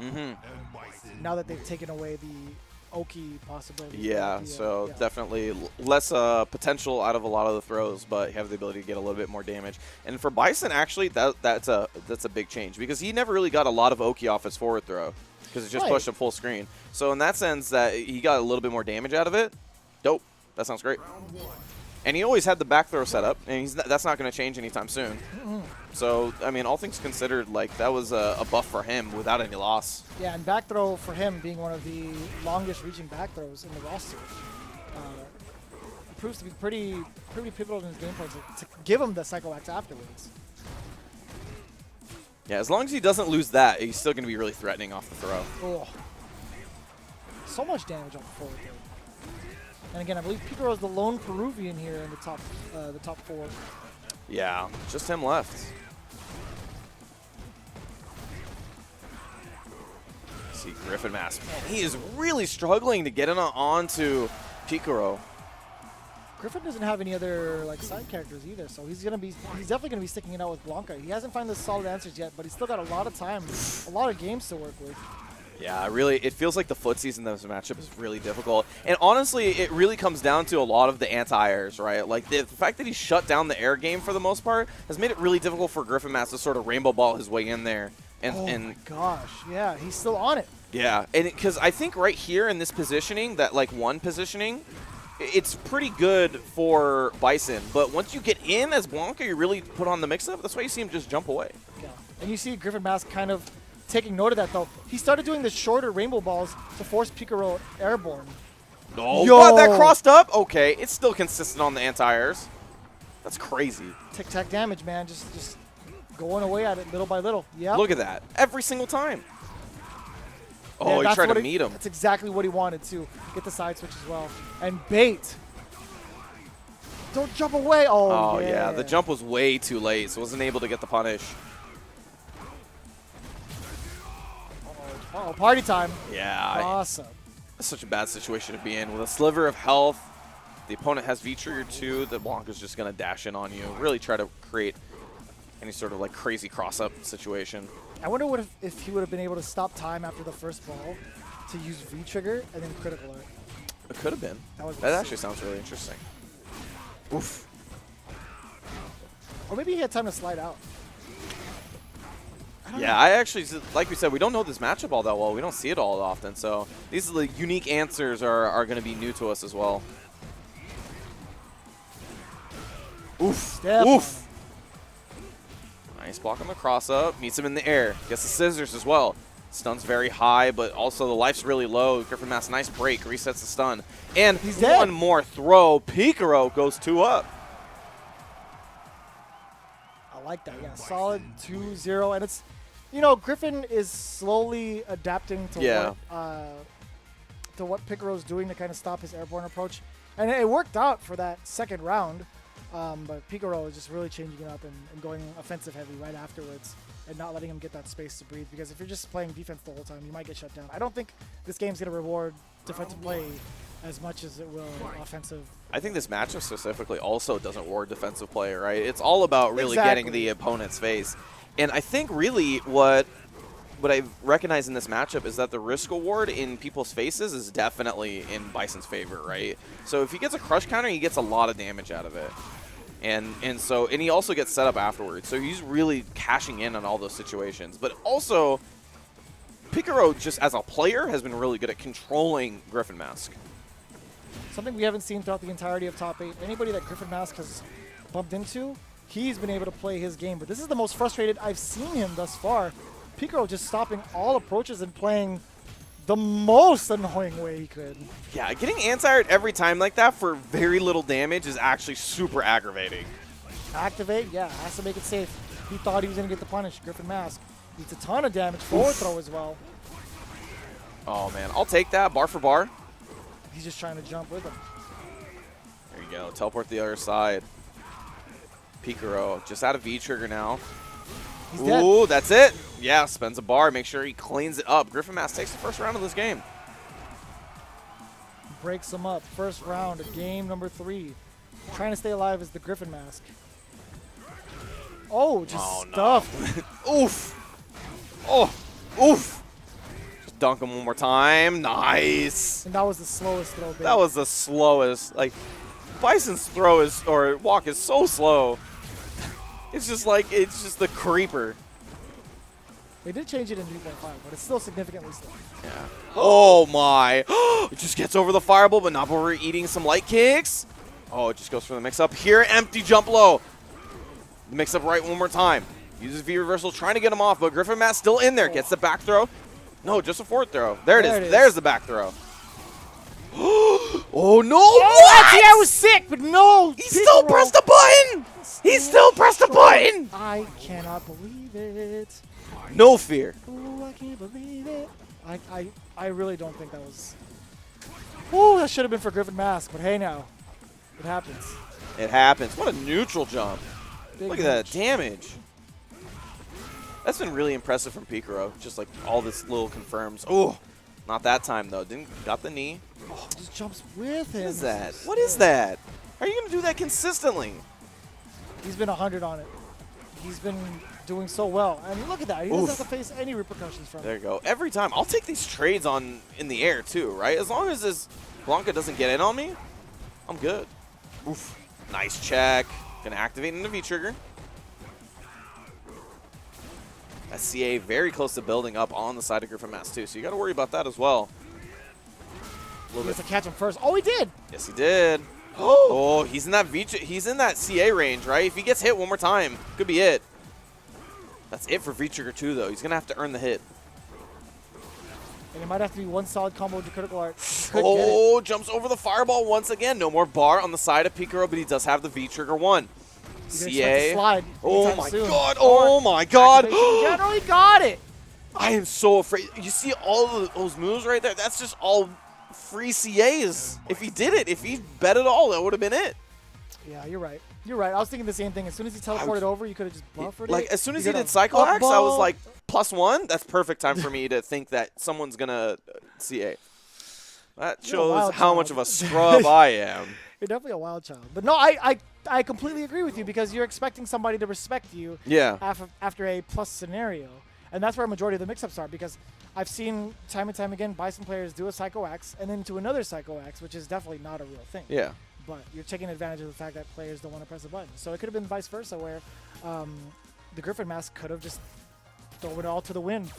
now that they've taken away the Oki possibility. Yeah, so definitely less potential out of a lot of the throws, but you have the ability to get a little bit more damage. And for Bison, actually, that's a big change because he never really got a lot of Oki off his forward throw because it just pushed him full screen. So in that sense, that he got a little bit more damage out of it. Dope. That sounds great. And he always had the back throw set up, and that's not going to change anytime soon. So, I mean, all things considered, like, that was a buff for him without any loss. Yeah, and back throw for him being one of the longest reaching back throws in the roster proves to be pretty pivotal in his gameplay to give him the Psycho Axe afterwards. Yeah, as long as he doesn't lose that, he's still going to be really threatening off the throw. Oh. So much damage on the forward throw. And again, I believe Piccolo is the lone Peruvian here in the top 4. Yeah, just him left. See Griffin Mask. Man, he is really struggling to get onto Piccolo. Griffin doesn't have any other like side characters either, so he's definitely gonna be sticking it out with Blanca. He hasn't found the solid answers yet, but he's still got a lot of time, a lot of games to work with. Yeah, really, it feels like the footsies in this matchup is really difficult. And honestly, it really comes down to a lot of the anti-airs, right? Like, the fact that he shut down the air game for the most part has made it really difficult for Griffin Mask to sort of rainbow ball his way in there. And my gosh, yeah, he's still on it. Yeah, and because I think right here in this positioning, that like one positioning, it's pretty good for Bison. But once you get in as Blanca, you really put on the mix-up. That's why you see him just jump away. Yeah, and you see Griffin Mask kind of taking note of that, though. He started doing the shorter rainbow balls to force Piccolo airborne. No, what? That crossed up? Okay, it's still consistent on the anti-airs. That's crazy. Tic-tac damage, man. Just going away at it little by little. Yeah. Look at that. Every single time. Oh, Yeah, he tried to meet him. That's exactly what he wanted to. Get the side switch as well. And bait. Don't jump away. Oh, yeah. The jump was way too late, so wasn't able to get the punish. Oh, party time. Yeah. Awesome. That's such a bad situation to be in. With a sliver of health, the opponent has V-Trigger too. The Blanca's just going to dash in on you. Really try to create any sort of like crazy cross-up situation. I wonder what if he would have been able to stop time after the first ball to use V-Trigger and then critical it. It could have been. That That actually sounds really interesting. Oof. Or maybe he had time to slide out. Yeah, I actually, like we said, we don't know this matchup all that well. We don't see it all that often, so these are the unique answers are going to be new to us as well. Oof. Step Oof. Nice block on the cross-up. Meets him in the air. Gets the scissors as well. Stun's very high, but also the life's really low. Griffin Mask, nice break. Resets the stun. And He's dead. One more throw. Picaro goes 2 up. I like that. Yeah, solid 2-0. And it's, you know, Griffin is slowly adapting to what Picaro's doing to kind of stop his airborne approach. And it worked out for that second round. But Picaro is just really changing it up and going offensive heavy right afterwards and not letting him get that space to breathe. Because if you're just playing defense the whole time, you might get shut down. I don't think this game's going to reward defensive play as much as it will offensive. I think this matchup specifically also doesn't reward defensive play, right? It's all about really Exactly. getting the opponent's face. And I think really what I've recognized in this matchup is that the risk reward in people's faces is definitely in Bison's favor, right? So if he gets a crush counter, he gets a lot of damage out of it. And he also gets set up afterwards. So he's really cashing in on all those situations. But also, Picaro, just as a player, has been really good at controlling Griffin Mask. Something we haven't seen throughout the entirety of top 8. Anybody that Griffin Mask has bumped into, he's been able to play his game. But this is the most frustrated I've seen him thus far. Picaro just stopping all approaches and playing the most annoying way he could. Yeah, getting anti-aired every time like that for very little damage is actually super aggravating. Activate, yeah, has to make it safe. He thought he was going to get the punish. Griffin Mask needs a ton of damage. Forward throw as well. Oh, man. I'll take that bar for bar. He's just trying to jump with him. There you go. Teleport to the other side. Picaro just out of V-Trigger now. He's dead. Ooh, that's it. Yeah, spends a bar. Make sure he cleans it up. Griffin Mask takes the first round of this game. Breaks him up. First round of game number 3. Trying to stay alive is the Griffin Mask. Oh, just stuffed. No. Oof. Oh, oof. Just dunk him one more time. Nice. And that was the slowest throw. Baby. That was the slowest. Like, Bison's throw is, or walk is so slow. It's just like, it's just the creeper. They did change it in 3.5, but it's still significantly slow. Yeah. Oh my. It just gets over the fireball, but not before eating some light kicks. Oh, it just goes for the mix-up here. Empty jump low. Mix-up right one more time. Uses V-reversal, trying to get him off, but Griffin Mask still in there. Gets the back throw. No, just a forward throw. There it is. There's the back throw. Oh, no. Oh, that was sick, but no. He still pressed the button. He still pressed the button. I cannot believe it. No fear. Oh, I can't believe it. I really don't think that was... Oh, that should have been for Griffin Mask, but hey now. It happens. It happens. What a neutral jump. Big Look at that damage. That's been really impressive from Picaro. Just like all this little confirms. Oh, not that time though. Got the knee. Oh, just jumps with him. What is that? What is that? How are you going to do that consistently? He's been 100 on it. He's been doing so well. And look at that. He doesn't have to face any repercussions from There it. you go. Every time. I'll take these trades on in the air too, right? As long as this Blanca doesn't get in on me, I'm good. Oof. Nice check. Gonna activate into V-Trigger. That CA very close to building up on the side of Griffin Mask too, so you got to worry about that as well. He has to catch him first. Oh, he did. Yes, he did. Oh, he's in that he's in that CA range, right? If he gets hit one more time, could be it. That's it for V-Trigger 2, though. He's gonna have to earn the hit. And it might have to be one solid combo into critical art. Oh, jumps over the fireball once again. No more bar on the side of Picaro, but he does have the V-Trigger 1. CA. Slide Oh my soon. god. Oh my god. Oh, he got it. I am so afraid. You see all of those moves right there? That's just all free CAs. If he did it, if he bet it all, that would have been it. Yeah, you're right. You're right. I was thinking the same thing. As soon as he teleported over, you could have just buffered Like, it. as soon as You he did could've Psycho up Axe, I was ball. like, +1? That's perfect time for me to think that someone's going to CA. That You're a shows wild how much child. of a scrub I am. You're definitely a wild child. But no, I completely agree with you because you're expecting somebody to respect you Yeah. after a plus scenario. And that's where a majority of the mix-ups are because I've seen time and time again Bison players do a Psycho Axe and then to another Psycho Axe, which is definitely not a real thing. Yeah. But you're taking advantage of the fact that players don't want to press a button. So it could have been vice versa where the Griffin Mask could have just thrown it all to the wind.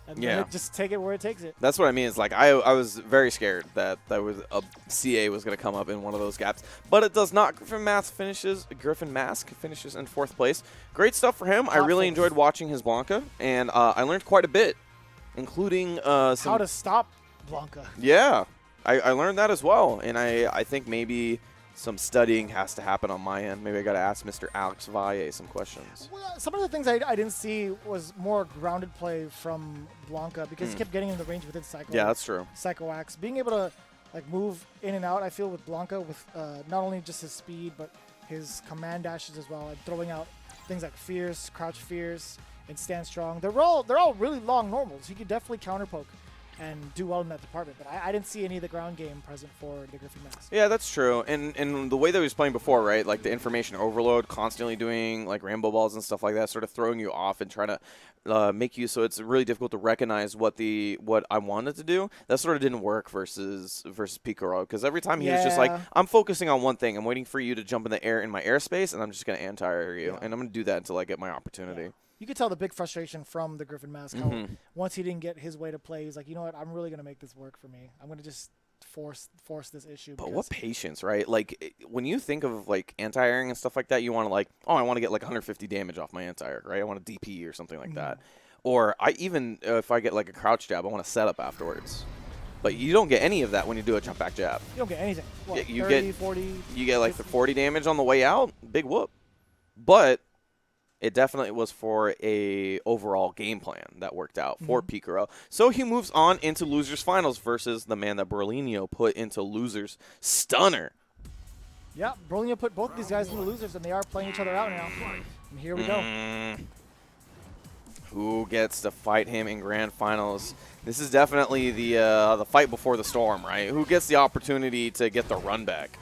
And Yeah. then just take it where it takes it. That's what I mean. It's like I was very scared that was a CA was going to come up in one of those gaps, but it does not. Griffin Mask finishes in 4th place. Great stuff for him. I Hot really fourth. enjoyed watching his Blanca, and I learned quite a bit, including some. How to stop Blanca. Yeah, I learned that as well, and I think maybe some studying has to happen on my end. Maybe I got to ask Mr. Alex Valle some questions. Well, some of the things I didn't see was more grounded play from Blanca because he kept getting in the range within Psycho. Yeah, that's true. Psycho Axe. Being able to like move in and out, I feel with Blanca with not only just his speed but his command dashes as well, and throwing out things like Fierce, Crouch Fierce, and Stand Strong. They're all really long normals. He could definitely counter poke and do well in that department. But I didn't see any of the ground game present for the Griffin Mask. Yeah, that's true. And the way that he was playing before, right? Like the information overload, constantly doing like rainbow balls and stuff like that, sort of throwing you off and trying to make you so it's really difficult to recognize what I wanted to do. That sort of didn't work versus Picaro, because every time he was just like, Yeah. I'm focusing on one thing. I'm waiting for you to jump in the air in my airspace, and I'm just gonna anti-air you, Yeah. and I'm gonna do that until I get my opportunity. You could tell the big frustration from the Griffin Mask. How Mhm. once he didn't get his way to play, he's like, you know what? I'm really gonna make this work for me. I'm gonna just force this issue. But because what patience, right? Like when you think of like anti-airing and stuff like that, you want to like, oh, I want to get like 150 damage off my anti-air, right? I want a DP or something like that. Or I even if I get like a crouch jab, I want to set up afterwards. But you don't get any of that when you do a jump back jab. you don't get anything. What, Yeah, you 30, get- 40. You get like the 50? 40 damage on the way out, big whoop. But it definitely was for a overall game plan that worked out for Picaro. So he moves on into losers finals versus the man that Berlinio put into losers, Stunner. Yeah, Brolinho put both these guys in the losers, and they are playing each other out now. And here we go. Who gets to fight him in grand finals? This is definitely the fight before the storm, right? Who gets the opportunity to get the run back?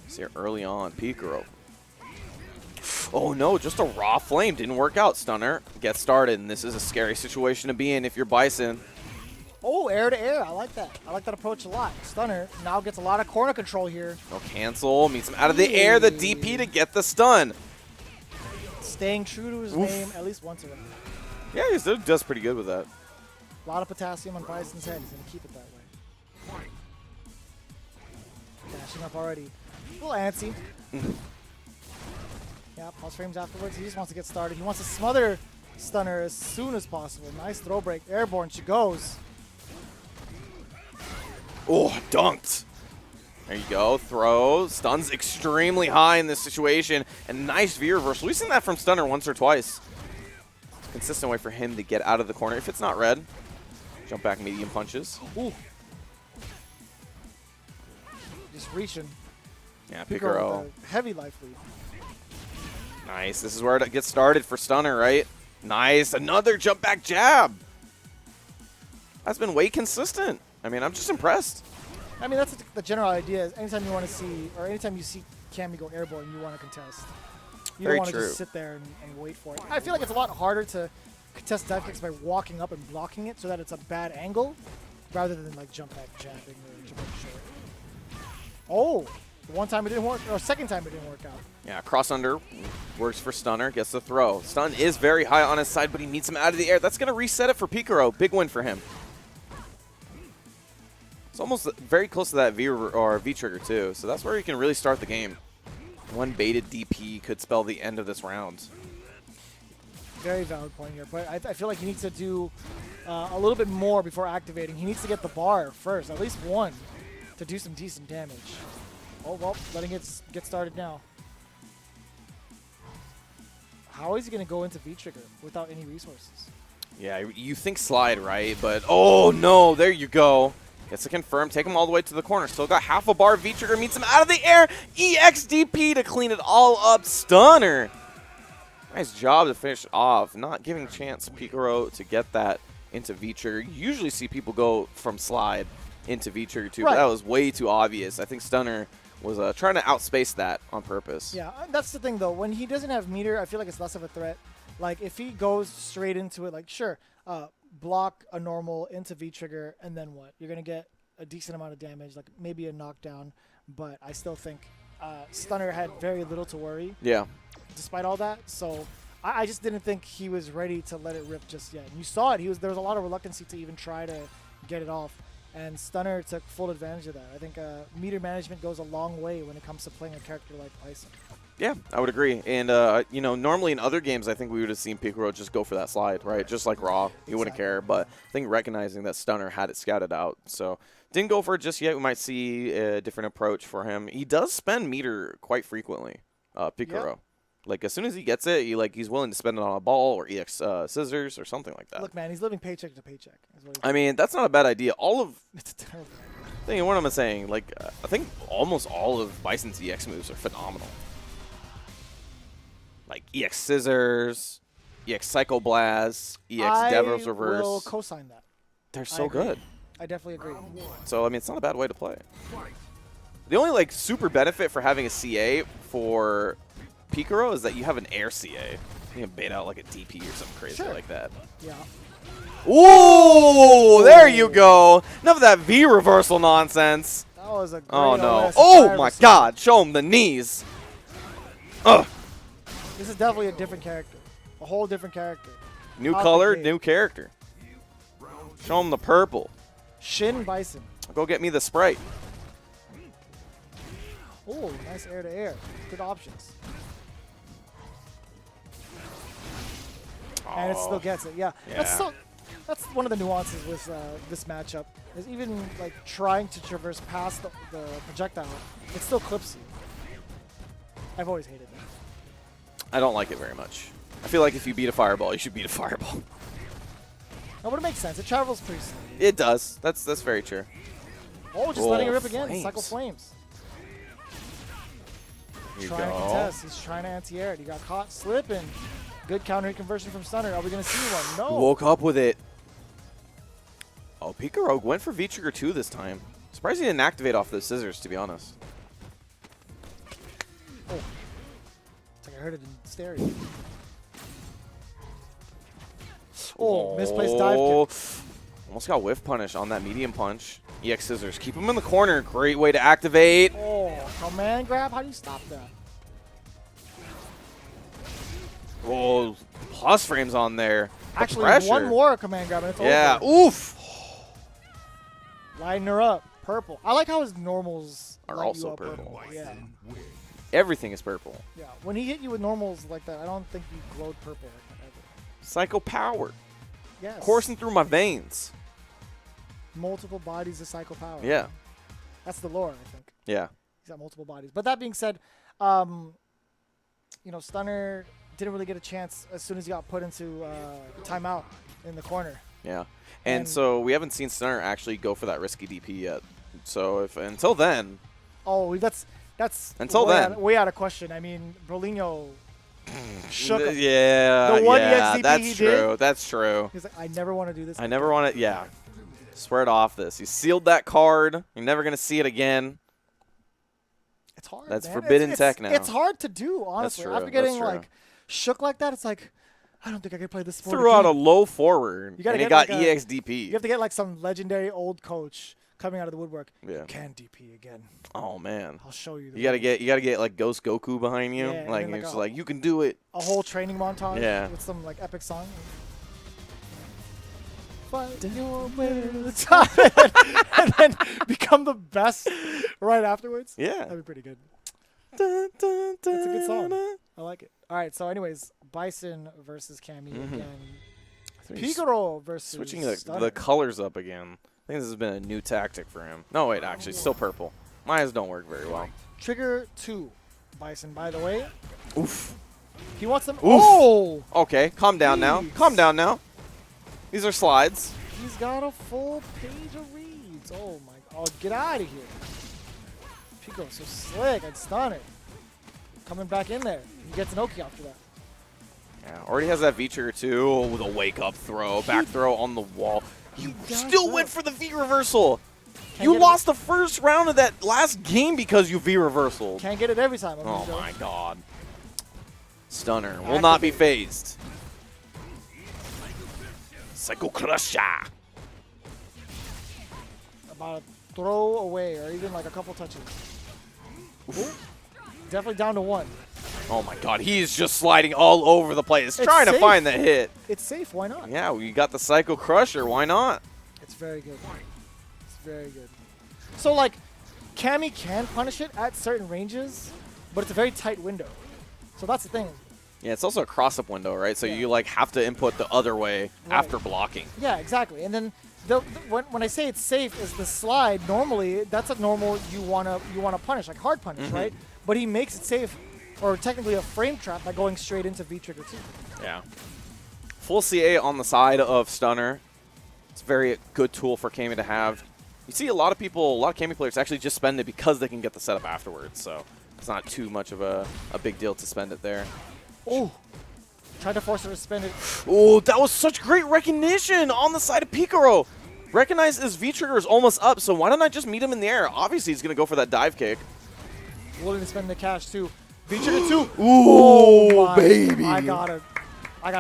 See here early on, Picaro. Oh no, just a raw flame. Didn't work out. Stunner gets started, and this is a scary situation to be in if you're Bison. Oh, air to air. I like that. I like that approach a lot. Stunner now gets a lot of corner control here. No cancel. Meets him out of the air. The DP to get the stun. Staying true to his Oof. name at least once already. Yeah, he does pretty good with that. A lot of potassium on Bison's head. He's going to keep it that way. Dashing up already. A little antsy. Yeah, pulse frames afterwards. He just wants to get started. He wants to smother Stunner as soon as possible. Nice throw break. Airborne. She goes. Oh, dunked. There you go. Throw. Stun's extremely high in this situation. And nice V reversal. We've seen that from Stunner once or twice. Consistent way for him to get out of the corner. If it's not red, jump back medium punches. Ooh. Just reaching. Yeah, Picaro Picaro. with a heavy life lead. Nice. This is where it gets started for Stunner, right? Nice. Another jump back jab. That's been way consistent. I mean, I'm just impressed. I mean, that's the general idea. Is anytime you want to see, or anytime you see Cammy go airborne, you want to contest. You Very don't want to true. just sit there and wait for it. I feel like it's a lot harder to contest dive kicks by walking up and blocking it so that it's a bad angle, rather than like jump back jabbing or jump back short. Oh, the one time it didn't work, or second time it didn't work out. Yeah, cross under works for Stunner. Gets the throw. Stun is very high on his side, but he meets him out of the air. That's going to reset it for Picaro. Big win for him. It's almost very close to that V trigger too, so that's where you can really start the game. One baited DP could spell the end of this round. Very valid point here, but I feel like he needs to do a little bit more before activating. He needs to get the bar first, at least one, to do some decent damage. Oh, well, letting it get started now. How is he going to go into V-Trigger without any resources? Yeah, you think slide, right? But, oh no, there you go. Gets to confirm, take him all the way to the corner. Still got half a bar. V-Trigger meets him out of the air. EXDP to clean it all up. Stunner. Nice job to finish off. Not giving chance Picaro to get that into V-Trigger. You usually see people go from slide into V-Trigger too, but that was way too obvious. I think Stunner was trying to outspace that on purpose. Yeah, that's the thing though. When he doesn't have meter, I feel like it's less of a threat. Like if he goes straight into it, like sure, block a normal into V-Trigger, and then what? You're going to get a decent amount of damage, like maybe a knockdown, but I still think Stunner had very little to worry. Yeah. Despite all that, so I just didn't think he was ready to let it rip just yet. And you saw it; there was a lot of reluctancy to even try to get it off, and Stunner took full advantage of that. I think meter management goes a long way when it comes to playing a character like Bison. Yeah, I would agree. And you know, normally in other games, I think we would have seen Picaro just go for that slide, right? Just like Raw, he wouldn't care. But I think recognizing that Stunner had it scouted out, so didn't go for it just yet. We might see a different approach for him. He does spend meter quite frequently, Picaro. Yeah. Like, as soon as he gets it, he's willing to spend it on a ball or EX scissors or something like that. Look, man, he's living paycheck to paycheck. Is what he's I mean, that's not a bad idea. it's a terrible idea. Thing, what am I saying? Like, I think almost all of Bison's EX moves are phenomenal. Like EX scissors, EX Psycho Blast, EX Devil's Reverse. I will co-sign that. They're so agree. good. I definitely agree. So, I mean, it's not a bad way to play. The only, like, super benefit for having a CA for Picaro is that you have an air CA. You can bait out, like, a DP or something crazy like that. Yeah. Ooh, there you go. Enough of that V reversal nonsense. That was a great Oh, no. OS Oh, my reversal. God. Show him the knees. Ugh. This is definitely a different character. A whole different character. New Out the color, gate. new character. Show him the purple. Shin Bison. Go get me the Sprite. Oh, nice air to air. Good options. And it still gets it. Yeah. Yeah. That's one of the nuances with this matchup. Is even like trying to traverse past the projectile, it still clips you. I've always hated that. I don't like it very much. I feel like if you beat a fireball, you should beat a fireball. No, but it makes sense. It travels pretty slowly. It does. That's very true. Oh, just letting it rip again. Cycle flames. Here you Trying to go. contest. He's trying to anti-air it. He got caught slipping. Good counter conversion from Stunner. Are we going to see one? No. Woke up with it. Oh, Picaro went for V-Trigger 2 this time. Surprised he didn't activate off those scissors, to be honest. Oh. It's like I heard it in stereo. Oh, misplaced dive kick. Almost got whiff punish on that medium punch. EX scissors. Keep him in the corner. Great way to activate. Oh, command grab? How do you stop that? Oh, plus frames on there. The Actually, pressure. one more command grab and it's Yeah. over. Oof. Lighten her up. Purple. I like how his normals Are light you also up purple. Yeah. Everything is purple. Yeah. When he hit you with normals like that, I don't think you glowed purple like that ever. Psycho power. Yes. Coursing through my veins. Multiple bodies of psycho power. Yeah. That's the lore, I think. Yeah. He's got multiple bodies. But that being said, you know, Stunner didn't really get a chance as soon as he got put into timeout in the corner. Yeah. And so we haven't seen Stunner actually go for that risky DP yet. So if until then. Oh, that's Until then. way out of question. I mean, Brolinho shook him. Yeah. The one yeah, EXDP that's he true. did? That's true. He's like, I never want to do this. I never want to. Yeah. Swear it off this. You sealed that card. You're never going to see it again. It's hard. That's man. forbidden It's tech now. It's hard to do, honestly. true. After That's getting true. like shook like that, it's like I don't think I can play this sport Threw out a again. low forward, You gotta and it get got like a- EXDP. You have to get like some legendary old coach coming out of the woodwork. Yeah. You can DP again. Oh man. I'll show you. You gotta get like Ghost Goku behind you, Yeah, and like then, you're like, just a- like you can do it. a whole training montage. Yeah. With some like epic song. Fight your way to the top, and then become the best right afterwards. Yeah. That'd be pretty good. Dun, dun, That's a good dun, song. dun. I like it. All right. So, anyways, Bison versus Cammy Mhm. again. I think he's Picaro versus switching the Stunner. colors up again. I think this has been a new tactic for him. No, wait, actually, still purple. My eyes don't work very well. Trigger 2. Bison, by the way. Oof. He wants them. Oof. Oh! Okay, calm down now. Jeez. Calm down now. These are slides. He's got a full page of reads. It's, oh my, oh, get out of here. Pico's so slick, I'd stun it. Coming back in there. He gets an Oki after that. Yeah, already has that V-trigger too with a wake-up throw, back throw on the wall. You does still that. went for the V-reversal. Can't You get it- lost the first round of that last game because you V-reversal. Can't get it every time. I'm Oh gonna go. my god. Stunner will not be phased. Psycho Crusher. About a throw away or even like a couple touches. Ooh. Definitely down to 1. Oh my god, he's just sliding all over the place, It's trying to safe. find the hit. It's safe, why not? Yeah, we got the Psycho Crusher, why not? It's very good. It's very good. So like, Cammy can punish it at certain ranges, but it's a very tight window. So that's the thing. Yeah, it's also a cross-up window, right? So Yeah. you like have to input the other way Right. after blocking. Yeah, exactly. And then when I say it's safe, is the slide normally that's a normal you wanna punish, like hard punish, right? But he makes it safe, or technically a frame trap by going straight into V trigger 2. Yeah. Full CA on the side of Stunner. It's a very good tool for Kami to have. You see a lot of Kami players actually just spend it because they can get the setup afterwards. So it's not too much of a big deal to spend it there. Oh, tried to force her to spin it. Oh, that was such great recognition on the side of Picaro. Recognize his V-trigger is almost up, so why don't I just meet him in the air? Obviously, he's going to go for that dive kick. Willing to spend the cash too. V trigger 2. Ooh, Oh my, baby. I gotta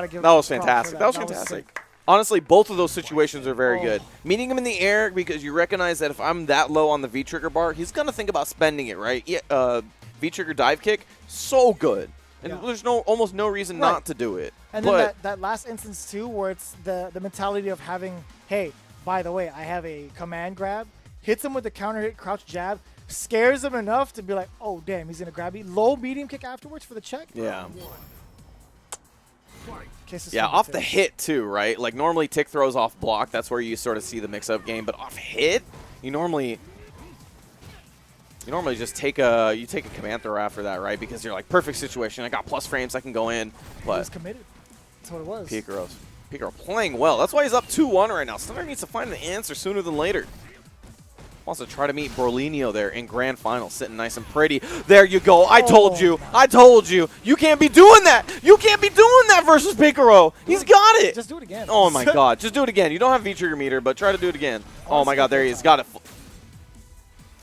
give. That was props for fantastic. That was sick. fantastic. Honestly, both of those situations are very Oh. good. Meeting him in the air because you recognize that if I'm that low on the V-trigger bar, he's going to think about spending it, right? Yeah, V-trigger dive kick, so good. And Yeah. there's almost no reason Right. not to do it. And but then that last instance too, where it's the mentality of having, hey, by the way, I have a command grab, hits him with the counter hit, crouch jab, scares him enough to be like, oh damn, he's gonna grab me. Low medium kick afterwards for the check. yeah. Cases Yeah, from off the tail. hit too, right? Like normally tick throws off block, that's where you sort of see the mix-up game, but off hit, you normally just take a command throw after that, right? Because you're like, perfect situation, I got plus frames, I can go in. He was But committed. That's what it was. Picaro playing well. That's why he's up 2-1 right now. Stunner needs to find an answer sooner than later. Wants to try to meet Brolinho there in grand final, sitting nice and pretty. There you go. I told you. I told you. You can't be doing that. You can't be doing that versus Picaro. He's got it. Just do it again. Oh my god. Just do it again. You don't have V-trigger meter, but try to do it again. Oh my god. There he is. Got it.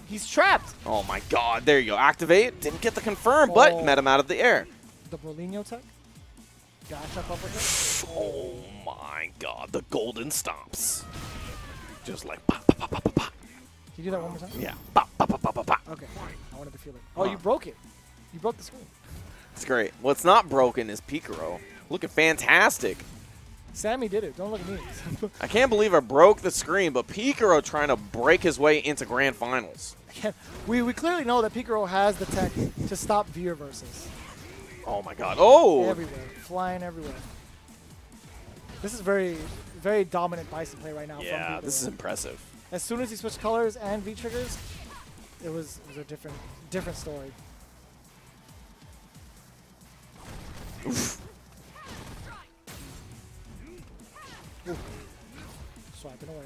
He's trapped. Oh my god. There you go. Activate. Didn't get the confirm, but Oh. met him out of the air. The Brolinho tech. Dash up with Oh my god. The golden stomps. Just like pop, pop, pop, pop, pop, pop. Can you do that one more time? Yeah. Pop, pop, pop, pop, pop, pop. Okay. I wanted to feel it. Oh, you broke it. You broke the screen. It's great. What's not broken is Picaro. Looking fantastic. Sammy did it. Don't look at me. I can't believe I broke the screen, but Picaro trying to break his way into grand finals. we clearly know that Picaro has the tech to stop V reversals. Oh my god. Oh! Everywhere. Flying everywhere. This is very, very dominant Bison play right now. from Yeah, Picaro. this is impressive. As soon as he switched colors and V triggers, it was a different story. Oof. Swiping away.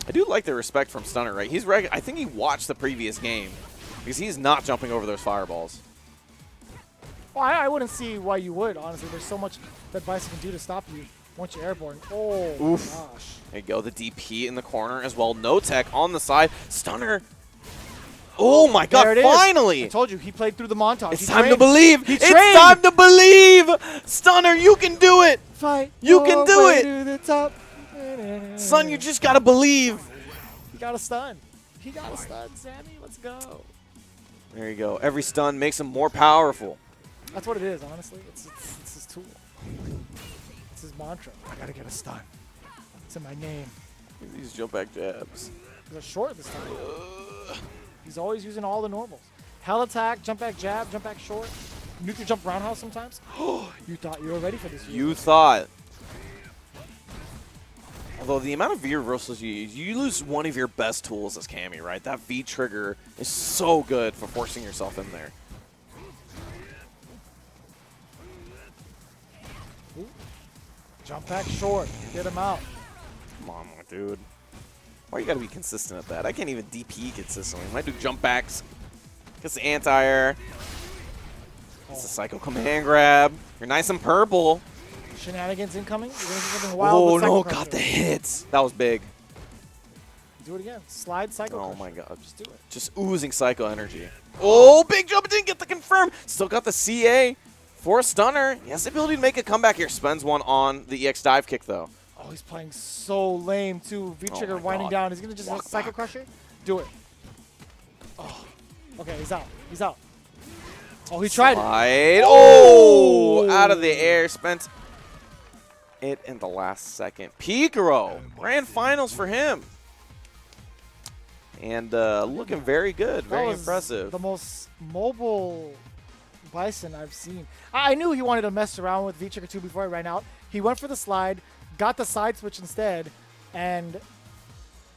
I do like the respect from Stunner, right? I think he watched the previous game because he's not jumping over those fireballs. Well, I wouldn't see why you would, honestly. There's so much that Bison can do to stop you once you're airborne. Oh, Oof. gosh. There you go. The DP in the corner as well. No tech on the side. Stunner. Oh my god, There it is. finally! I told you, he played through the montage. It's He time to trained. believe! He It's trained. time to believe! Stunner, you can do it! Fight You can your do way it. to the top. Son, you just gotta believe! He got a stun. He got a stun, Sammy. Let's go. There you go. Every stun makes him more powerful. That's what it is, honestly. It's his tool. It's his mantra. I gotta get a stun. It's in my name. These jump back jabs. He's short this time. He's always using all the normals. Hell attack, jump back jab, jump back short. Nuclear jump roundhouse sometimes. You thought you were ready for this. You thought. Although the amount of V reversals you use, you lose one of your best tools as Cammy, right? That V trigger is so good for forcing yourself in there. Ooh. Jump back short. Get him out. Come on, dude. Why you gotta be consistent at that? I can't even DP consistently. I might do jump backs. Gets the anti-air. Gets the Psycho Command Grab. You're nice and purple. Shenanigans incoming. You're gonna do something wild Oh with Psycho no, Crusher. got the hits. That was big. Do it again. Slide Psycho Oh Crusher. my god. Just do it. Just oozing Psycho energy. Oh, big jump. Didn't get the confirm. Still got the CA for a stunner. He has the ability to make a comeback here. Spends one on the EX dive kick, though. Oh, he's playing so lame, too. V-Trigger my winding God. down. He's going to just Walk Psycho back. Crusher? Do it. Oh. Okay, he's out. He's out. Oh, he tried it. Slide. Oh, out of the air. Spent it in the last second. Picaro. Grand finals for him. And looking very good. That Very was impressive. the most mobile Bison I've seen. I knew he wanted to mess around with V-Trigger 2 before he ran out. He went for the slide, got the side switch instead, and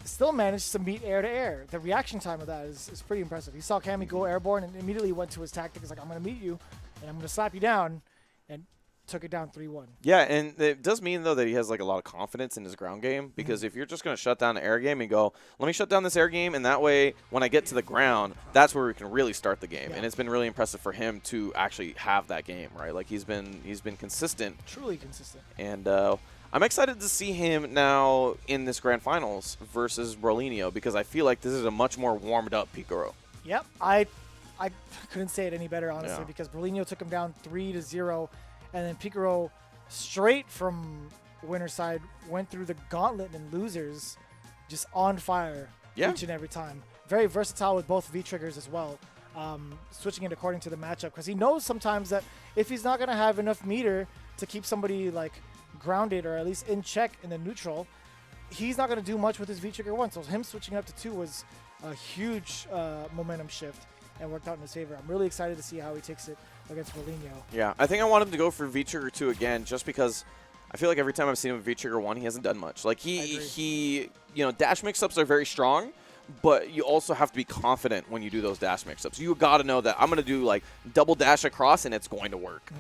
still managed to meet air to air. The reaction time of that is pretty impressive. He saw Cammy go airborne and immediately went to his tactic. He's like, I'm going to meet you, and I'm going to slap you down, and took it down 3-1. Yeah, and it does mean, though, that he has like a lot of confidence in his ground game, because if you're just going to shut down the air game and go, let me shut down this air game, and that way when I get to the ground, that's where we can really start the game. Yeah. And it's been really impressive for him to actually have that game, right? Like he's been consistent, Truly consistent. and I'm excited to see him now in this grand finals versus Brolinho, because I feel like this is a much more warmed up Picaro. Yep, I couldn't say it any better, honestly, Yeah. because Berlino took him down 3-0, and then Picaro, straight from winner's side, went through the gauntlet and losers, just on fire each and every time. Very versatile with both V-triggers as well, switching it according to the matchup, because he knows sometimes that if he's not going to have enough meter to keep somebody like grounded or at least in check in the neutral, he's not going to do much with his V-trigger 1. So him switching up to 2 was a huge momentum shift and worked out in his favor. I'm really excited to see how he takes it against Berlino. Yeah, I think I want him to go for V-Trigger 2 again, just because I feel like every time I've seen him with V-Trigger 1, he hasn't done much. Like, he you know, dash mix-ups are very strong, but you also have to be confident when you do those dash mix-ups. You got to know that I'm going to do, like, double dash across, and it's going to work.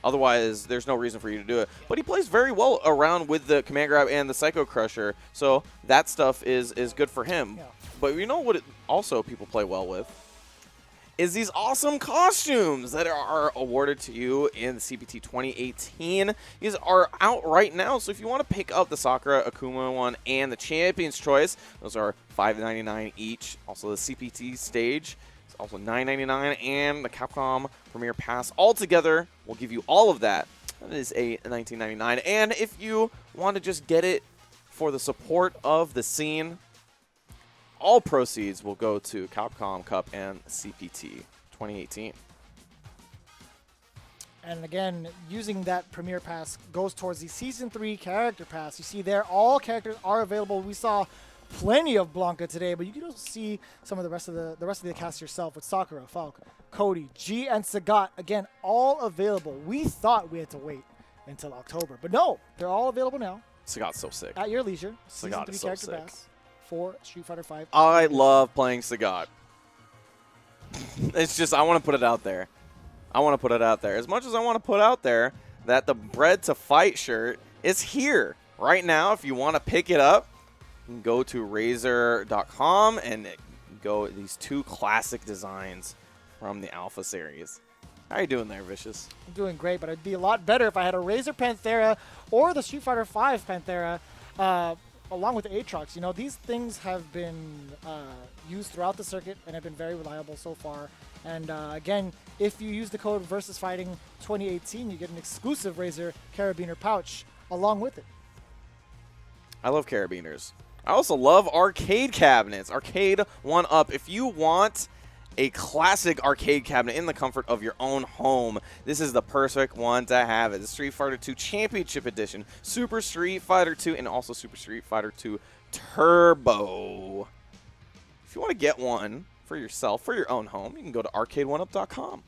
Otherwise, there's no reason for you to do it. But he plays very well around with the Command Grab and the Psycho Crusher, so that stuff is good for him. Yeah. But you know what also people play well with? Is these awesome costumes that are awarded to you in the CPT 2018. These are out right now, so if you want to pick up the Sakura Akuma one and the Champion's Choice, those are $5.99 each. Also the CPT stage is also $9.99, and the Capcom Premier Pass altogether will give you all of that. That is a $19.99, and if you want to just get it for the support of the scene, all proceeds will go to Capcom Cup and CPT 2018. And again, using that Premier Pass goes towards the Season 3 Character Pass. You see there, all characters are available. We saw plenty of Blanca today, but you can also see some of the rest of the cast yourself with Sakura, Falk, Cody, G, and Sagat. Again, all available. We thought we had to wait until October, but no, they're all available now Sagat's so sick. at your leisure. Season Sagat 3 is so Character sick. Pass for Street Fighter 5. I love playing Sagat. It's just, I want to put it out there. I want to put it out there. As much as I want to put out there that the Bred to Fight shirt is here right now. If you want to pick it up, you can go to Razer.com and go these two classic designs from the Alpha series. How you doing there, Vicious? I'm doing great, but it'd be a lot better if I had a Razer Panthera or the Street Fighter 5 Panthera, along with the Aatrox. You know, these things have been used throughout the circuit and have been very reliable so far. And again, if you use the code VersusFighting 2018, you get an exclusive Razer Carabiner pouch along with it. I love carabiners. I also love arcade cabinets. Arcade 1UP. If you want a classic arcade cabinet in the comfort of your own home, this is the perfect one to have. It's Street Fighter 2 Championship Edition, Super Street Fighter 2, and also Super Street Fighter 2 Turbo. If you want to get one for yourself, for your own home, you can go to arcade1up.com.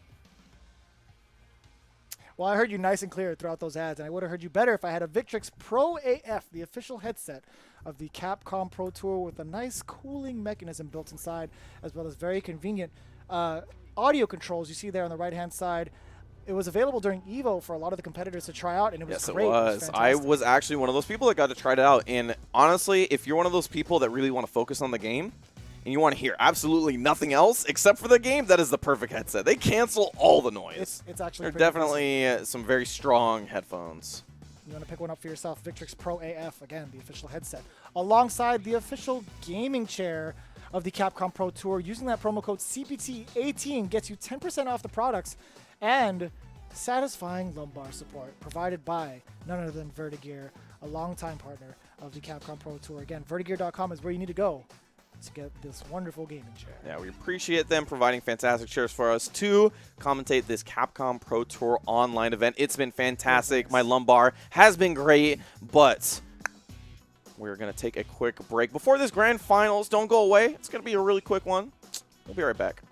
Well, I heard you nice and clear throughout those ads, and I would have heard you better if I had a Victrix Pro AF, the official headset of the Capcom Pro Tour with a nice cooling mechanism built inside, as well as very convenient audio controls you see there on the right-hand side. it was available during Evo for a lot of the competitors to try out, and it was Yes, great. it was. I fantastic. was actually one of those people that got to try it out. And honestly, if you're one of those people that really want to focus on the game and you want to hear absolutely nothing else except for the game, that is the perfect headset. They cancel all the noise. It's actually They're pretty definitely some very strong headphones. You want to pick one up for yourself, Victrix Pro AF, again, the official headset, alongside the official gaming chair of the Capcom Pro Tour. Using that promo code CPT18 gets you 10% off the products and satisfying lumbar support provided by none other than Vertigear, a longtime partner of the Capcom Pro Tour. Again, vertigear.com is where you need to go to get this wonderful gaming chair. Yeah, we appreciate them providing fantastic chairs for us to commentate this Capcom Pro Tour online event. It's been fantastic. My lumbar has been great, but we're going to take a quick break. Before this grand finals, don't go away. It's going to be a really quick one. We'll be right back.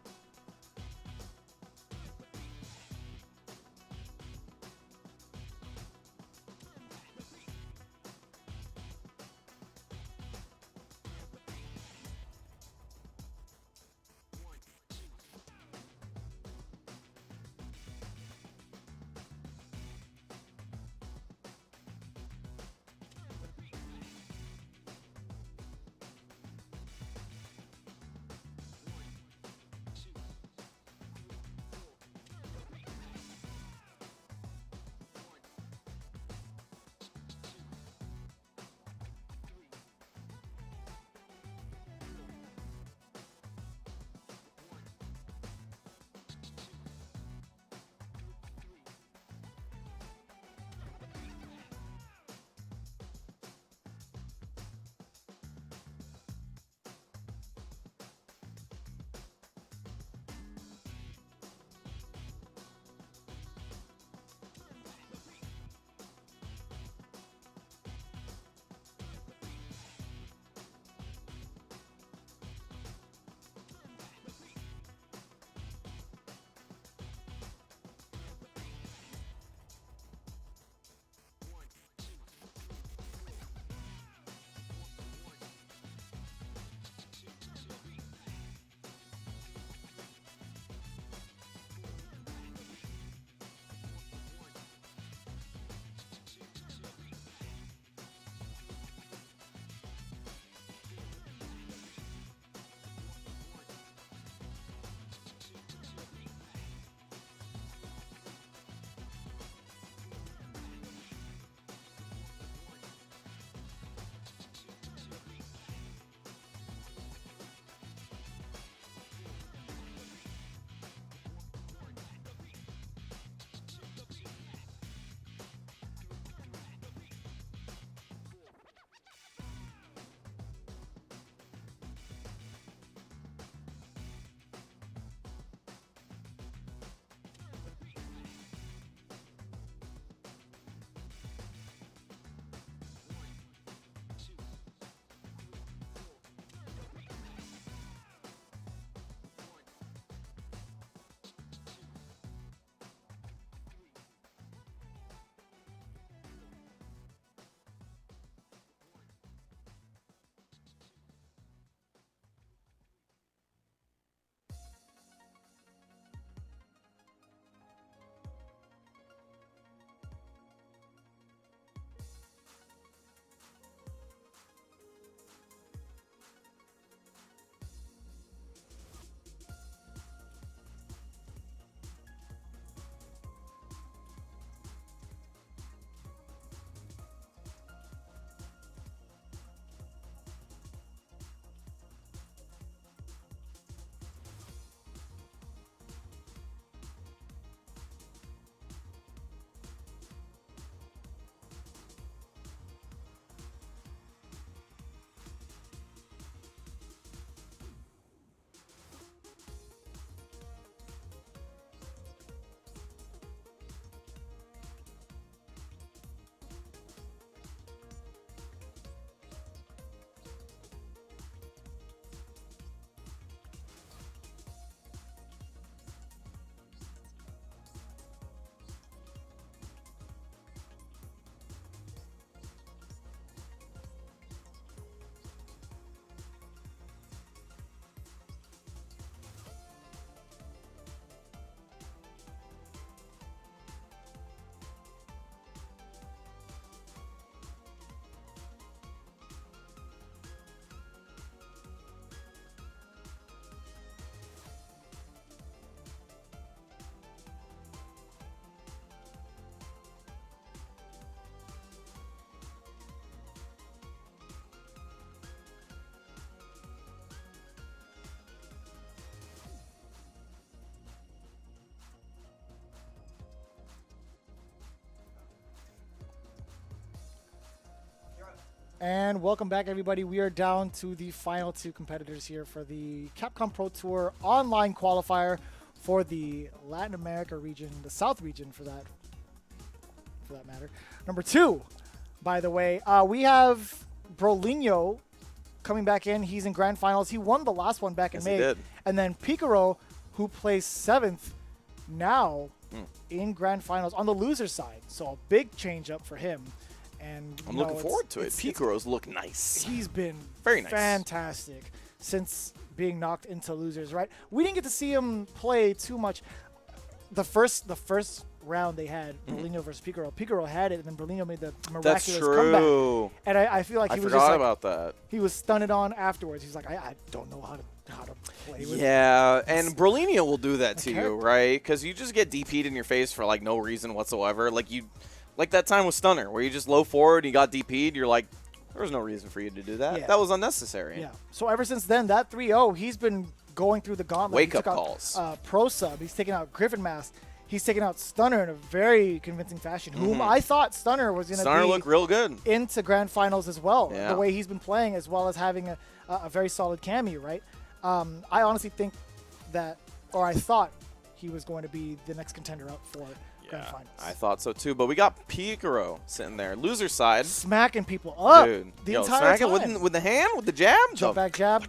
And welcome back, everybody. We are down to the final two competitors here for the Capcom Pro Tour online qualifier for the Latin America region, the South region for that matter. Number 2, by the way, we have Brolinho coming back in. He's in grand finals. He won the last one back in Yes, May. he did. And then Picaro, who placed 7th, now in grand finals on the loser side. So a big change up for him. And I'm you know, looking forward to it. it's- Picaros look nice. He's been Very nice. fantastic since being knocked into losers, right? We didn't get to see him play too much. The first round they had, Berlino versus Picaro. Picaro had it, and then Berlino made the That's miraculous comeback. true. And I feel like I he was just forgot like, about that. he was stunned on afterwards. He's like, I don't know how to play with it. Yeah, and Brolinho will do that to you, character. right? Because you just get DP'd in your face for like no reason whatsoever. Like that time with Stunner, where you just low forward, you got DP'd. You're like, there was no reason for you to do that. Yeah. That was unnecessary. Yeah. So ever since then, that 3-0, he's been going through the gauntlet. Wake He up took calls. Out, Pro Sub. He's taking out Griffin Mask. He's taking out Stunner in a very convincing fashion. Whom I thought Stunner was going to Stunner be looked real good. into grand finals as well. Yeah. The way he's been playing, as well as having a very solid Cammy, right? I honestly think that, or I thought he was going to be the next contender up for grand finals. I thought so too. But we got Picaro sitting there, loser side. Smacking people up Dude, the yo, entire smack it time. with the hand, with the jab. Jump The- back jab,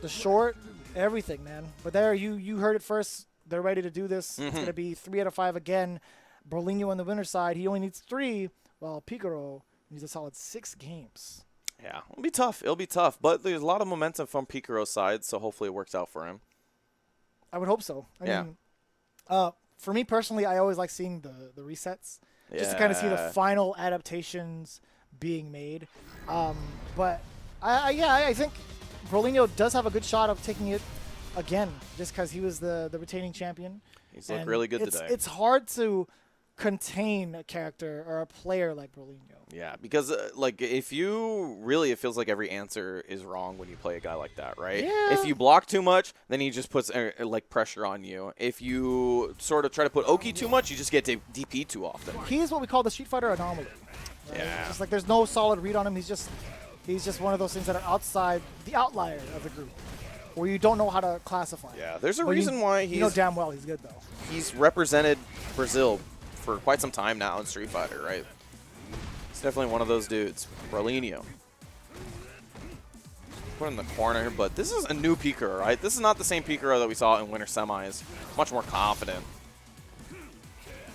the short, everything, man. But there, you heard it first. They're ready to do this. It's going to be 3 out of 5 again. Berlino on the winner's side, he only needs 3, while Picaro needs a solid 6 games. Yeah, it'll be tough. It'll be tough. But there's a lot of momentum from Picaro's side, so hopefully it works out for him. I would hope so. I Yeah. mean, for me personally, I always like seeing the resets, just to kind of see the Yeah. final adaptations being made. But I think Berlino does have a good shot of taking it again, just because he was the retaining champion. He's looked And really good it's, today. It's hard to contain a character or a player like Berlino. Yeah, because like if you really, it feels like every answer is wrong when you play a guy like that, right? Yeah. If you block too much, then he just puts like pressure on you. If you sort of try to put Oki too much, you just get DP too often. He's what we call the Street Fighter anomaly. Right? Yeah. Just like there's no solid read on him. He's just one of those things that are outside the outlier of the group, where you don't know how to classify him. Yeah, there's a But reason why you know he's damn well he's good though. he's represented Brazil for quite some time now in Street Fighter, right? He's definitely one of those dudes. Brolinho. Put in the corner, but this is a new Picaro, right? This is not the same Picaro that we saw in Winter Semis. Much more confident.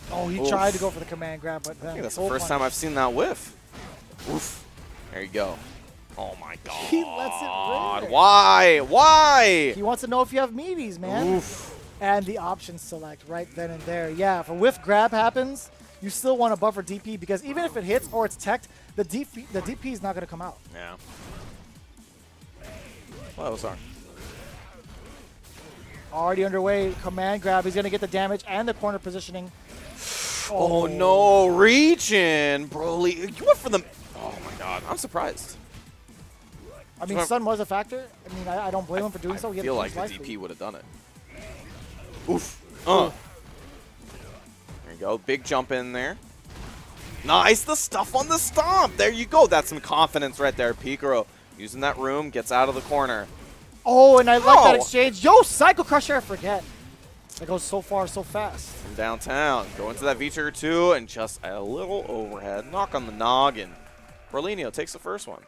Oh, he Oof. tried to go for the command grab, but then I think that's the full first time punish. I've seen that whiff. Oof. There you go. Oh my god. He lets it rip. Why? Why? He wants to know if you have meaties, man. Oof. And the options select right then and there. Yeah, if a whiff grab happens, you still want to buffer DP because even if it hits or it's teched, the DP is not going to come out. Yeah. Well, sorry. Already underway, command grab. He's going to get the damage and the corner positioning. Oh no, reaching, Broly. You went for the. Oh my god, I'm surprised. I mean, Sun was a factor. I mean, I don't blame him for doing so. He I had feel a like huge the life DP lead. would have done it. Oof. There you go. Big jump in there. Nice. The stuff on the stomp. There you go. That's some confidence right there. Picaro using that room, gets out of the corner. Oh, and I like that Oh. exchange. Yo, Psycho Crusher, I forget. That goes so far, so fast. From downtown. Go into that V-trigger 2 and just a little overhead. Knock on the noggin. Berlino takes the first one.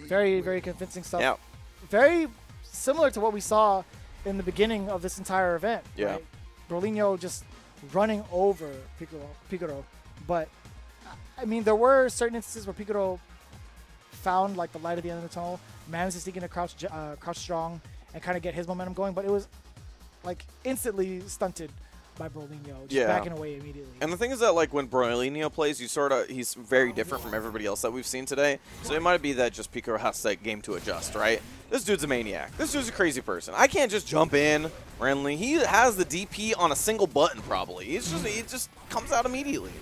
Very, very convincing stuff. Yeah. Very similar to what we saw in the beginning of this entire event. Yeah. Right? Berlino just running over Picaro. But, I mean, there were certain instances where Picaro found like the light at the end of the tunnel, managed to sneak into crouch strong and kind of get his momentum going, but it was like instantly stunted by Berlino, just Yeah. backing away immediately. And the thing is that, like, when Brolinho plays, he's very different from everybody else that we've seen today. So it might be that just Picaro has to game to adjust, right? This dude's a maniac. This dude's a crazy person. I can't just jump in randomly. He has the DP on a single button, probably. He just comes out immediately.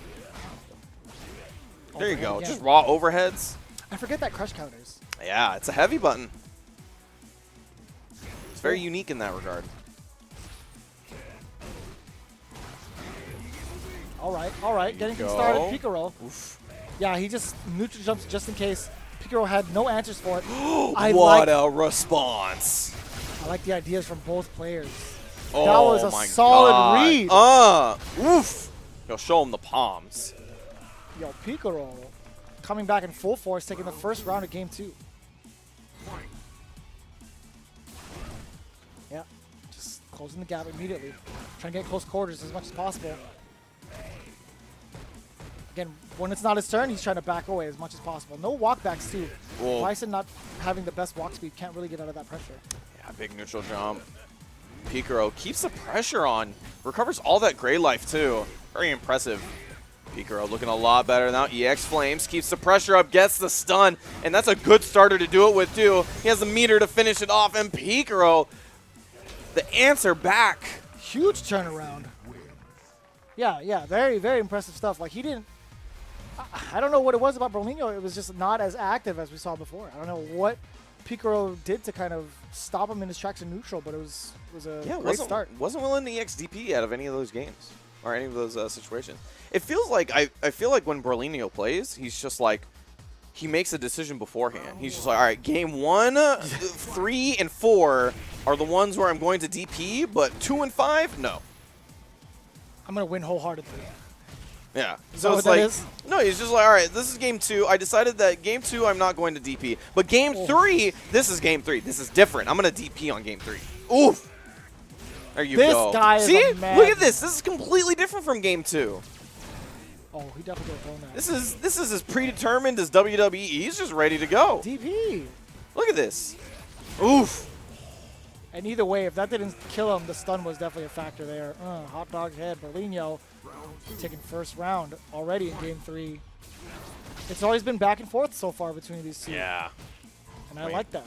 There you Overhead go. again. Just raw overheads. I forget that crush counters. Yeah, it's a heavy button. It's very unique in that regard. All right, getting things go. started. Picaro. Oof. Yeah, he just neutral jumps just in case Picaro had no answers for it. What a response! I like the ideas from both players. Oh That was a my solid God. read. Oof! Yo, show him the palms. Yo, Picaro coming back in full force, taking the first round of game 2. Yeah, just closing the gap immediately. Trying to get close quarters as much as possible. Again, when it's not his turn, he's trying to back away as much as possible. No walkbacks too. Whoa. Bison not having the best walk speed, can't really get out of that pressure. Yeah, big neutral jump. Picaro keeps the pressure on. Recovers all that gray life too. Very impressive. Picaro looking a lot better now. EX Flames keeps the pressure up, gets the stun, and that's a good starter to do it with too. He has the meter to finish it off, and Picaro, the answer back. Huge turnaround. Yeah, very, very impressive stuff. Like he didn't. I don't know what it was about Berlino. It was just not as active as we saw before. I don't know what Picaro did to kind of stop him in his tracks in neutral, but it was a great start. Wasn't willing to EX DP out of any of those games or any of those situations. It feels like I feel like when Berlino plays, he's just like he makes a decision beforehand. He's just like, all right, game 1, 3, and 4 are the ones where I'm going to DP, but 2 and 5, no. I'm gonna win wholeheartedly. Yeah. Is So that it's what that like, is? no, he's just like, all right, this is game 2. I decided that game 2 I'm not going to DP, but game 3, this is game 3. This is different. I'm gonna DP on game 3. Oof. There you This go. guy is See? a Look madman. at this. This is completely different from game 2. Oh, he definitely could have thrown that. This is as predetermined as WWE. He's just ready to go. DP. Look at this. Oof. And either way, if that didn't kill him, the stun was definitely a factor there. Hot dog head, Berlino taking first round already in game 3. It's always been back and forth so far between these two. Yeah. And I like that.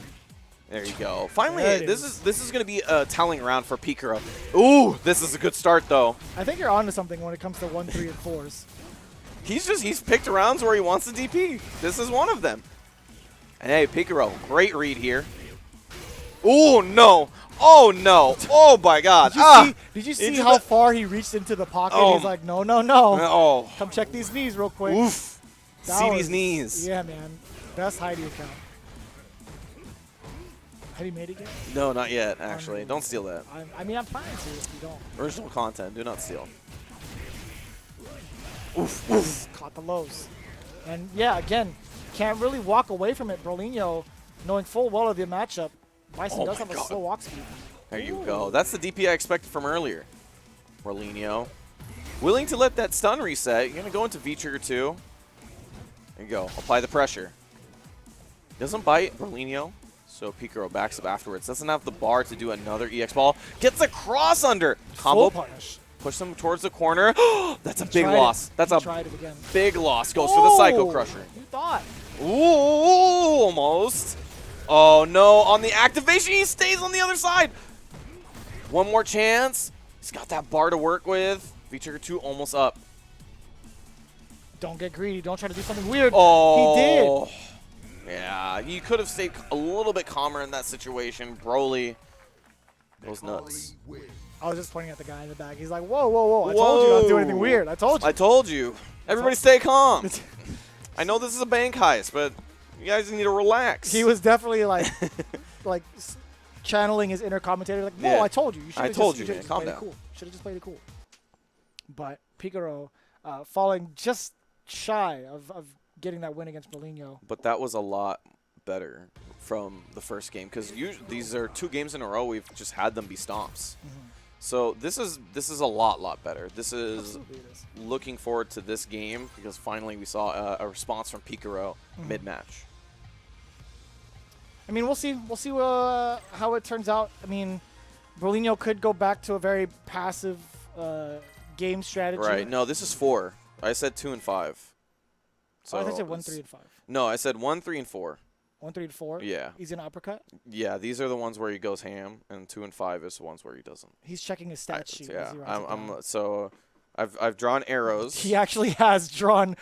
There you go. Finally, There it this is. is going to be a telling round for Picaro. Ooh, this is a good start though. I think you're onto something when it comes to 1, 3, and 4s. He's picked rounds where he wants to DP. This is one of them. And hey, Picaro, great read here. Oh no! Oh no! Oh my God! Did you see Into how the- far he reached into the pocket? Oh. He's like, no. Oh, Come check these knees real quick. oof! That See was- these knees. Yeah, man. Best Heidi account. Have you made it yet? No, not yet. Actually, don't steal that. I mean, I'm fine to if you don't. Original content. Do not steal. Caught the lows. And yeah, again, can't really walk away from it. Berlino, knowing full well of the matchup, Bison Oh does my have a God. slow walk speed. There you go. That's the DP I expected from earlier. Berlino. Willing to let that stun reset. You're going to go into V-Trigger 2. There you go. Apply the pressure. Doesn't bite Berlino, so Picaro backs up afterwards. Doesn't have the bar to do another EX ball. Gets a cross under. Combo. Full punish. Push them towards the corner. That's a big Tried loss. it. That's He a tried it again. big loss. Goes for the Psycho Oh, Crusher. You thought. Ooh, almost. Oh no, on the activation, he stays on the other side. One more chance. He's got that bar to work with. V-Trigger 2 almost up. Don't get greedy. Don't try to do something weird. Oh. He did. Yeah, you could have stayed a little bit calmer in that situation. Broly goes nuts. I was just pointing at the guy in the back. He's like, whoa. I told you not to do anything weird. I told you. I told you. Everybody stay calm. I know this is a bank heist, but you guys need to relax. He was definitely like, channeling his inner commentator. Like, whoa, Yeah. I told you. You should I have told just, you, you man. should've just Calm played it down. cool. Should have just played it cool. But Picaro falling just shy of getting that win against Berlino. But that was a lot better from the first game because these are 2 games in a row we've just had them be stomps. So this is a lot better. This is Absolutely it is. looking forward to this game because finally we saw a response from Picaro mid-match. I mean, we'll see. We'll see how it turns out. I mean, Berlino could go back to a very passive game strategy. Right. No, this is 4. I said 2 and 5. So Oh, I think I said 1, it's- 3, and 5. No, I said 1, 3, and 4. 1, 3, and 4. Yeah. He's an uppercut. Yeah, these are the ones where he goes ham, and 2 and 5 is the ones where he doesn't. He's checking his stat sheet. Yeah, as he writes it down. so I've drawn arrows. He actually has drawn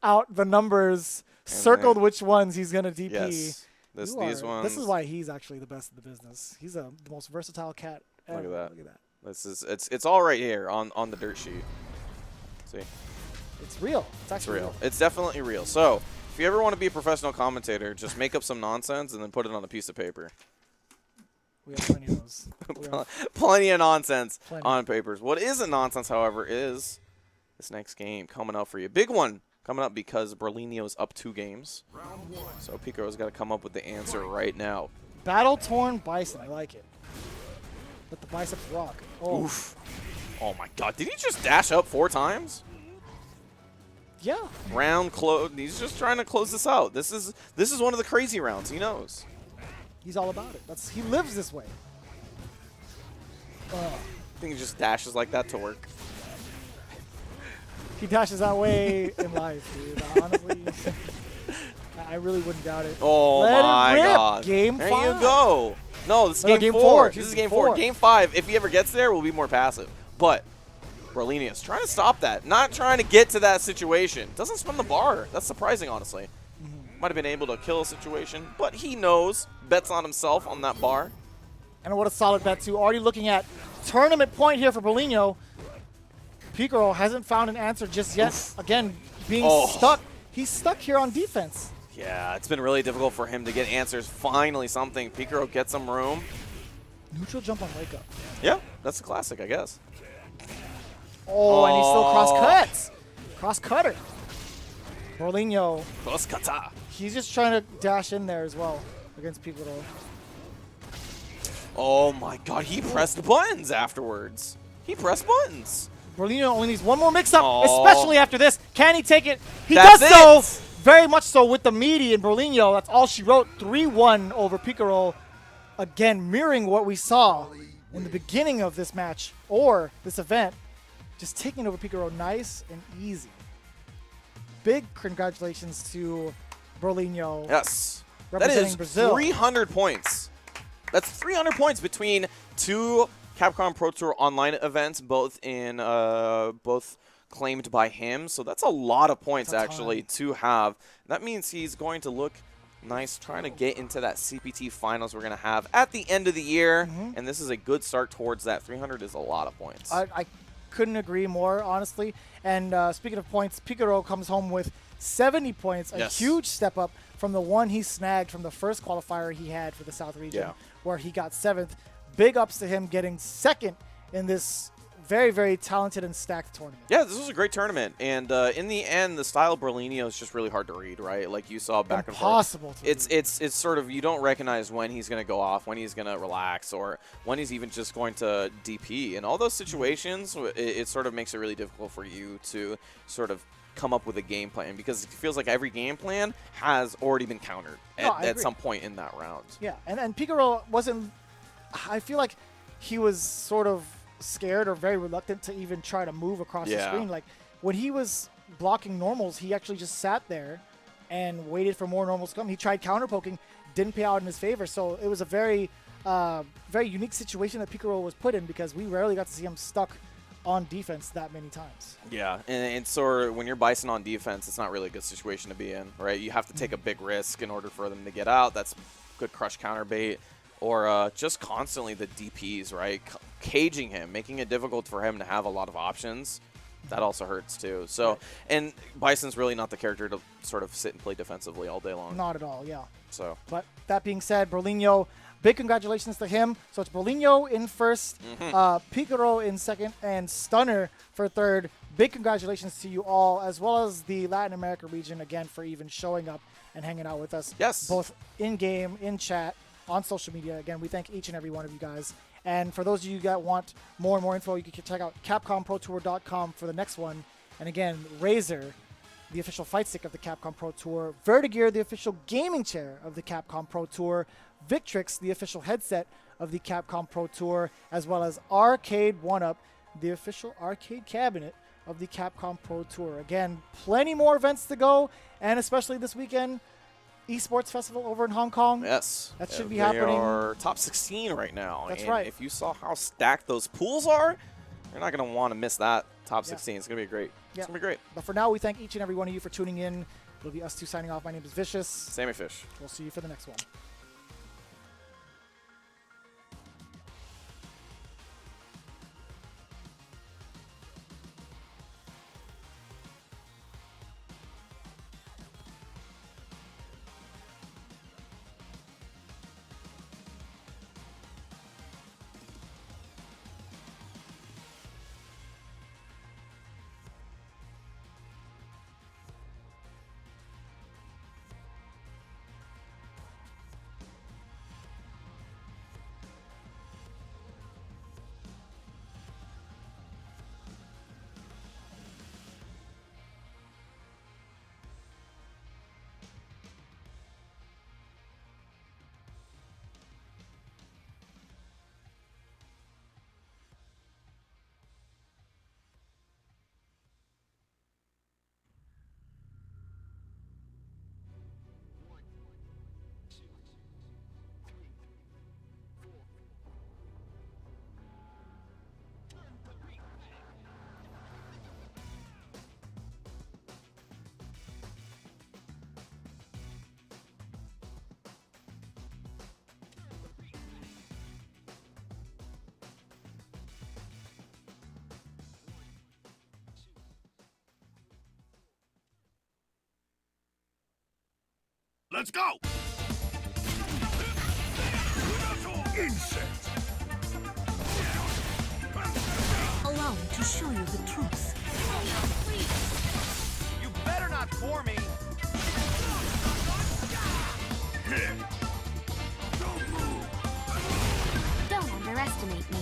out the numbers, circled which ones he's gonna DP. Yes. These ones. This is why he's actually the best in the business. He's the most versatile cat ever. Look at that. Look at that. This is it's all right here on the dirt sheet. See, It's real. It's it's actually real. It's definitely real. So If you ever want to be a professional commentator, just make up some nonsense and then put it on a piece of paper. We have plenty of those. We have Plenty of nonsense Plenty. on papers. What isn't nonsense, however, is this next game coming up for you. Big one coming up because Berlinio's up 2 games. So Pico's got to come up with the answer right now. Battle-torn Bison. I like it. Let the biceps rock. Oh, Oof. Oh my god. Did he just dash up 4 times? yeah. Round close. He's just trying to close this out. This is one of the crazy rounds. He knows. He's all about it. He lives this way. I think he just dashes like that to work. He dashes that way in life, dude. Honestly, I really wouldn't doubt it. Oh Let my it rip. god. Game there 5. you go. No, this is No, game game 4. four. This is Game game 4. four. Game 5, if he ever gets there, will be more passive. But Berlinius trying to stop that. Not trying to get to that situation. Doesn't spin the bar. That's surprising, honestly. Might have been able to kill a situation, but he knows. Bets on himself on that bar. And what a solid bet, too. Already looking at tournament point here for Berlino. Picaro hasn't found an answer just yet. Oof. Again, being Oh. stuck. He's stuck here on defense. Yeah, it's been really difficult for him to get answers. Finally something. Picaro gets some room. Neutral jump on wake up. Yeah, that's a classic, I guess. Oh, and he still Oh. cross cuts. Cross cutter. Berlino, Cross kata. he's just trying to dash in there as well against Picaro. Oh my god, he pressed buttons afterwards. He pressed buttons. Berlino only needs one more mix-up, Aw. especially after this. Can he take it? He That's does so, it. very much so with the meaty in Berlino. That's all she wrote. 3-1 over Picaro. Again, mirroring what we saw in the beginning of this match or this event. Just taking over Picaro nice and easy. Big congratulations to Berlino. Yes. That Representing is Brazil. 300 points. That's 300 points between 2 Capcom Pro Tour online events, both claimed by him. So that's a lot of points That's a actually to have. That means he's going to look nice trying to get into that CPT finals we're going to have at the end of the year. And this is a good start towards that. 300 is a lot of points. I couldn't agree more, honestly. And speaking of points, Picaro comes home with 70 points, a Yes. huge step up from the one he snagged from the first qualifier he had for the South region, Yeah. where he got 7th. Big ups to him getting 2nd in this very, very talented and stacked tournament. Yeah, this was a great tournament, and in the end, the style of Berlinio is just really hard to read, right? Like you saw back and forth. Impossible to read. It's sort of, you don't recognize when he's going to go off, when he's going to relax, or when he's even just going to DP. In all those situations, it sort of makes it really difficult for you to sort of come up with a game plan, because it feels like every game plan has already been countered No, I at agree. some point in that round. Yeah, and Picaro wasn't. I feel like he was sort of scared or very reluctant to even try to move across the Yeah. screen. Like when he was blocking normals, he actually just sat there and waited for more normals to come. He tried counter poking, didn't pay out in his favor. So it was a very, very unique situation that Picaro was put in, because we rarely got to see him stuck on defense that many times. Yeah, and so when you're Bison on defense, it's not really a good situation to be in, right? You have to take a big risk in order for them to get out. That's good crush counter bait. Or just constantly the DPs, right? Caging him, making it difficult for him to have a lot of options. That also hurts too. So, and Bison's really not the character to sort of sit and play defensively all day long. Not at all, yeah. So, But that being said, Berlino, big congratulations to him. So it's Berlino in first, Picaro in second, and Stunner for third. Big congratulations to you all, as well as the Latin America region, again, for even showing up and hanging out with us. Yes. Both in-game, in chat, on social media. Again, we thank each and every one of you guys. And for those of you that want more and more info, you can check out CapcomProTour.com for the next one. And again, Razer, the official fight stick of the Capcom Pro Tour, Vertigear, the official gaming chair of the Capcom Pro Tour, Victrix, the official headset of the Capcom Pro Tour, as well as Arcade 1UP, the official arcade cabinet of the Capcom Pro Tour. Again, plenty more events to go, and especially this weekend, Esports Festival over in Hong Kong. yes. That should be they happening. are top 16 right now. That's and right. if you saw how stacked those pools are, you're not going to want to miss that top Yeah. 16. It's going to be great. Yeah. It's going to be great. But for now, we thank each and every one of you for tuning in. It'll be us two signing off. My name is Vicious. Sammy Fish. We'll see you for the next one. Let's go! Insect! Allow me to show you the truth. You better not for me! Don't move! Don't underestimate me.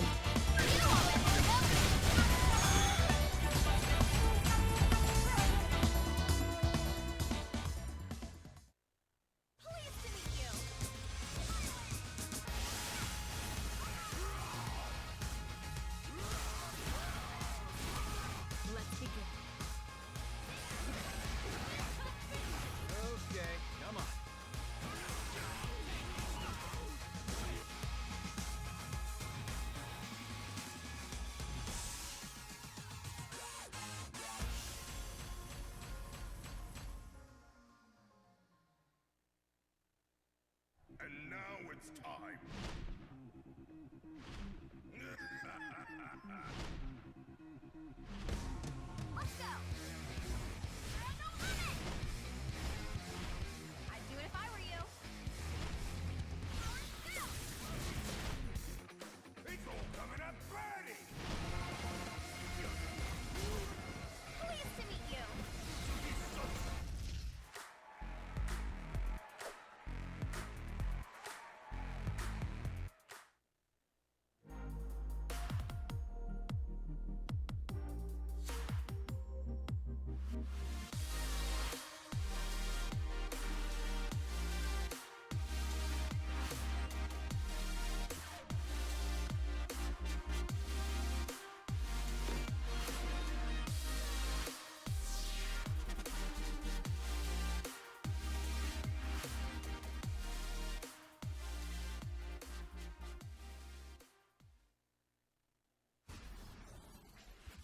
Pleased to meet you. Let's begin. Okay, come on. And now it's time. Let's go. I'd do it if I were you. It's all coming up ready! Pleased to meet you.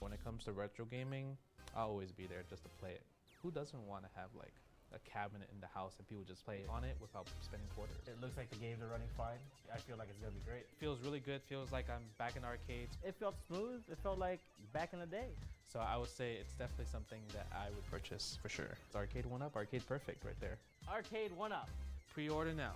When it comes to retro gaming, I'll always be there just to play it. Who doesn't want to have like a cabinet in the house and people just play on it without spending quarters? It looks like the games are running fine. I feel like it's gonna be great. Feels really good. Feels like I'm back in arcades. It felt smooth. It felt like back in the day. So I would say it's definitely something that I would purchase for sure. It's Arcade 1 Up, Arcade Perfect right there. Arcade 1 Up. Pre-order now.